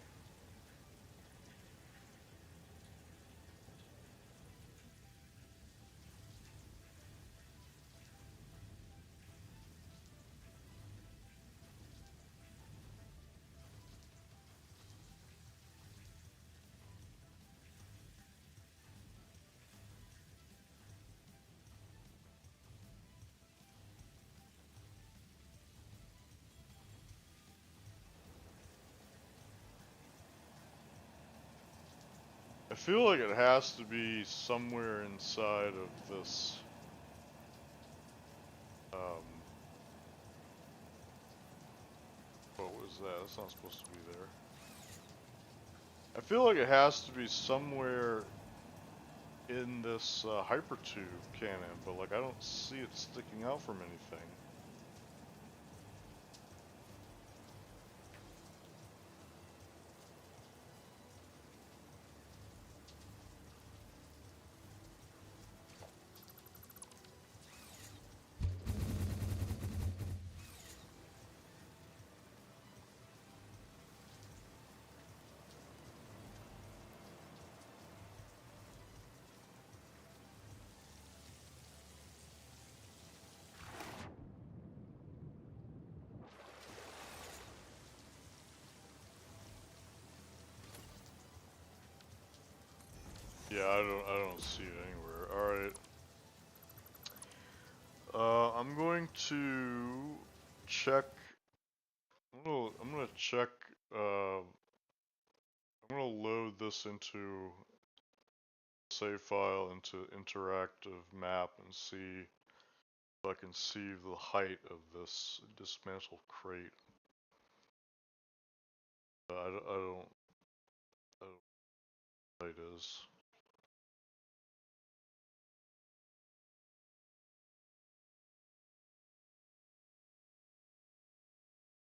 I feel like it has to be somewhere inside of this. What was that? That's not supposed to be there. I feel like it has to be somewhere in this hypertube cannon, but like I don't see it sticking out from anything. Yeah, I don't see it anywhere. Alright. I'm going to check. I'm gonna check. I'm gonna load this into save file into interactive map and see if I can see the height of this dismantled crate. I don't know what height is.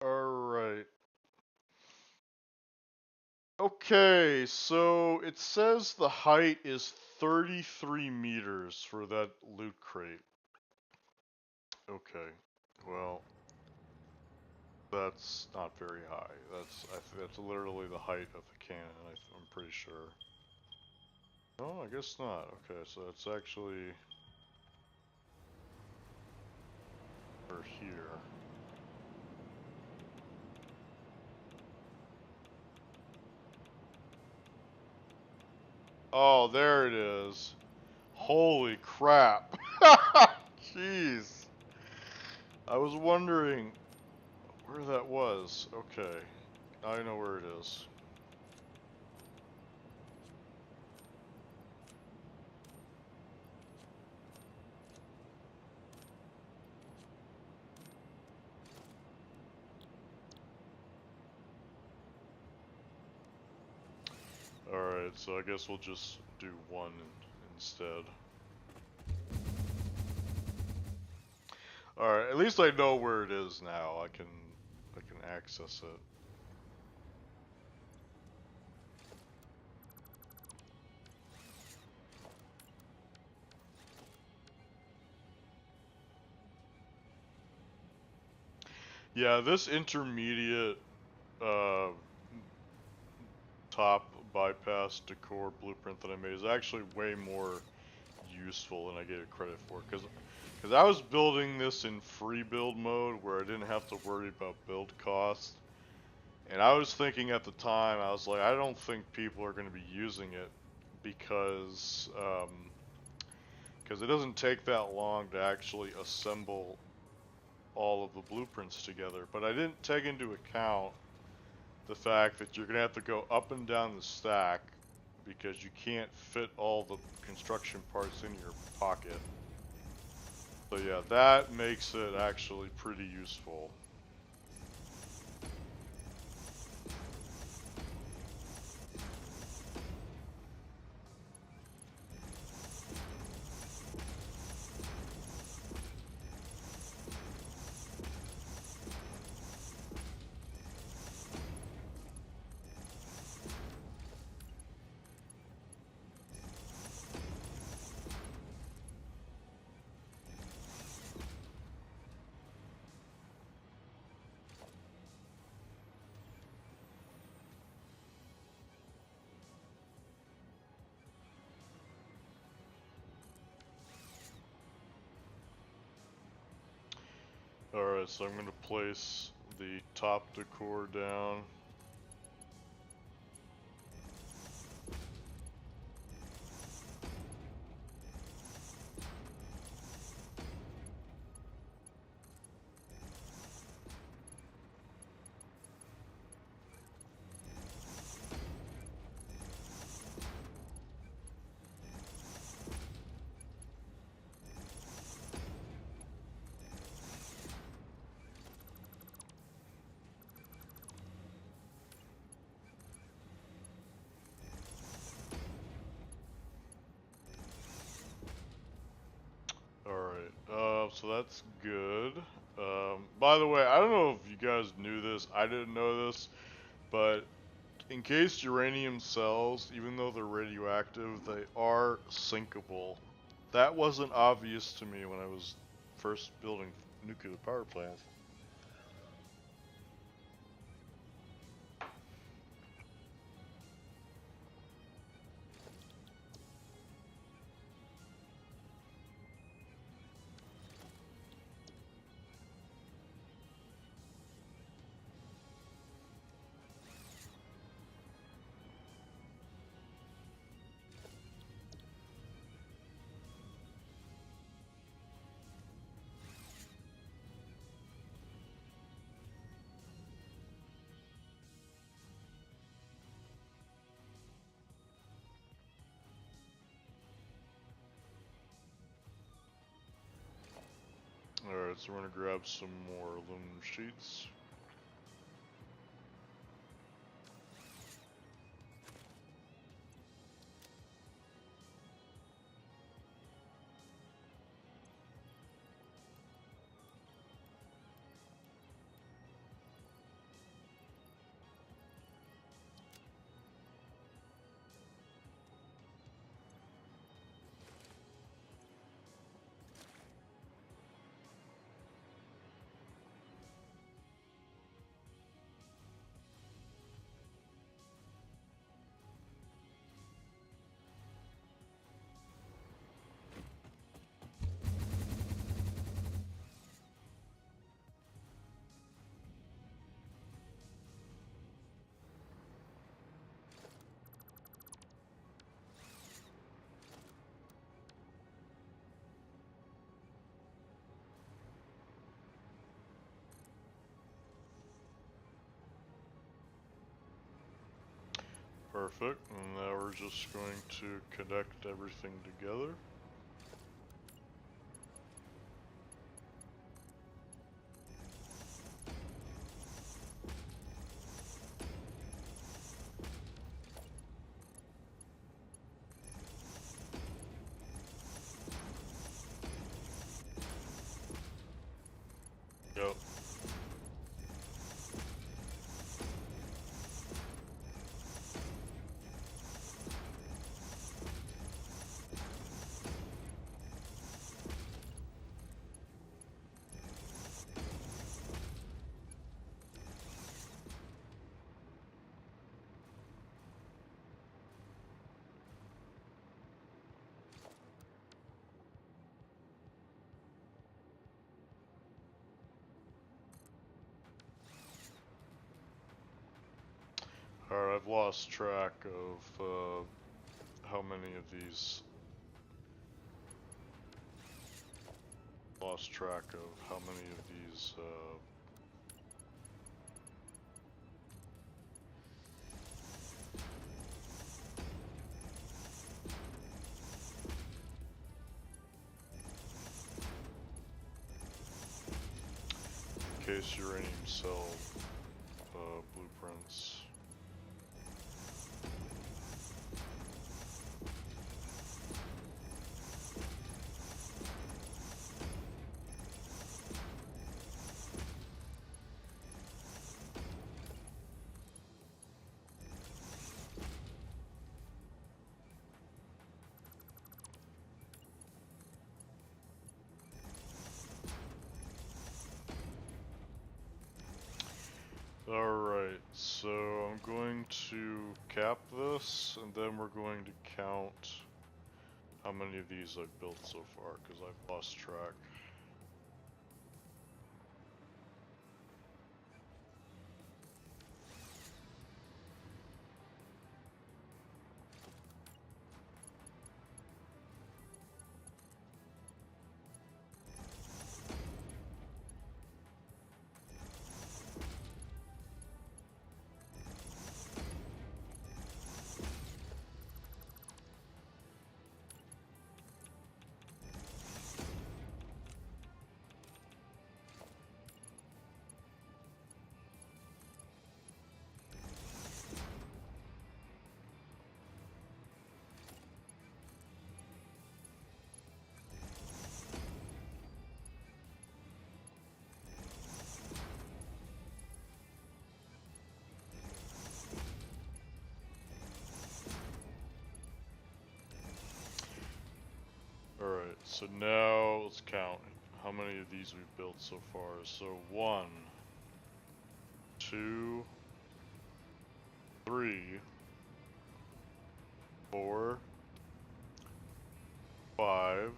Alright. Okay, so it says the height is 33 meters for that loot crate. Okay, well, that's not very high. I think that's literally the height of the cannon, I'm pretty sure. No, I guess not. Okay, so it's actually over here. Oh, there it is. Holy crap. Jeez. I was wondering where that was. Okay, I know where it is. All Alright, so I guess we'll just do one instead. Alright, at least I know where it is now. I can access it. Yeah, this intermediate top bypass decor blueprint that I made is actually way more useful than I gave it credit for, because I was building this in free build mode where I didn't have to worry about build cost, and I was thinking at the time, I was like, I don't think people are going to be using it because it doesn't take that long to actually assemble all of the blueprints together. But I didn't take into account the fact that you're going to have to go up and down the stack because you can't fit all the construction parts in your pocket. So yeah, that makes it actually pretty useful. Alright, so I'm going to place the top decor down. So that's good. By the way, I don't know if you guys knew this, I didn't know this, but in case uranium cells, even though they're radioactive, they are sinkable. That wasn't obvious to me when I was first building nuclear power plants. Alright, so we're gonna grab some more aluminum sheets. Perfect, and now we're just going to connect everything together. Alright, I've lost track of how many of these. Lost track of how many of these. Case uranium cell blueprints. Alright, so I'm going to cap this, and then we're going to count how many of these I've built so far, because I've lost track. Alright, so now let's count how many of these we've built so far. So 1, 2, 3, 4, 5,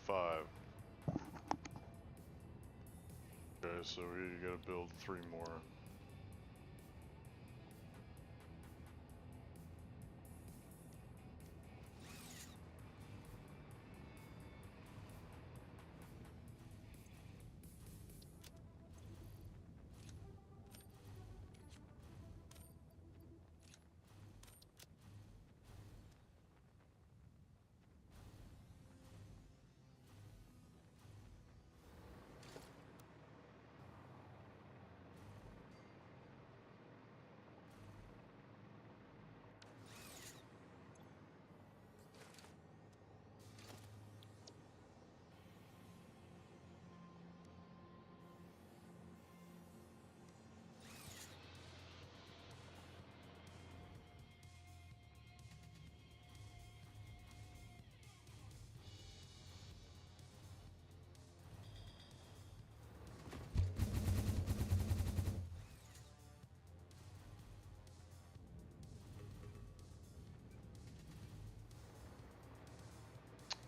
5. Okay, so we gotta build 3 more.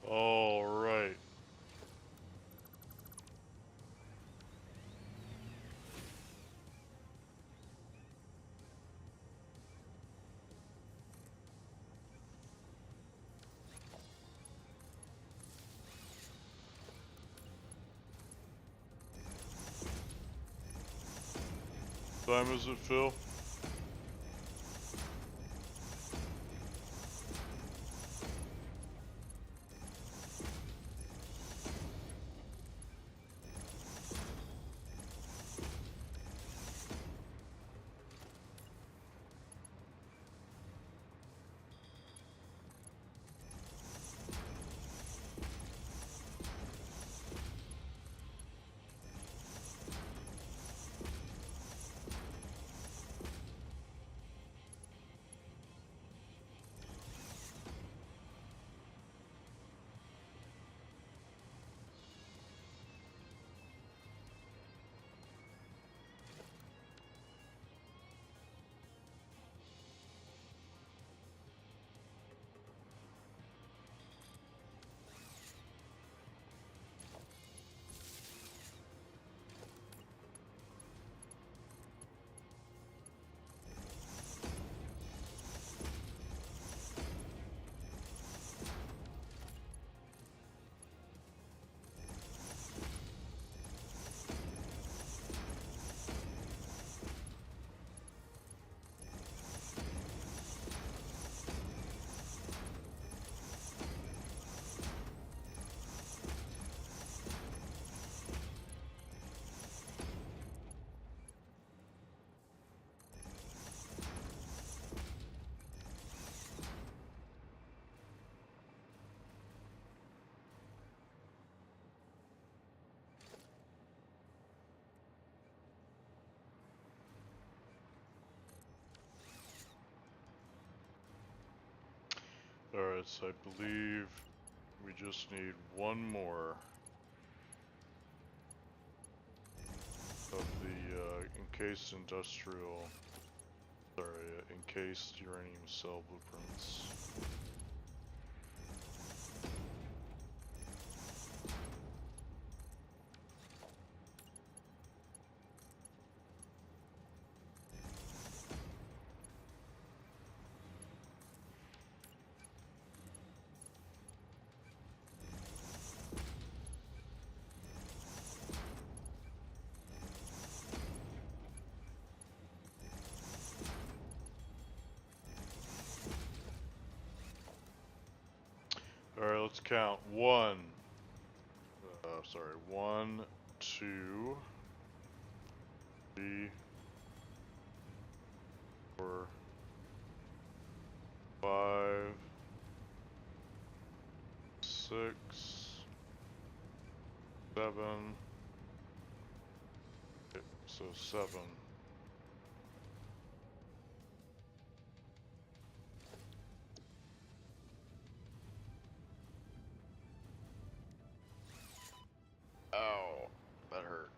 All right. What time is it, Phil? Alright, so I believe we just need one more of the encased encased uranium cell blueprints. Alright, let's count. One, 2, 3, 4, 5, 6, 7. Okay, so 7. Ow, that hurt.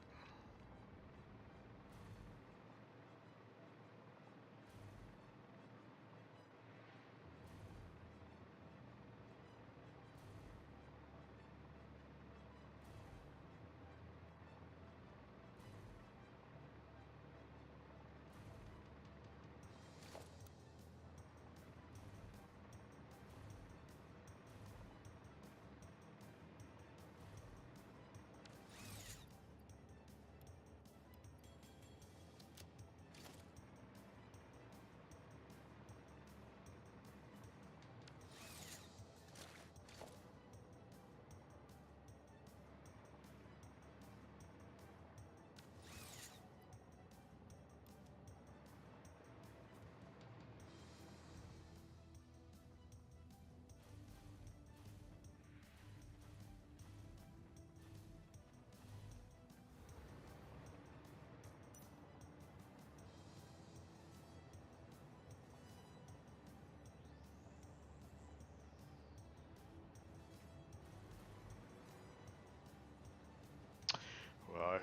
Well, I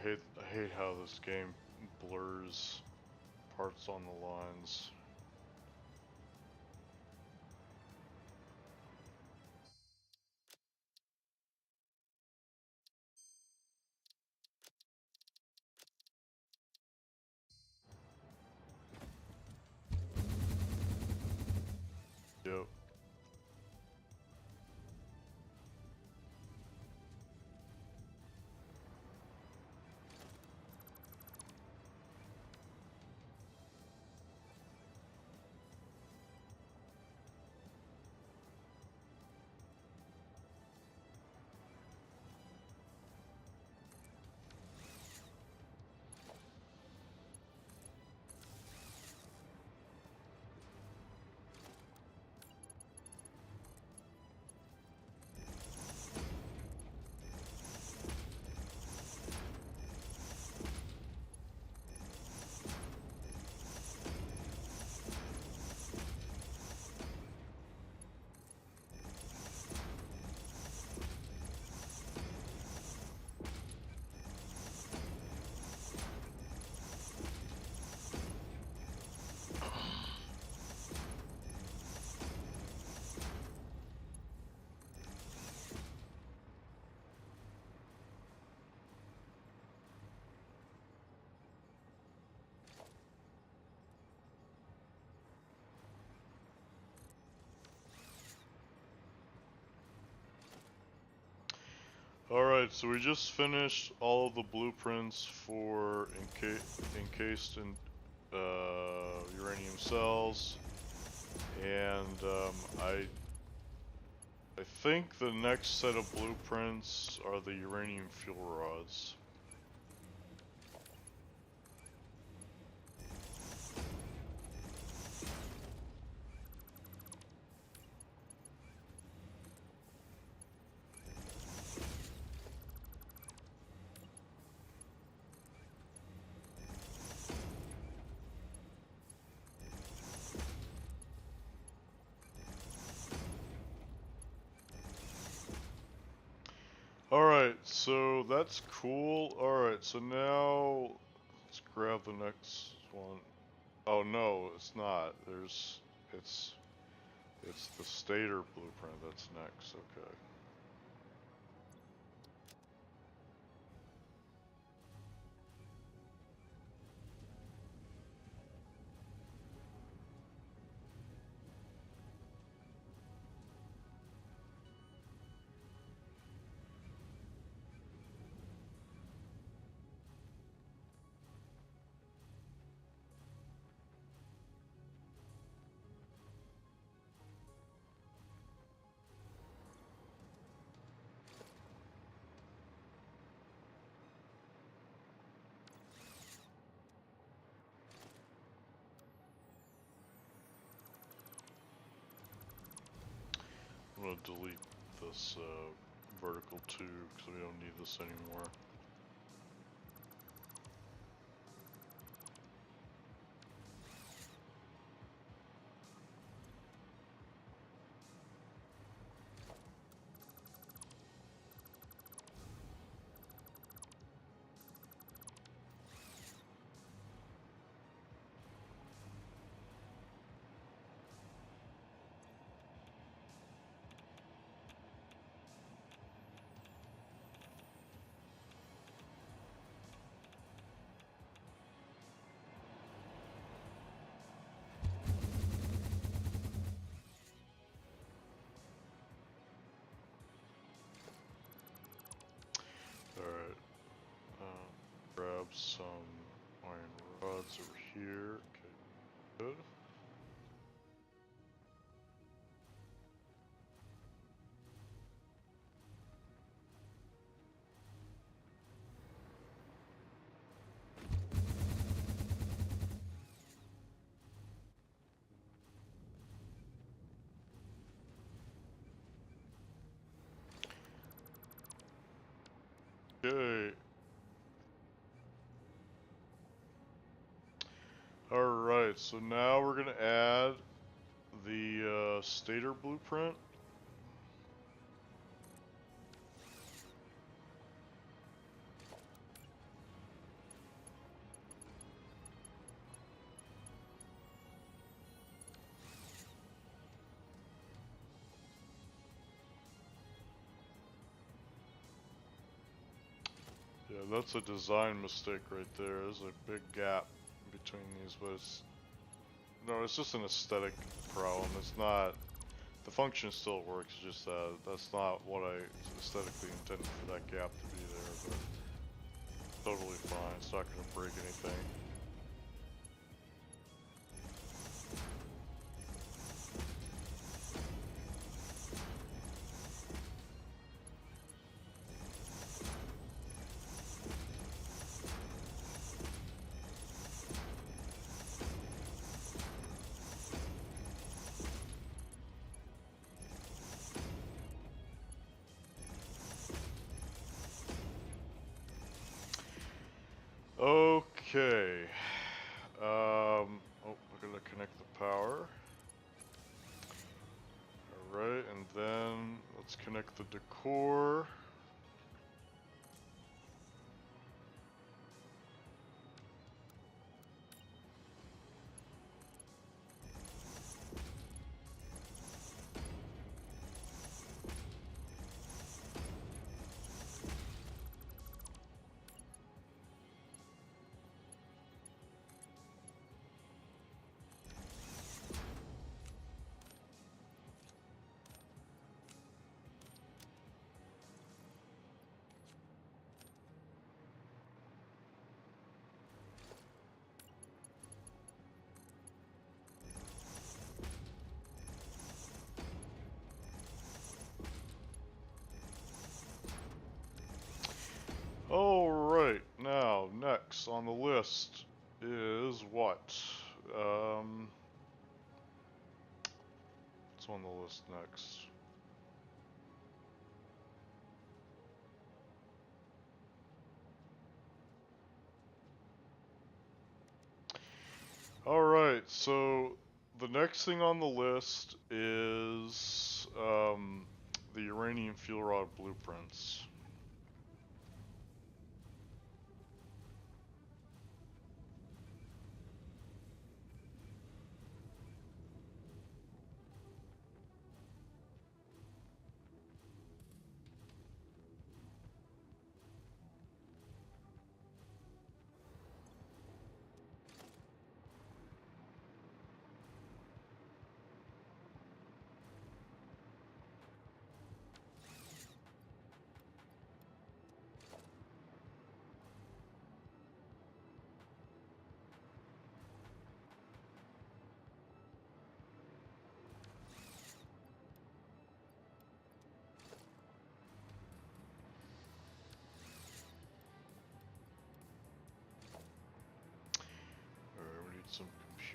hate how this game blurs parts on the lines. Yep. Alright, so we just finished all of the blueprints for encased in uranium cells, and I think the next set of blueprints are the uranium fuel rods. that's cool. Alright, so now let's grab the next one. Oh no, it's not. It's the stator blueprint that's next. Okay. I'm gonna delete this vertical tube because we don't need this anymore. Alright. Grab some iron rods over here. Okay, good. Okay. Alright, so now we're gonna add the stator blueprint. Yeah, that's a design mistake right there. There's a big gap between these, but it's just an aesthetic problem. It's not, the function still works, it's just that's not what I aesthetically intended for that gap to be there, but totally fine. It's not going to break anything. Okay. Oh, we're gonna connect the power. Alright, and then let's connect the decor. Alright, now, next on the list is what? What's on the list next? Alright, so the next thing on the list is the uranium fuel rod blueprints.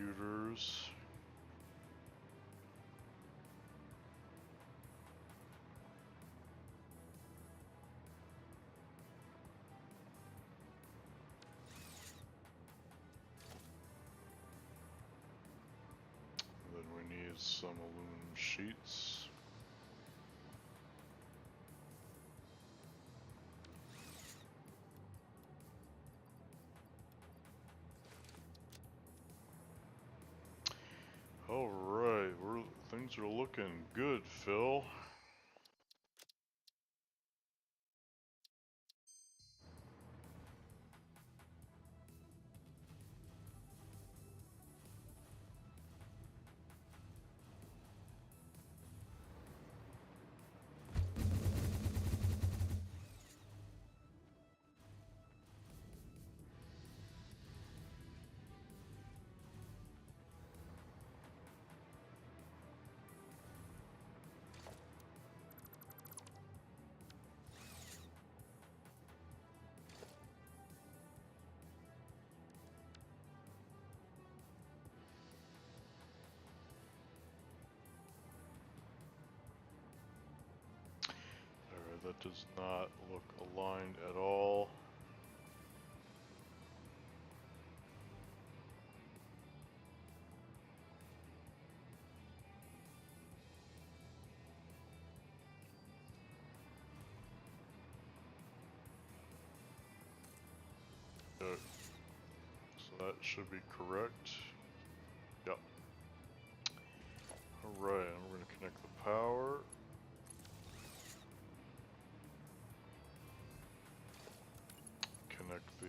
computers. Then we need some aluminum sheets. Alright, things are looking good, Phil. Alright, that does not look aligned at all. Okay. So that should be correct. Yep. Alright, and we're going to connect the power. Connect the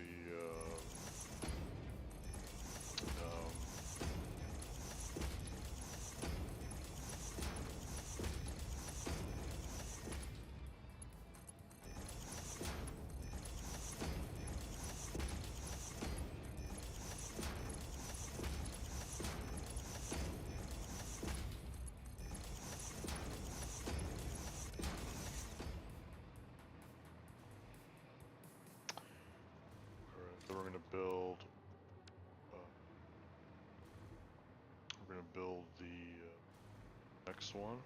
then we're going to build. We're going to build the next one.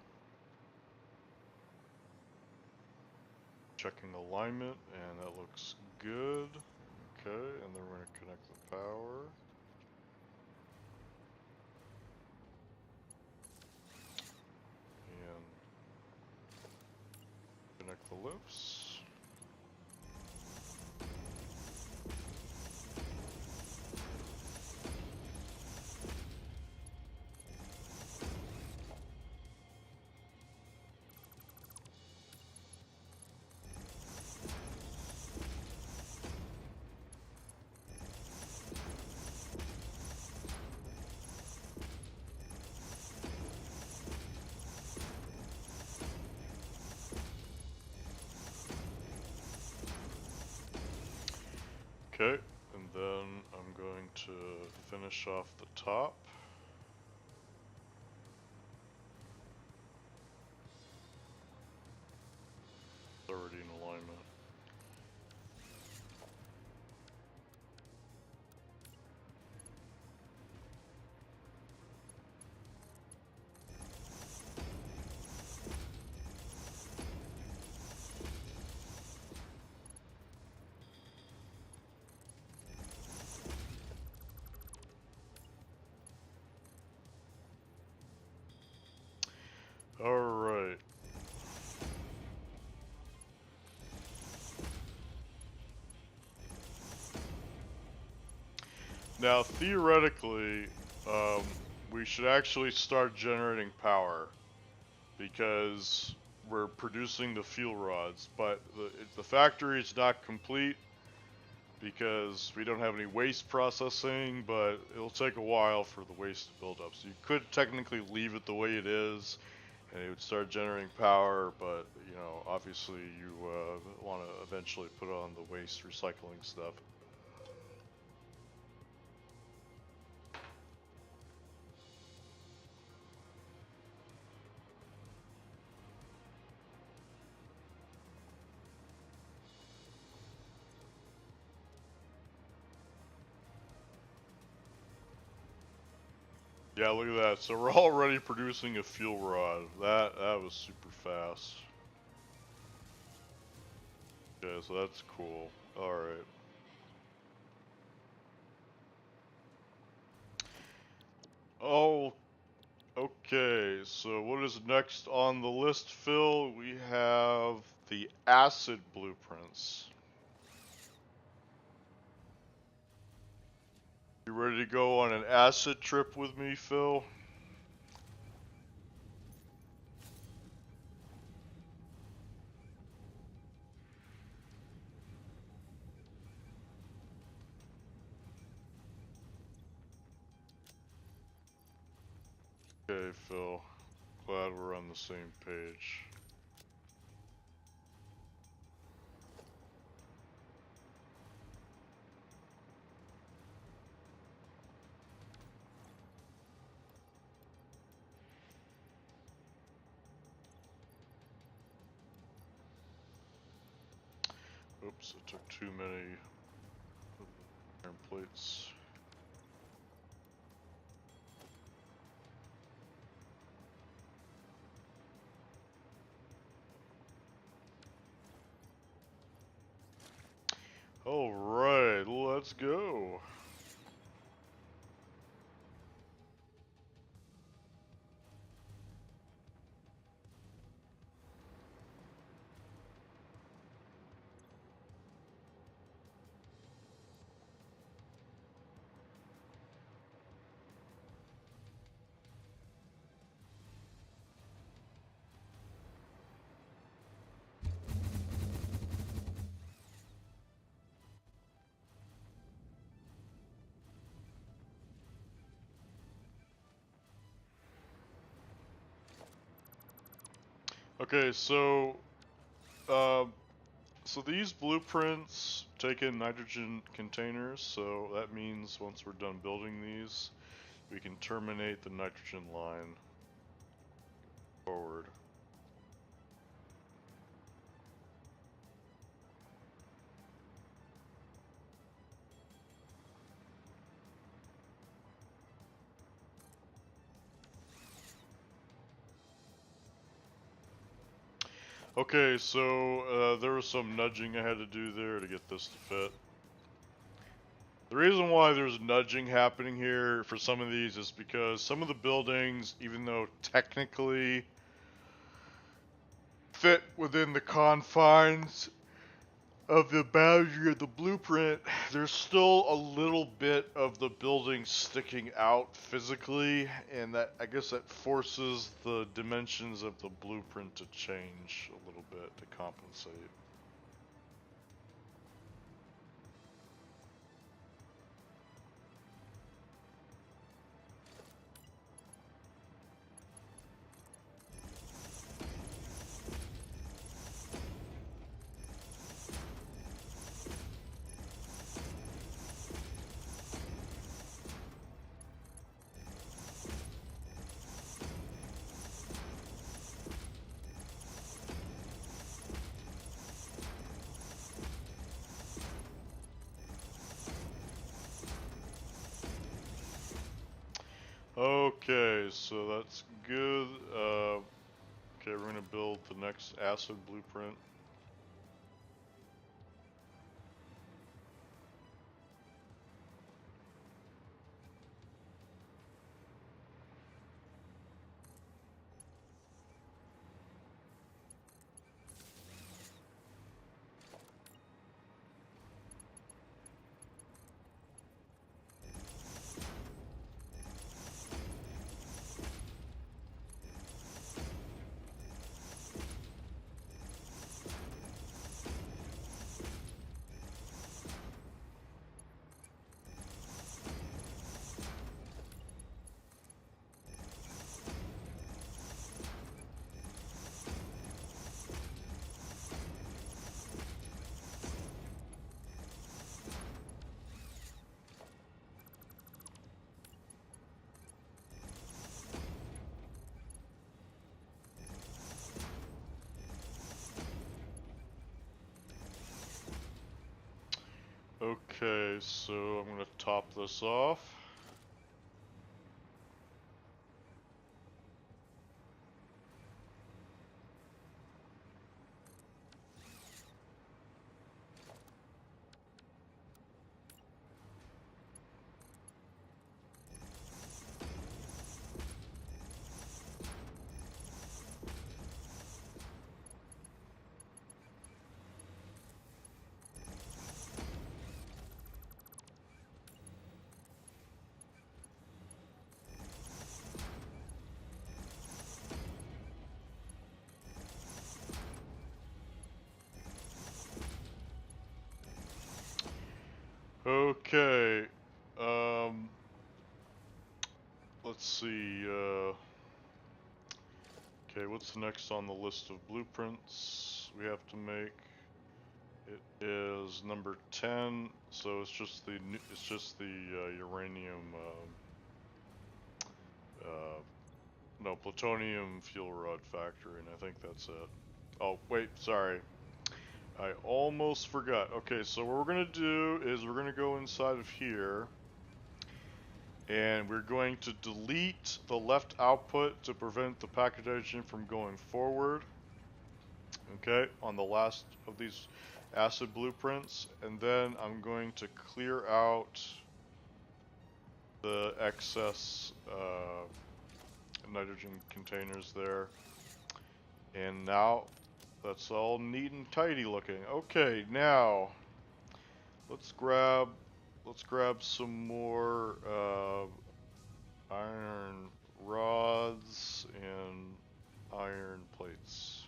Checking alignment, and that looks good. Okay, and then we're going to connect the power. And connect the lifts. Okay, and then I'm going to finish off the top. It's already in alignment. Alright. Now, theoretically, we should actually start generating power because we're producing the fuel rods, but the factory is not complete because we don't have any waste processing, but it'll take a while for the waste to build up. So you could technically leave it the way it is and it would start generating power, but you know, obviously you want to eventually put on the waste recycling stuff. Yeah, look at that. So we're already producing a fuel rod. That was super fast. Okay, so that's cool. Alright. Oh, okay. So what is next on the list, Phil? We have the acid blueprints. You ready to go on an acid trip with me, Phil? Okay, Phil. Glad we're on the same page. Oops, I took too many iron plates. Alright, let's go. Okay, so these blueprints take in nitrogen containers, so that means once we're done building these, we can terminate the nitrogen line forward. Okay, so there was some nudging I had to do there to get this to fit. The reason why there's nudging happening here for some of these is because some of the buildings, even though technically fit within the confines of the boundary of the blueprint, there's still a little bit of the building sticking out physically, and that, I guess, that forces the dimensions of the blueprint to change a little bit to compensate. Okay, so that's good. Okay, we're gonna build the next acid blueprint. Okay, so I'm gonna top this off. let's see. Okay, what's next on the list of blueprints we have to make? It is number 10. So it's just the uranium. No, plutonium fuel rod factory, and I think that's it. Oh, wait, sorry. I almost forgot. Okay, so what we're going to do is we're going to go inside of here, and we're going to delete the left output to prevent the package engine from going forward. Okay, on the last of these acid blueprints, and then I'm going to clear out the excess nitrogen containers there, and now that's all neat and tidy looking. Okay, now let's grab some more iron rods and iron plates.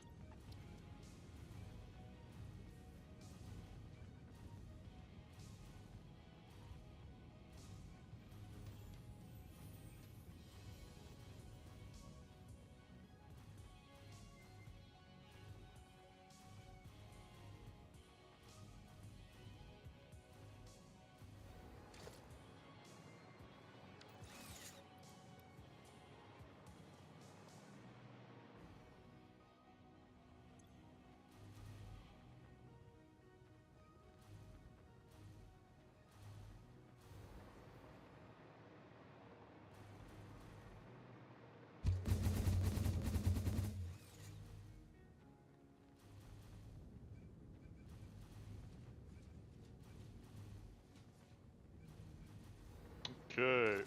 Okay,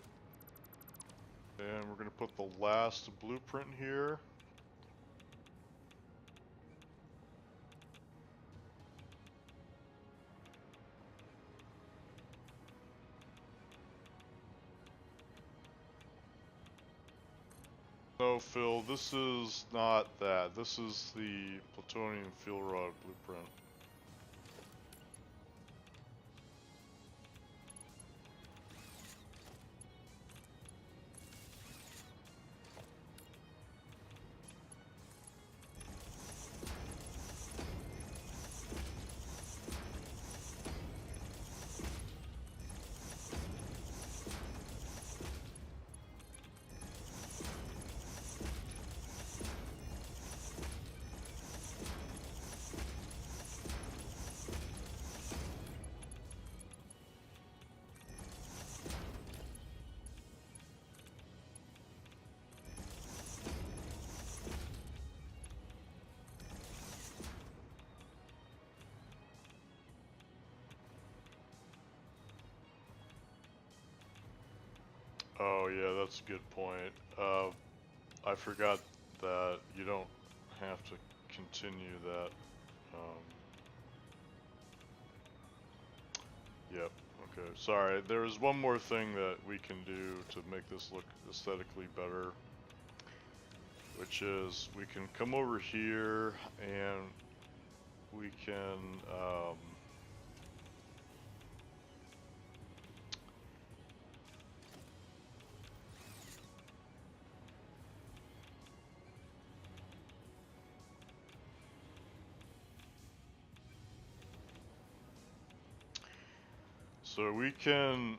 and we're going to put the last blueprint here. No, Phil, this is not that. This is the plutonium fuel rod blueprint. Oh yeah, that's a good point. I forgot that you don't have to continue that. Yep, okay. Sorry, there's one more thing that we can do to make this look aesthetically better, which is we can come over here and we can so we can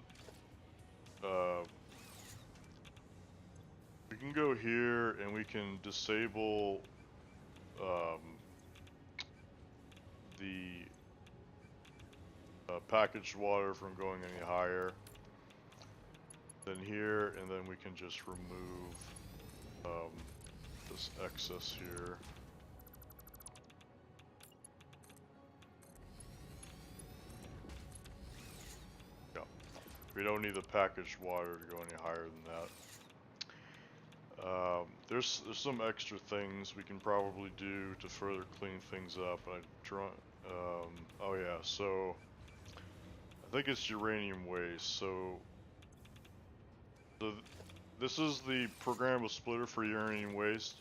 go here and we can disable the packaged water from going any higher than here, and then we can just remove this excess here. Yeah, we don't need the packaged water to go any higher than that. There's some extra things we can probably do to further clean things up. Oh yeah, so I think it's uranium waste. So this is the programmable splitter for uranium waste.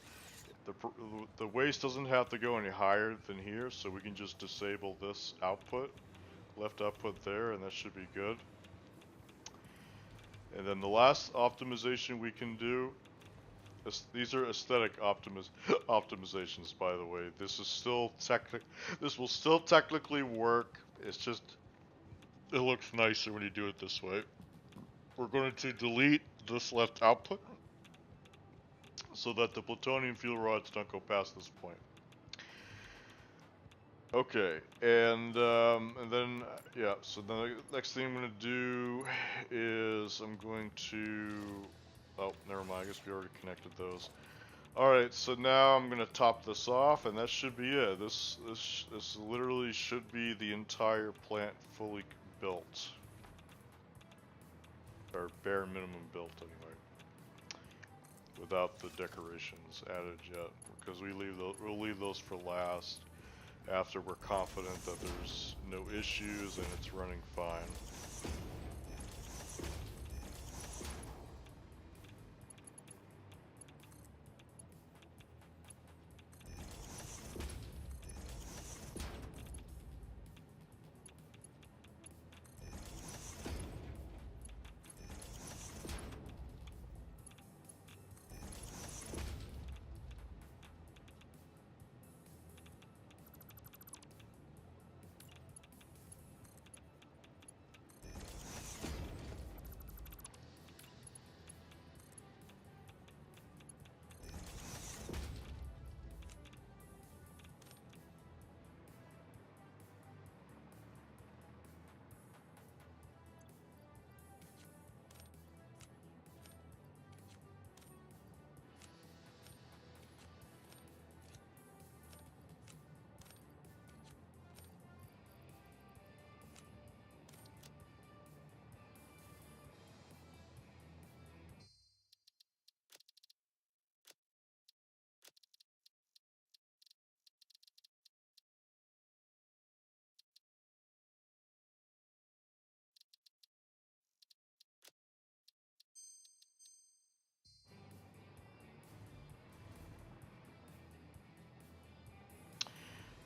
The waste doesn't have to go any higher than here, so we can just disable this output, left output there, and that should be good. And then the last optimization we can do, these are aesthetic optimizations, by the way. This is still this will still technically work. It's just, it looks nicer when you do it this way. We're going to delete this left output so that the plutonium fuel rods don't go past this point. Okay, and then yeah. So then the next thing I'm gonna do is I'm going to. Oh, never mind. I guess we already connected those. All right. So now I'm gonna top this off, and that should be it. This literally should be the entire plant fully built, or bare minimum built anyway, without the decorations added yet, because we'll leave those for last, after we're confident that there's no issues and it's running fine.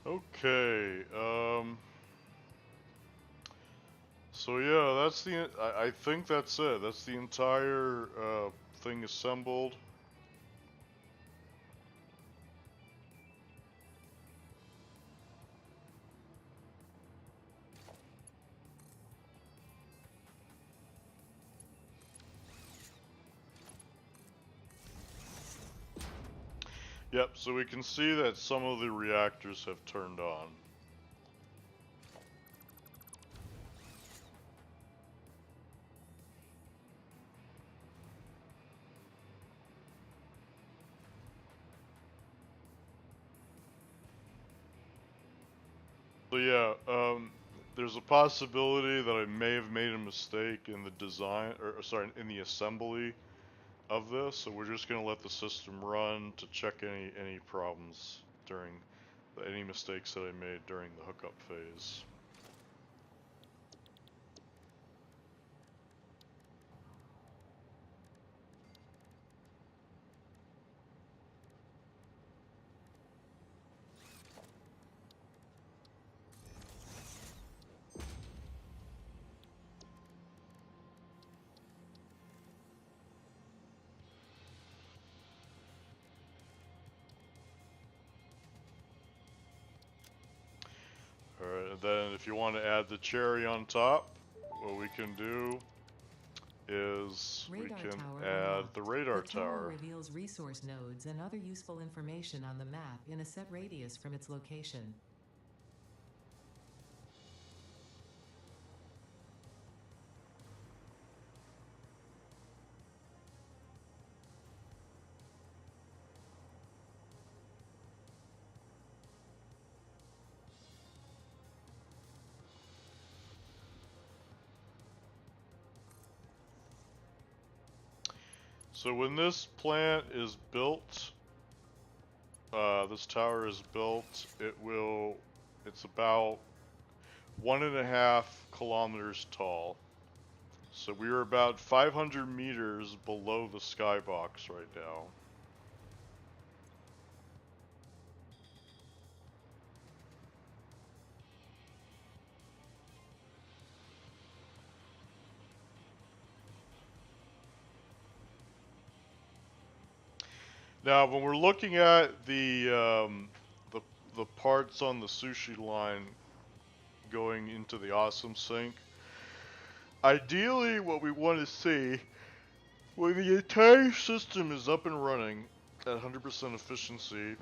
Okay, so yeah, that's I think that's it. That's the entire thing assembled. Yep, so we can see that some of the reactors have turned on. So yeah, there's a possibility that I may have made a mistake in the design, or sorry, in the assembly of this. So we're just gonna let the system run to check any problems during any mistakes that I made during the hookup phase. Alright, and then if you want to add the cherry on top, what we can do is we can add the radar tower. Reveals resource nodes and other useful information on the map in a set radius from its location. So when this plant is built, this tower is built, it's about 1.5 kilometers tall. So we are about 500 meters below the skybox right now. Now, when we're looking at the the parts on the sushi line going into the awesome sink, ideally, what we want to see when the entire system is up and running at 100% efficiency,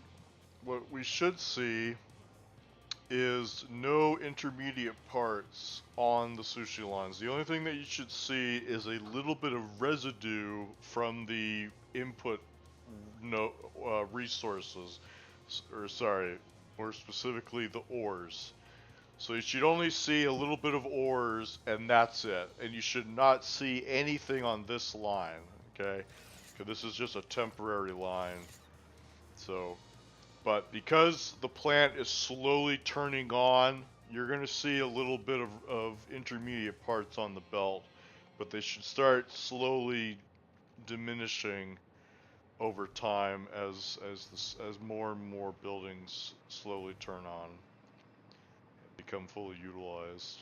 what we should see is no intermediate parts on the sushi lines. The only thing that you should see is a little bit of residue from the input resources, or sorry, more specifically the ores. So you should only see a little bit of ores, and that's it. And you should not see anything on this line, okay? Because this is just a temporary line. So, but because the plant is slowly turning on, you're going to see a little bit of intermediate parts on the belt, but they should start slowly diminishing over time as more and more buildings slowly turn on, become fully utilized.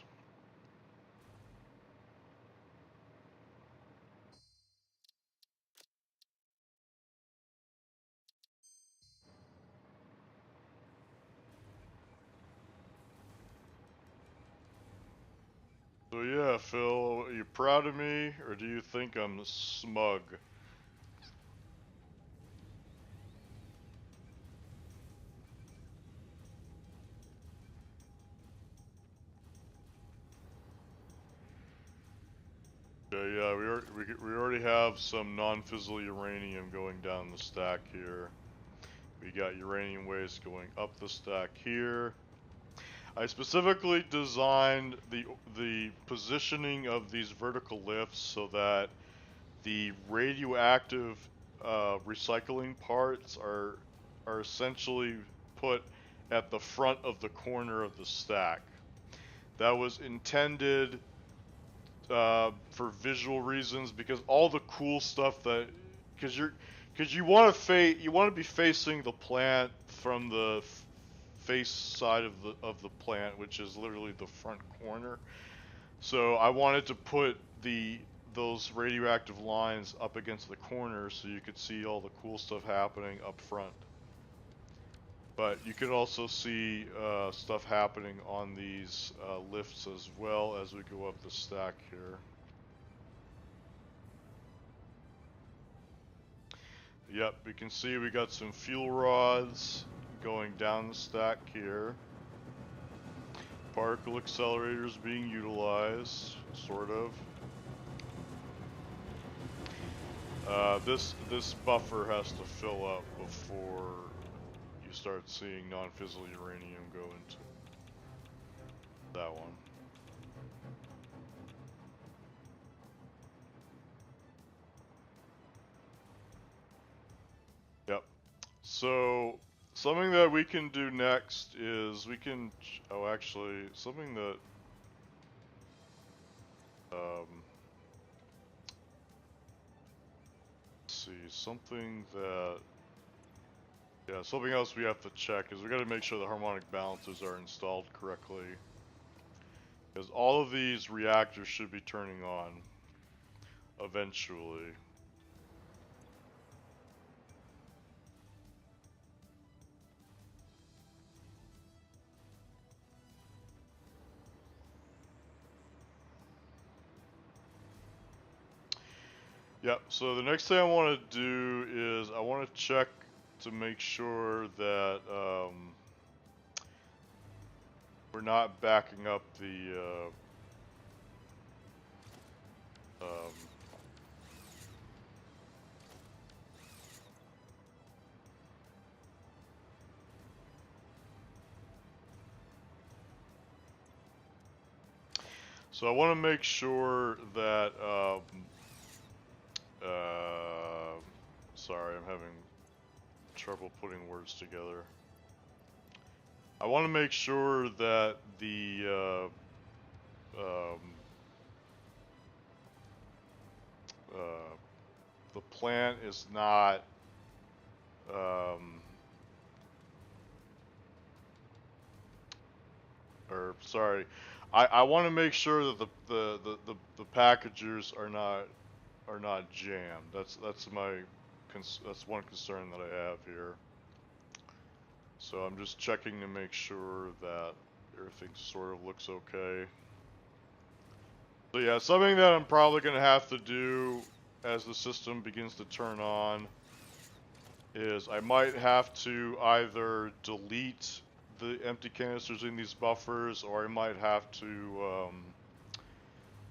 So yeah, Phil, are you proud of me, or do you think I'm smug? Okay, yeah, we already have some non-fissile uranium going down the stack here. We got uranium waste going up the stack here. I specifically designed the positioning of these vertical lifts so that the radioactive recycling parts are essentially put at the front of the corner of the stack. That was intended for visual reasons, because all the cool stuff that, because you want to be facing the plant from the face side of the plant, which is literally the front corner. So I wanted to put those radioactive lines up against the corner so you could see all the cool stuff happening up front. But you can also see stuff happening on these lifts as well as we go up the stack here. Yep, we can see we got some fuel rods going down the stack here. Particle accelerators being utilized, sort of. This buffer has to fill up before you start seeing non-fissile uranium go into that one. Yep. So something that we can do next is we can, oh actually, something that, let's see, something that, yeah, something else we have to check is we got to make sure the harmonic balancers are installed correctly. Because all of these reactors should be turning on eventually. Yep, so the next thing I want to do is I want to check to make sure that we're not backing up the so I want to make sure that sorry, I'm having trouble putting words together. I want to make sure that the plant is not or sorry, I want to make sure that the packagers are not jammed. That's my that's one concern that I have here. So I'm just checking to make sure that everything sort of looks okay. So yeah, something that I'm probably going to have to do as the system begins to turn on is I might have to either delete the empty canisters in these buffers, or I might have to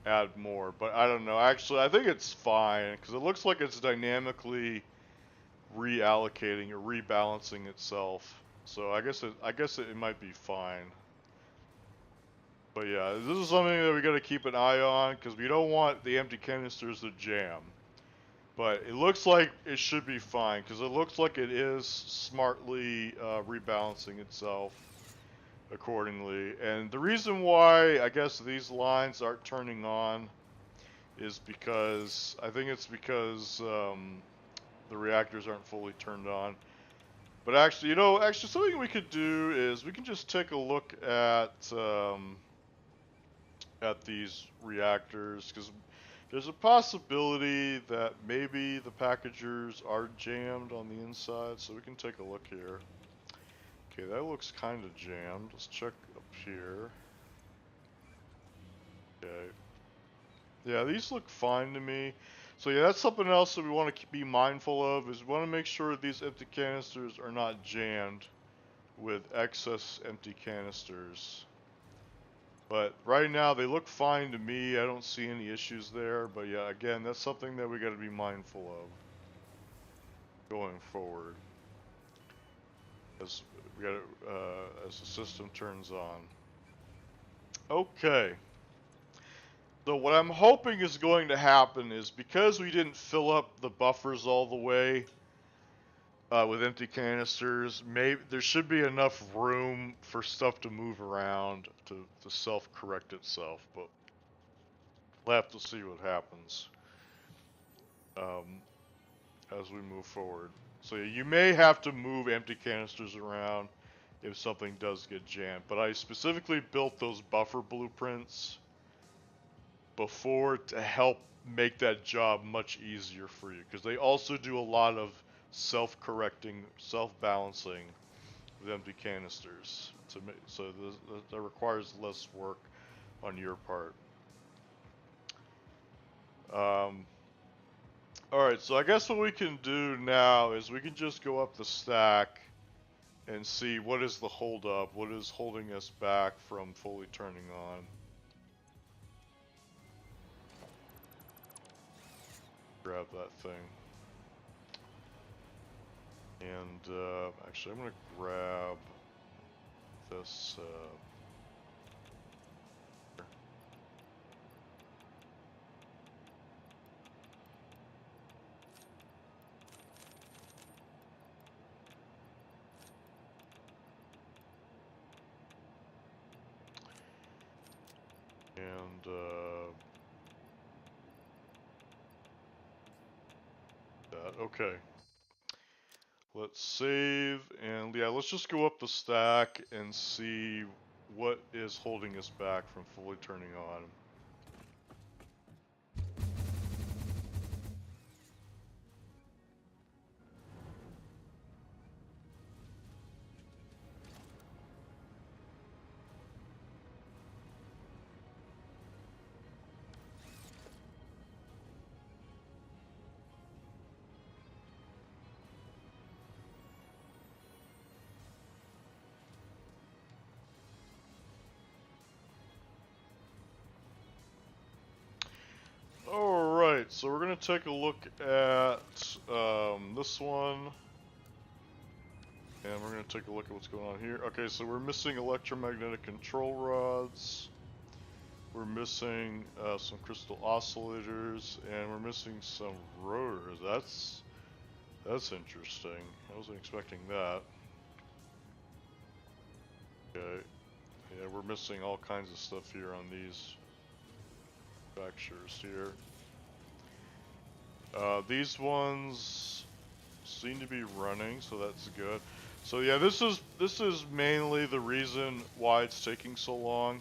add more. But I don't know. Actually, I think it's fine because it looks like it's dynamically reallocating or rebalancing itself. So I guess it might be fine. But yeah, this is something that we got to keep an eye on because we don't want the empty canisters to jam. But it looks like it should be fine because it looks like it is smartly rebalancing itself accordingly. And the reason why I guess these lines aren't turning on is because I think it's because the reactors aren't fully turned on. But actually, you know, something we could do is we can just take a look at these reactors, because there's a possibility that maybe the packagers are jammed on the inside, so we can take a look here. Okay, that looks kind of jammed. Let's check up here. Okay. Yeah, these look fine to me. So yeah, that's something else that we want to be mindful of, is we want to make sure these empty canisters are not jammed with excess empty canisters. But right now they look fine to me. I don't see any issues there. But yeah, again, that's something that we got to be mindful of going forward as we got as the system turns on. Okay. So what I'm hoping is going to happen is, because we didn't fill up the buffers all the way with empty canisters, maybe there should be enough room for stuff to move around to self-correct itself, but we'll have to see what happens as we move forward. So you may have to move empty canisters around if something does get jammed, but I specifically built those buffer blueprints before to help make that job much easier for you, because they also do a lot of self-correcting, self-balancing with empty canisters, so that requires less work on your part. Alright, so I guess what we can do now is we can just go up the stack and see what is the holdup, what is holding us back from fully turning on. Grab that thing. And actually I'm going to grab this and that. Okay. Let's save, and yeah, let's just go up the stack and see what is holding us back from fully turning on. Alright, so we're going to take a look at this one. And we're going to take a look at what's going on here. Okay, so we're missing electromagnetic control rods. We're missing some crystal oscillators. And we're missing some rotors. That's interesting. I wasn't expecting that. Okay. Yeah, we're missing all kinds of stuff here on these manufacturers here. These ones seem to be running, so that's good. So yeah, this is mainly the reason why it's taking so long,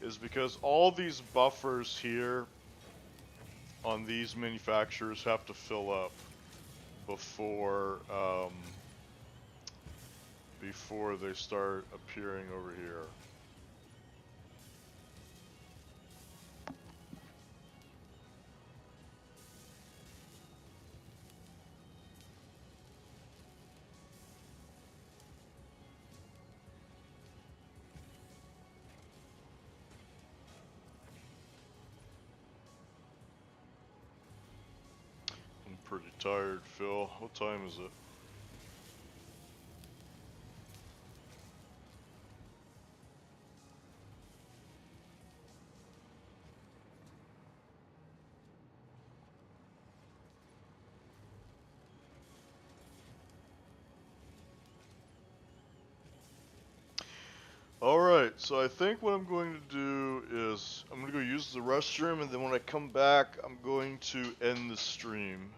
is because all these buffers here on these manufacturers have to fill up. before before they start appearing over here. I'm pretty tired, Phil. What time is it? Alright, so I think what I'm going to do is I'm going to go use the restroom, and then when I come back, I'm going to end the stream.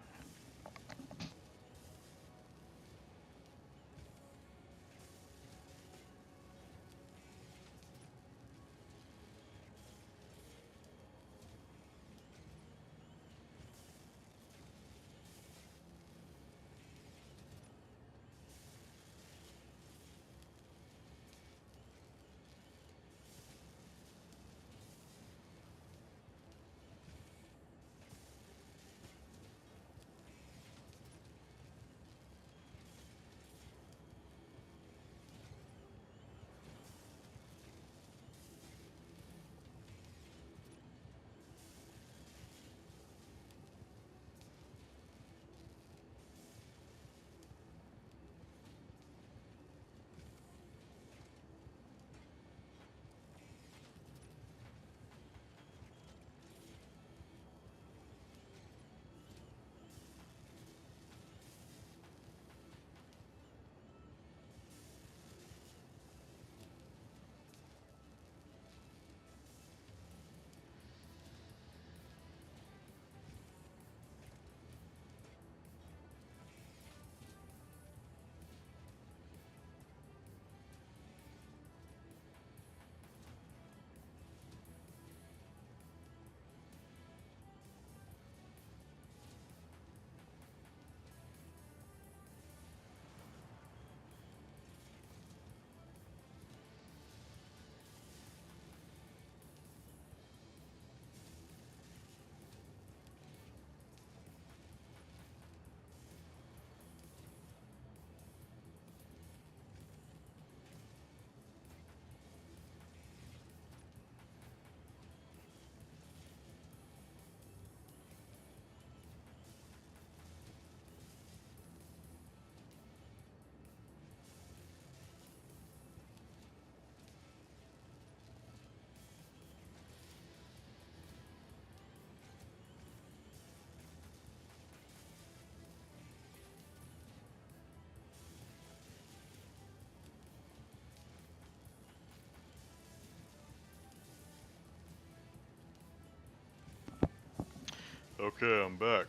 Okay, I'm back.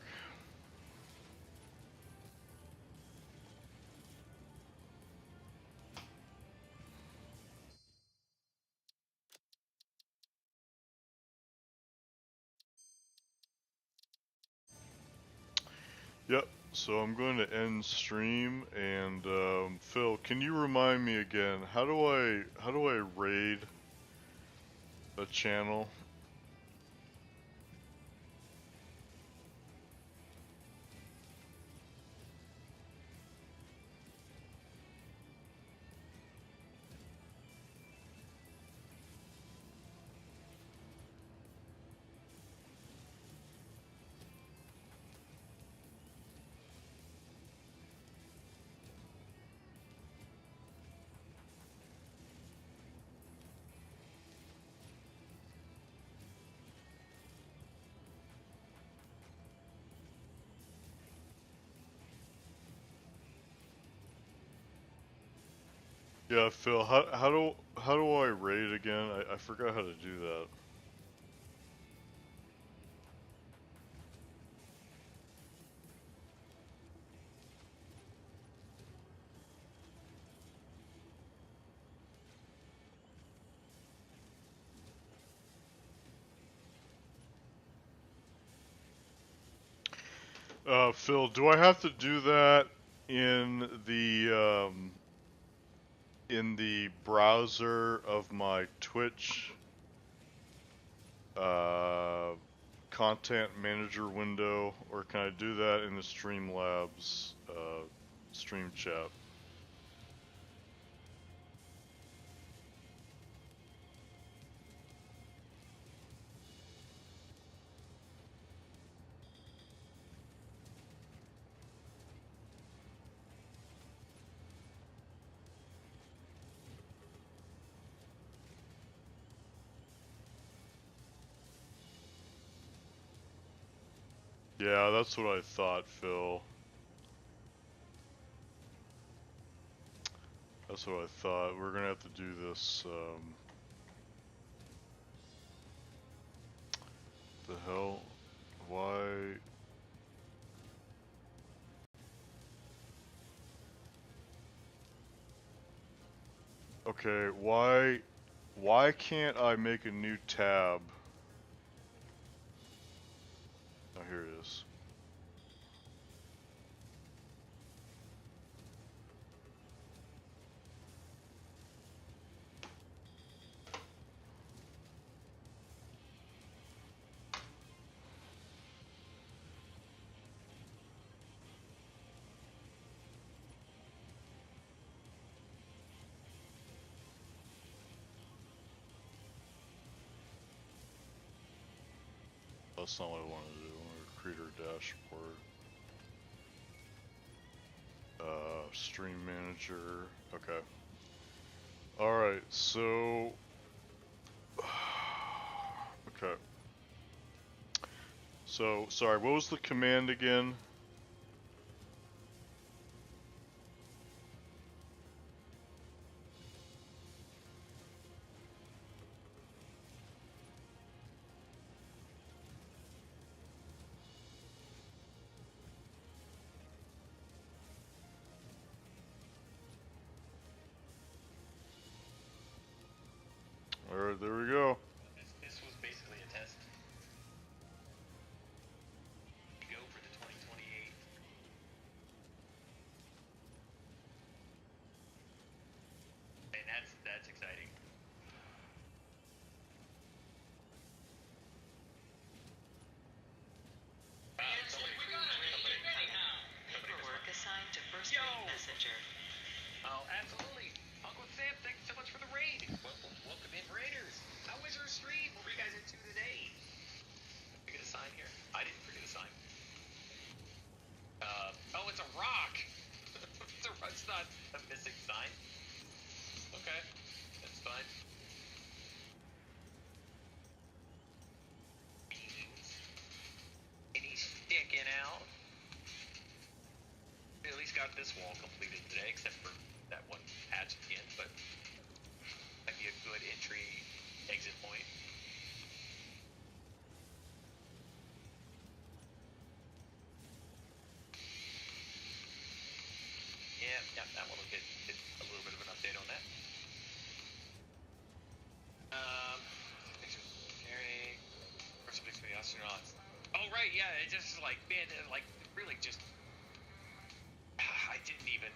Yep, so I'm going to end stream, and Phil, can you remind me again, how do I raid a channel? Yeah, Phil, how do I raid again? I forgot how to do that. Phil, do I have to do that in the browser of my Twitch content manager window, or can I do that in the Streamlabs stream chat? Yeah, that's what I thought, Phil. That's what I thought. We're gonna have to do this, the hell? Why? Okay, why can't I make a new tab? Oh, here it is. That's not what I wanted to do. I wanted to create our dashboard. Stream manager. Okay. Alright, so... Okay. So, sorry, what was the command again? Alright, there we go. This was basically a test. Go for the 2028. And that's exciting. Work assigned to first rate messenger. Oh, absolutely. Uncle Sam, thanks so much for the raid. Welcome in, Raiders. How was your stream? What were you guys into today? Forget a sign here? I didn't forget a sign. Oh, it's a rock. It's not a missing sign. Okay, that's fine. Beans. And he's sticking out. We at least got this wall completed today, except for that one patch at the end, but might be a good entry exit point. Yeah, that one will get a little bit of an update on that. Carry first fix for the astronauts. Oh right, yeah, it just like man, like really just I didn't even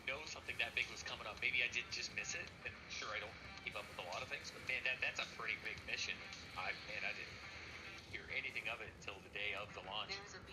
know something that big was coming up. Maybe I did just miss it, and sure I don't keep up with a lot of things, but man, that's a pretty big mission. I didn't hear anything of it until the day of the launch. There's a